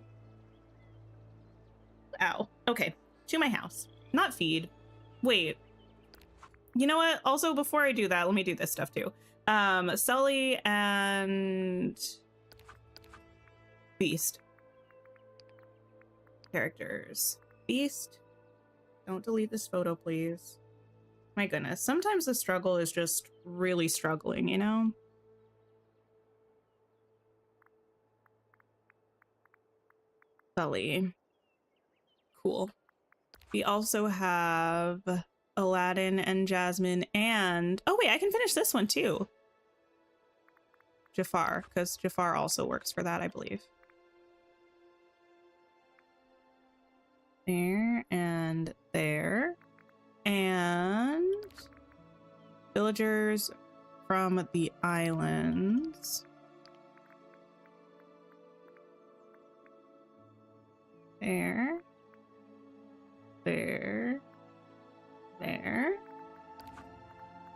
Ow. Okay, to my house, not feed. Wait, you know what? Also, before I do that, let me do this stuff too. Sully and Beast. Characters. Beast. Don't delete this photo, please. My goodness. Sometimes the struggle is just really struggling, you know? Sully. Cool. We also have Aladdin and Jasmine and... Oh, wait, I can finish this one too. Jafar, because Jafar also works for that, I believe. There and there. And villagers from the islands. There. There. There.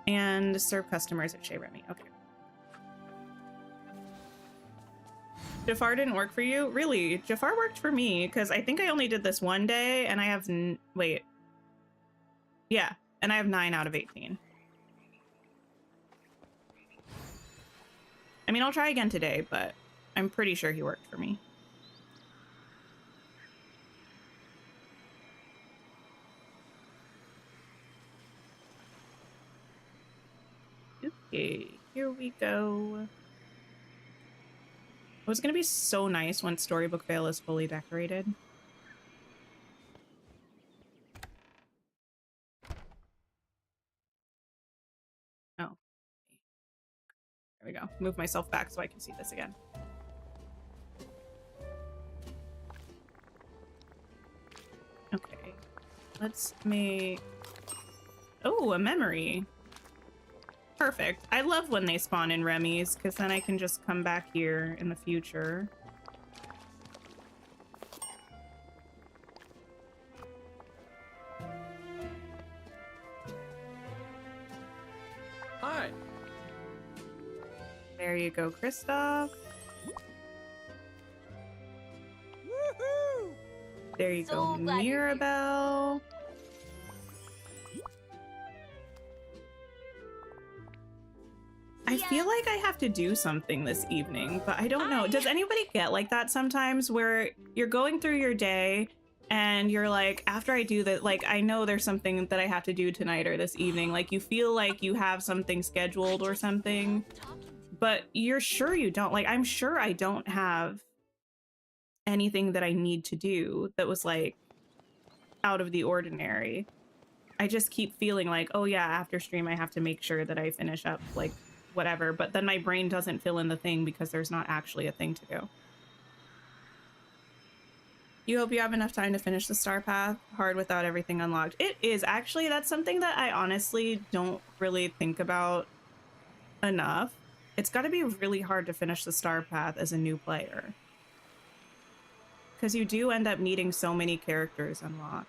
And serve customers at Chez Remy. Okay. Jafar didn't work for you? Really? Jafar worked for me because I think I only did this one day and I have... Wait. Yeah. And I have 9 out of 18. I mean, I'll try again today, but I'm pretty sure he worked for me. Okay, here we go. Oh, it's gonna be so nice when Storybook Vale is fully decorated. Oh. There we go. Move myself back so I can see this again. Okay. Let's make... Oh, a memory. Perfect. I love when they spawn in Remy's, because then I can just come back here in the future. Hi. There you go, Kristoff. Woohoo! There you So go, glad you're here. Mirabelle. I feel like I have to do something this evening, but I don't know. Does anybody get like that sometimes where you're going through your day and you're like, after I do that, like, I know there's something that I have to do tonight or this evening. Like, you feel like you have something scheduled or something, but you're sure you don't. Like, I'm sure I don't have anything that I need to do that was like out of the ordinary. I just keep feeling like, oh yeah, after stream, I have to make sure that I finish up like whatever, but then my brain doesn't fill in the thing because there's not actually a thing to do. You hope you have enough time to finish the star path. Hard without everything unlocked. It is actually, that's something that I honestly don't really think about enough. It's got to be really hard to finish the star path as a new player, because you do end up needing so many characters unlocked.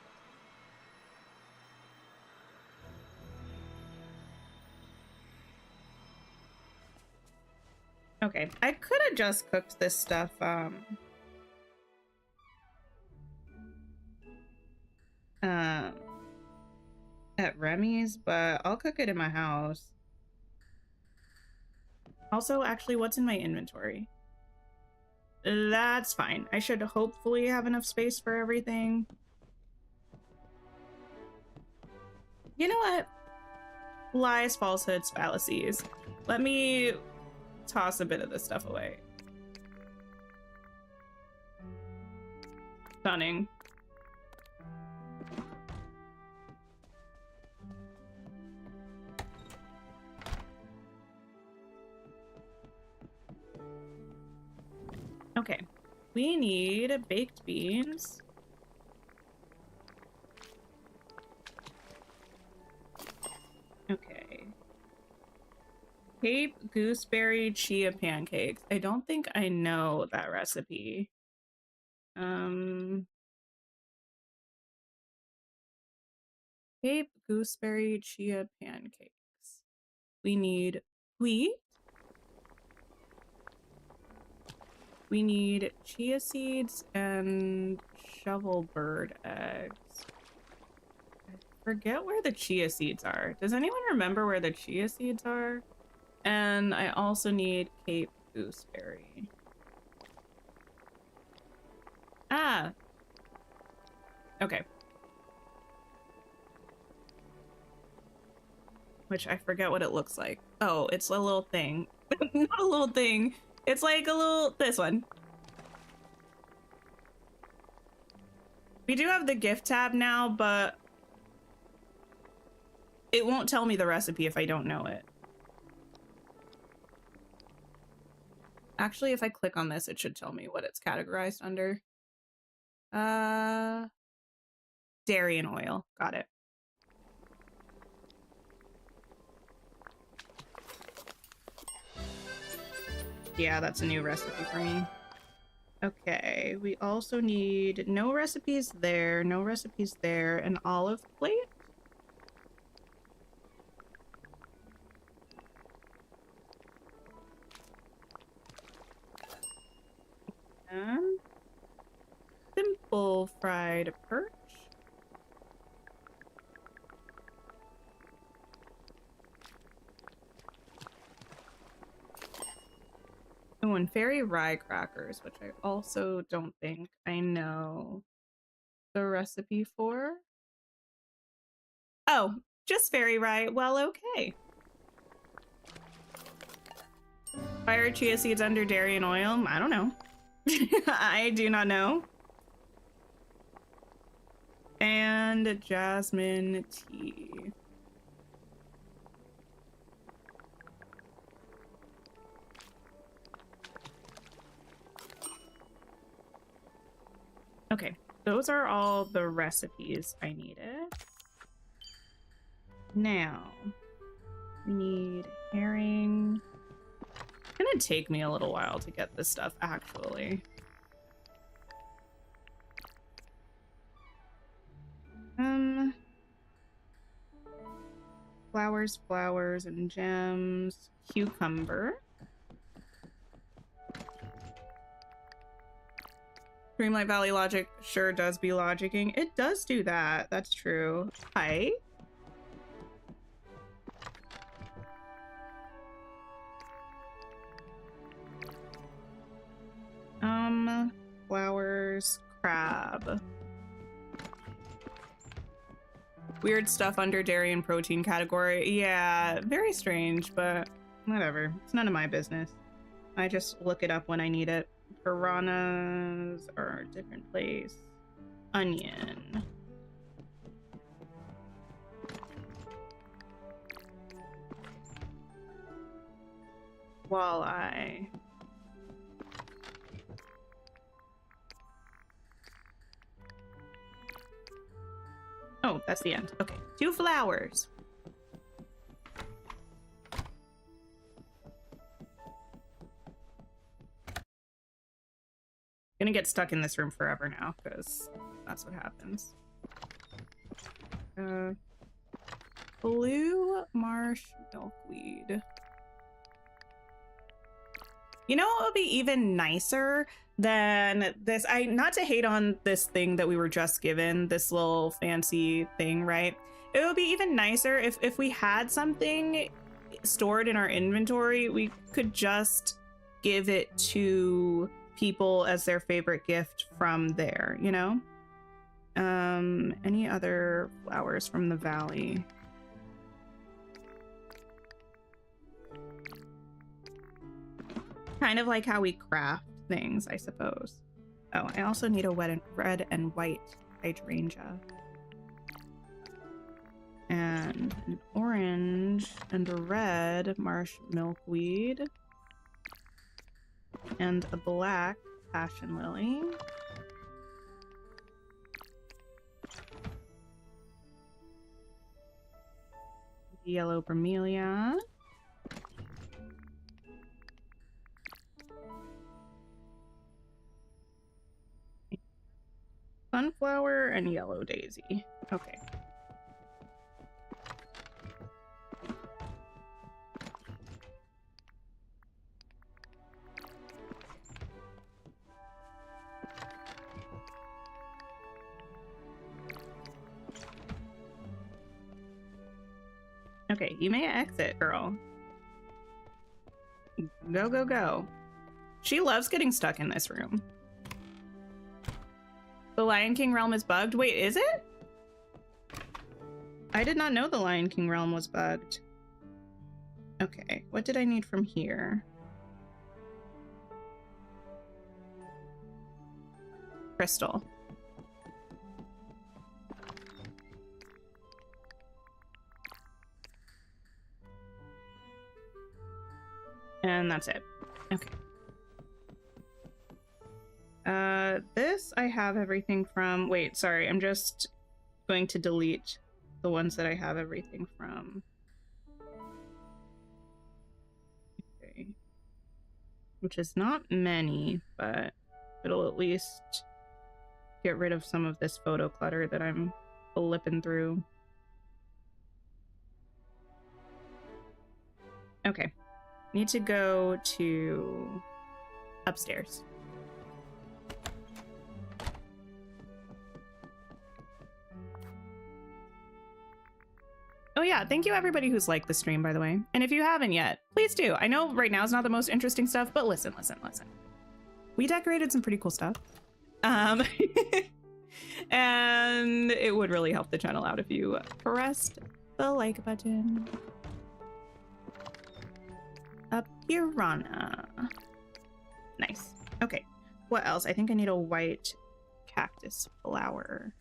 Okay, I could have just cooked this stuff at Remy's, but I'll cook it in my house. Also, actually, what's in my inventory? That's fine. I should hopefully have enough space for everything. You know what? Lies, falsehoods, fallacies. Let me toss a bit of this stuff away. Stunning. Okay, we need baked beans. Okay. Cape gooseberry chia pancakes. I don't think I know that recipe. Cape gooseberry chia pancakes. We need wheat. We need chia seeds and shovelbird eggs. I forget where the chia seeds are. Does anyone remember where the chia seeds are? And I also need Cape gooseberry. Ah. Okay. Which I forget what it looks like. Oh, it's a little thing. Not a little thing. It's like a little, this one. We do have the gift tab now, but it won't tell me the recipe if I don't know it. Actually, if I click on this, it should tell me what it's categorized under. Dairy and oil. Got it. Yeah, that's a new recipe for me. Okay, we also need no recipes there, an olive plate. And simple fried perch. Oh, and fairy rye crackers, which I also don't think I know the recipe for. Oh, just fairy rye. Well, okay. Fire chia seeds under dairy and oil? I don't know. I do not know. And jasmine tea. Okay, those are all the recipes I needed. Now, we need herring. It's gonna take me a little while to get this stuff, actually. Flowers, and gems. Cucumber. Dreamlight Valley logic sure does be logicking. It does do that. That's true. Hi. Flowers, crab. Weird stuff under dairy and protein category. Yeah, very strange, but whatever. It's none of my business. I just look it up when I need it. Piranhas are a different place. Onion. Walleye. Oh, that's the end. Okay, 2 flowers. Gonna get stuck in this room forever now, because that's what happens. Blue marsh milkweed. You know what would be even nicer than this? Not to hate on this thing that we were just given, this little fancy thing, right? It would be even nicer if we had something stored in our inventory, we could just give it to people as their favorite gift from there, you know? Any other flowers from the valley? Kind of like how we craft things, I suppose. Oh, I also need a red and white hydrangea. And an orange and a red marsh milkweed. And a black passion lily. Yellow bromelia. Sunflower and yellow daisy. Okay. Okay, you may exit, girl. Go, go, go. She loves getting stuck in this room. The Lion King realm is bugged? Wait, is it? I did not know the Lion King realm was bugged. Okay, what did I need from here? Crystal. And that's it. Okay. This I have everything from. Wait, sorry, I'm just going to delete the ones that I have everything from. Okay. Which is not many, but it'll at least get rid of some of this photo clutter that I'm flipping through. Okay. Need to go to upstairs. Oh yeah, thank you everybody who's liked the stream, by the way. And if you haven't yet, please do. I know right now is not the most interesting stuff, but listen. We decorated some pretty cool stuff. And it would really help the channel out if you pressed the like button. Up Piranha. Nice. Okay. What else? I think I need a white cactus flower.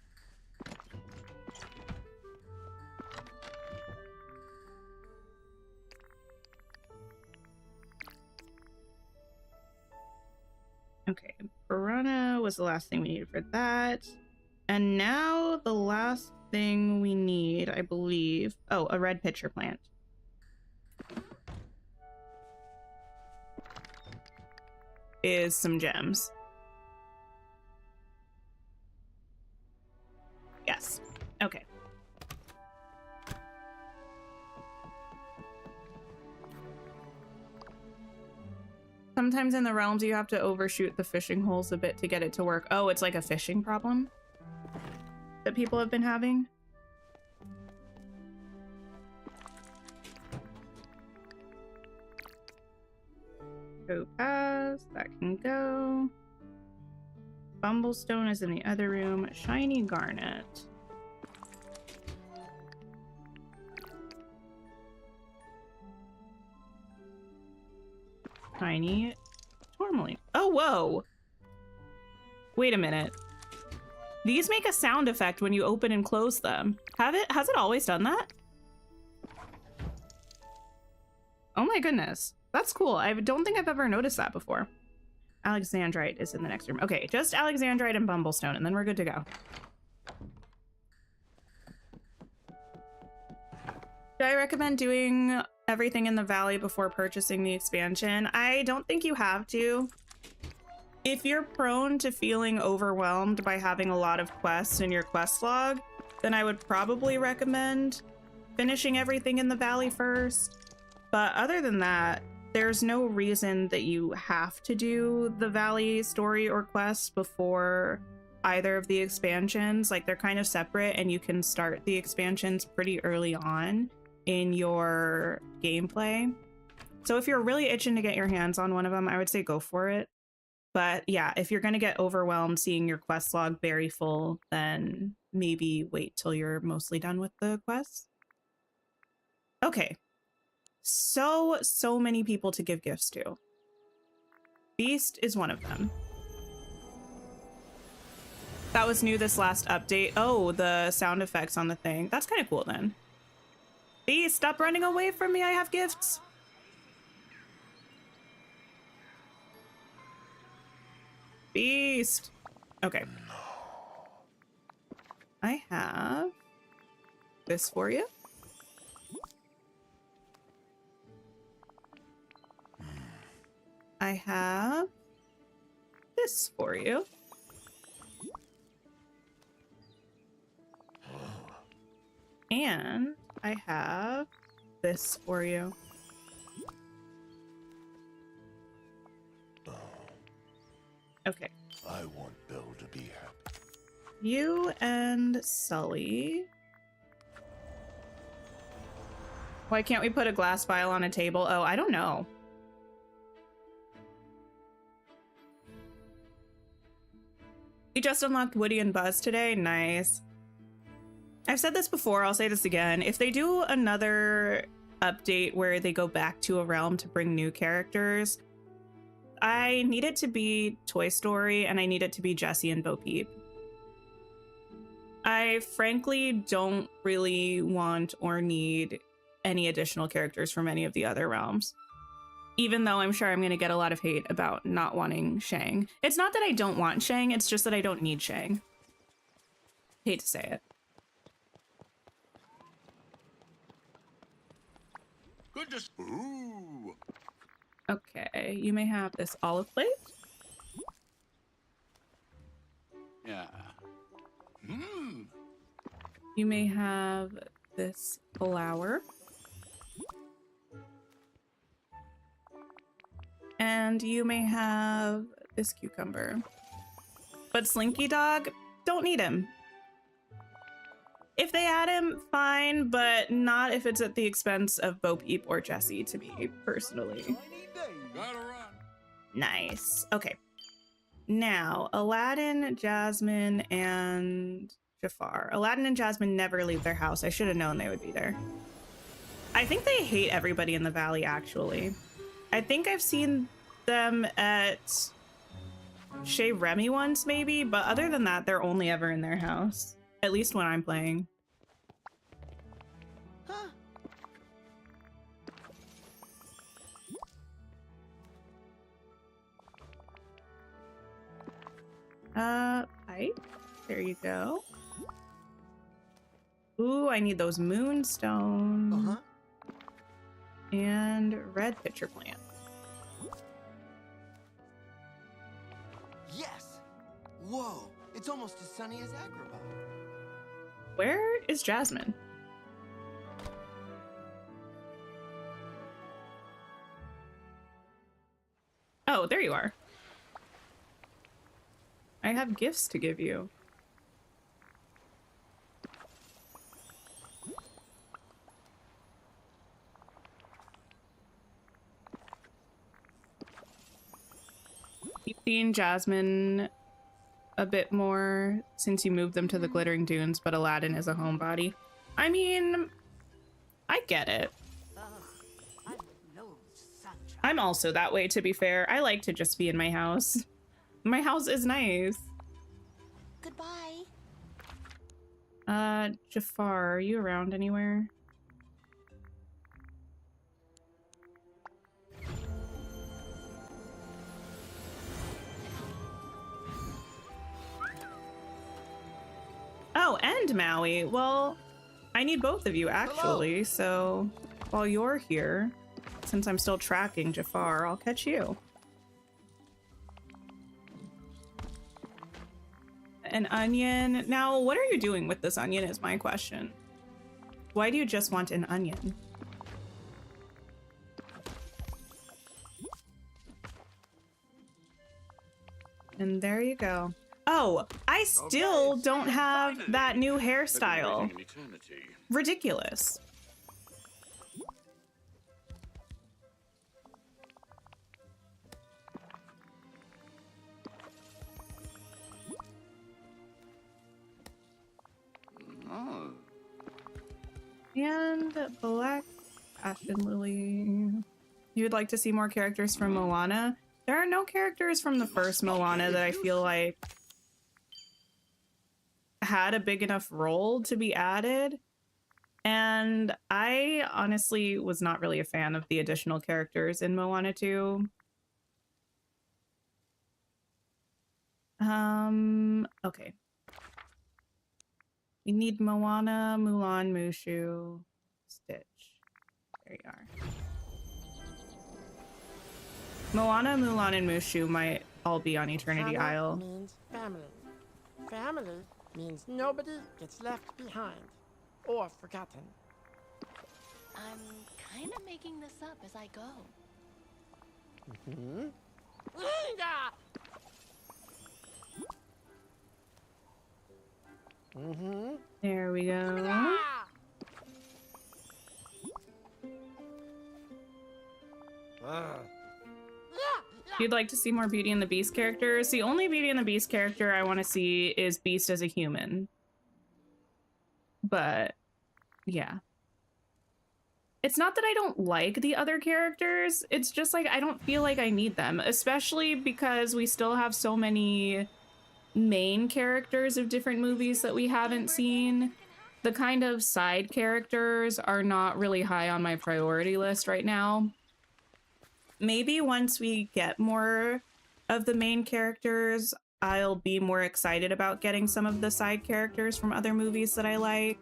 Okay. Piranha was the last thing we needed for that. And now the last thing we need, I believe. Oh, a red pitcher plant. Is some gems. Yes. Okay. Sometimes in the realms you have to overshoot the fishing holes a bit to get it to work. Oh, it's like a fishing problem that people have been having. Topaz, that can go. Bumblestone is in the other room. Shiny garnet. Shiny tourmaline. Oh, whoa. Wait a minute. These make a sound effect when you open and close them. Has it always done that? Oh my goodness. That's cool. I don't think I've ever noticed that before. Alexandrite is in the next room. Okay, just Alexandrite and Bumblestone, and then we're good to go. Do I recommend doing everything in the valley before purchasing the expansion? I don't think you have to. If you're prone to feeling overwhelmed by having a lot of quests in your quest log, then I would probably recommend finishing everything in the valley first. But other than that, there's no reason that you have to do the valley story or quests before either of the expansions. Like, they're kind of separate, and you can start the expansions pretty early on in your gameplay. So if you're really itching to get your hands on one of them, I would say go for it. But yeah, if you're going to get overwhelmed seeing your quest log very full, then maybe wait till you're mostly done with the quests. Okay. So many people to give gifts to. Beast is one of them. That was new this last update. Oh, the sound effects on the thing. That's kind of cool then. Beast, stop running away from me. I have gifts. Beast. Okay. I have this for you. I have this for you. And I have this for you. Okay. I want Bill to be happy. You and Sully. Why can't we put a glass vial on a table? Oh, I don't know. We just unlocked Woody and Buzz today. Nice. I've said this before, I'll say this again. If they do another update where they go back to a realm to bring new characters, I need it to be Toy Story and I need it to be Jessie and Bo Peep. I frankly don't really want or need any additional characters from any of the other realms. Even though I'm sure I'm going to get a lot of hate about not wanting Shang. It's not that I don't want Shang, it's just that I don't need Shang. Hate to say it. Goodness. Ooh. Okay, you may have this olive plate. Yeah. Mmm. You may have this flower. And you may have this cucumber. But Slinky Dog, don't need him. If they add him, fine, but not if it's at the expense of Bo Peep or Jessie to me, personally. Gotta run. Nice. Okay. Now, Aladdin, Jasmine, and Jafar. Aladdin and Jasmine never leave their house. I should have known they would be there. I think they hate everybody in the valley, actually. I think I've seen them at Chez Remy once, maybe, but other than that, they're only ever in their house. At least when I'm playing. Huh. Pipe. There you go. Ooh, I need those moonstones. Uh-huh. And red pitcher plant. Yes. Whoa. It's almost as sunny as Agrabah. Where is Jasmine? Oh, there you are. I have gifts to give you. You've seen Jasmine a bit more since you moved them to the Glittering Dunes, but Aladdin is a homebody. I mean, I get it. I love sunshine. I'm also that way, to be fair. I like to just be in my house. My house is nice. Goodbye. Jafar, are you around anywhere? Oh, and Maui. Well, I need both of you, actually. Hello. So while you're here, since I'm still tracking Jafar, I'll catch you. An onion. Now, what are you doing with this onion is my question. Why do you just want an onion? And there you go. Oh, I still don't have that new hairstyle. Ridiculous. and Black Ashen Lily. You'd like to see more characters from Moana? There are no characters from the first Moana that I feel like had a big enough role to be added. And I honestly was not really a fan of the additional characters in Moana 2. Okay. We need Moana, Mulan, Mushu, Stitch. There you are. Moana, Mulan, and Mushu might all be on Eternity Hana Isle. means family. Family means nobody gets left behind or forgotten. I'm kind of making this up as I go. Hmm? Mm-hmm. There we go. If you'd like to see more Beauty and the Beast characters, the only Beauty and the Beast character I want to see is Beast as a human. But, yeah. It's not that I don't like the other characters, it's just like I don't feel like I need them, especially because we still have so many main characters of different movies that we haven't seen. The kind of side characters are not really high on my priority list right now. Maybe once we get more of the main characters, I'll be more excited about getting some of the side characters from other movies that I like.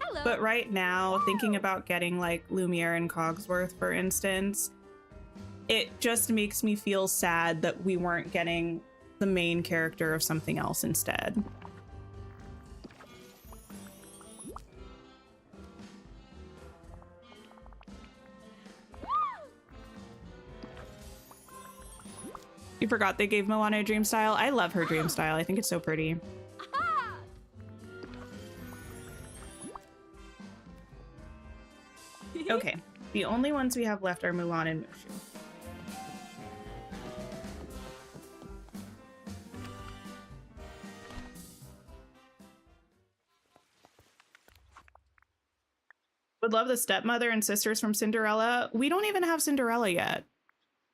Hello. But right now, thinking about getting like Lumiere and Cogsworth, for instance, it just makes me feel sad that we weren't getting the main character of something else instead. You forgot they gave Moana a dream style? I love her dream style. I think it's so pretty. Okay, the only ones we have left are Mulan and Mushu. Would love the stepmother and sisters from Cinderella. We don't even have Cinderella yet.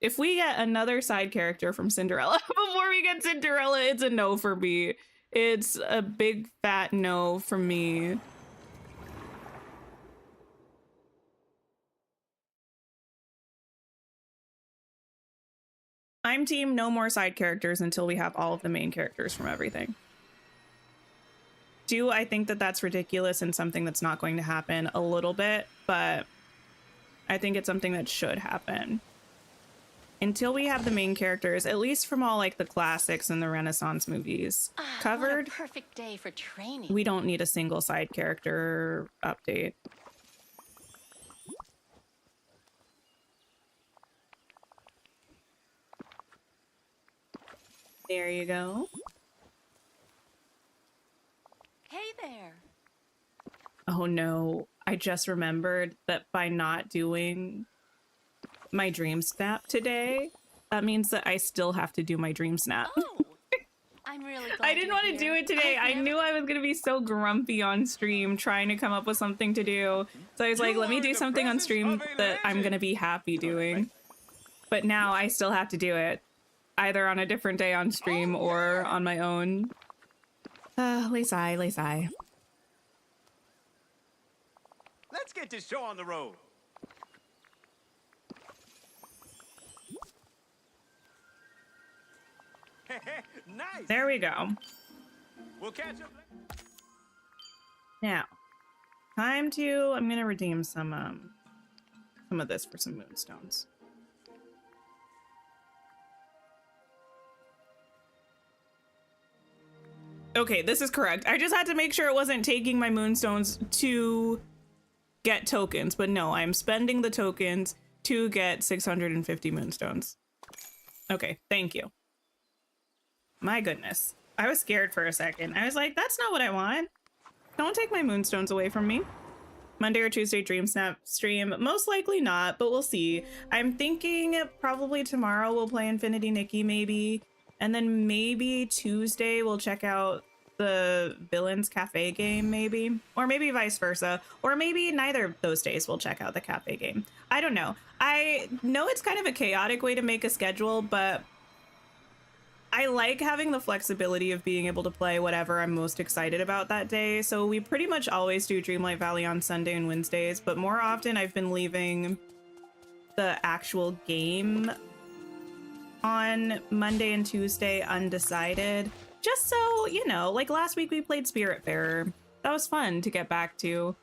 If we get another side character from Cinderella before we get Cinderella, it's a no for me. It's a big fat no from me. I'm team no more side characters until we have all of the main characters from everything. Do I think that that's ridiculous and something that's not going to happen? A little bit, but I think it's something that should happen. Until we have the main characters, at least from all like the classics and the Renaissance movies covered, What a perfect day for training. we don't need a single side character update. There you go. Hey there. Oh no, I just remembered that by not doing my dream snap today, that means that I still have to do my dream snap. Oh, I'm really glad I didn't want to do it today. I knew I was going to be so grumpy on stream trying to come up with something to do. So I was like, let me do something on stream that I'm going to be happy doing. But now I still have to do it, either on a different day on stream or on my own. Lay sigh, lay sigh. Let's get this show on the road. Nice. There we go. We'll catch up. Now, I'm gonna redeem some of this for some moonstones. Okay, this is correct. I just had to make sure it wasn't taking my moonstones to get tokens, but no, I'm spending the tokens to get 650 moonstones. Okay, thank you. My goodness. I was scared for a second. I was like, that's not what I want. Don't take my moonstones away from me. Monday or Tuesday Dream Snap stream? Most likely not, but we'll see. I'm thinking probably tomorrow we'll play Infinity Nikki maybe. And then maybe Tuesday we'll check out the Villains Cafe game, maybe, or maybe vice versa, or maybe neither of those days we'll check out the cafe game. I don't know. I know it's kind of a chaotic way to make a schedule, but I like having the flexibility of being able to play whatever I'm most excited about that day. So we pretty much always do Dreamlight Valley on Sunday and Wednesdays, but more often I've been leaving the actual game on Monday and Tuesday undecided. Just so, you know, like last week we played Spiritfarer. That was fun to get back to.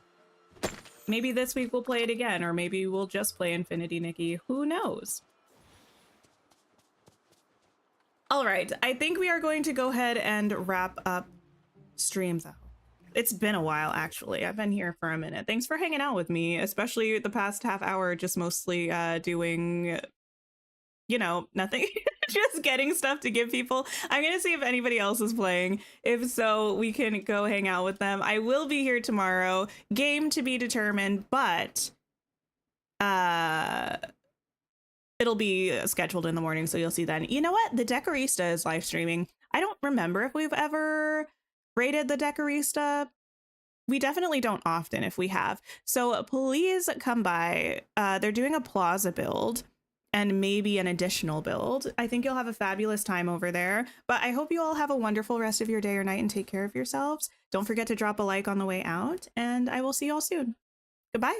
Maybe this week we'll play it again, or maybe we'll just play Infinity Nikki. Who knows? All right, I think we are going to go ahead and wrap up stream though. It's been a while, actually. I've been here for a minute. Thanks for hanging out with me, especially the past half hour, just mostly doing, you know, nothing. Just getting stuff to give people. I'm gonna see if anybody else is playing. If so, we can go hang out with them. I will be here tomorrow. Game to be determined, but it'll be scheduled in the morning, so you'll see then. You know what? The Decorista is live streaming. I don't remember if we've ever rated the Decorista. We definitely don't often if we have. So please come by. They're doing a plaza build and maybe an additional build. I think you'll have a fabulous time over there. But I hope you all have a wonderful rest of your day or night and take care of yourselves. Don't forget to drop a like on the way out, and I will see you all soon. Goodbye.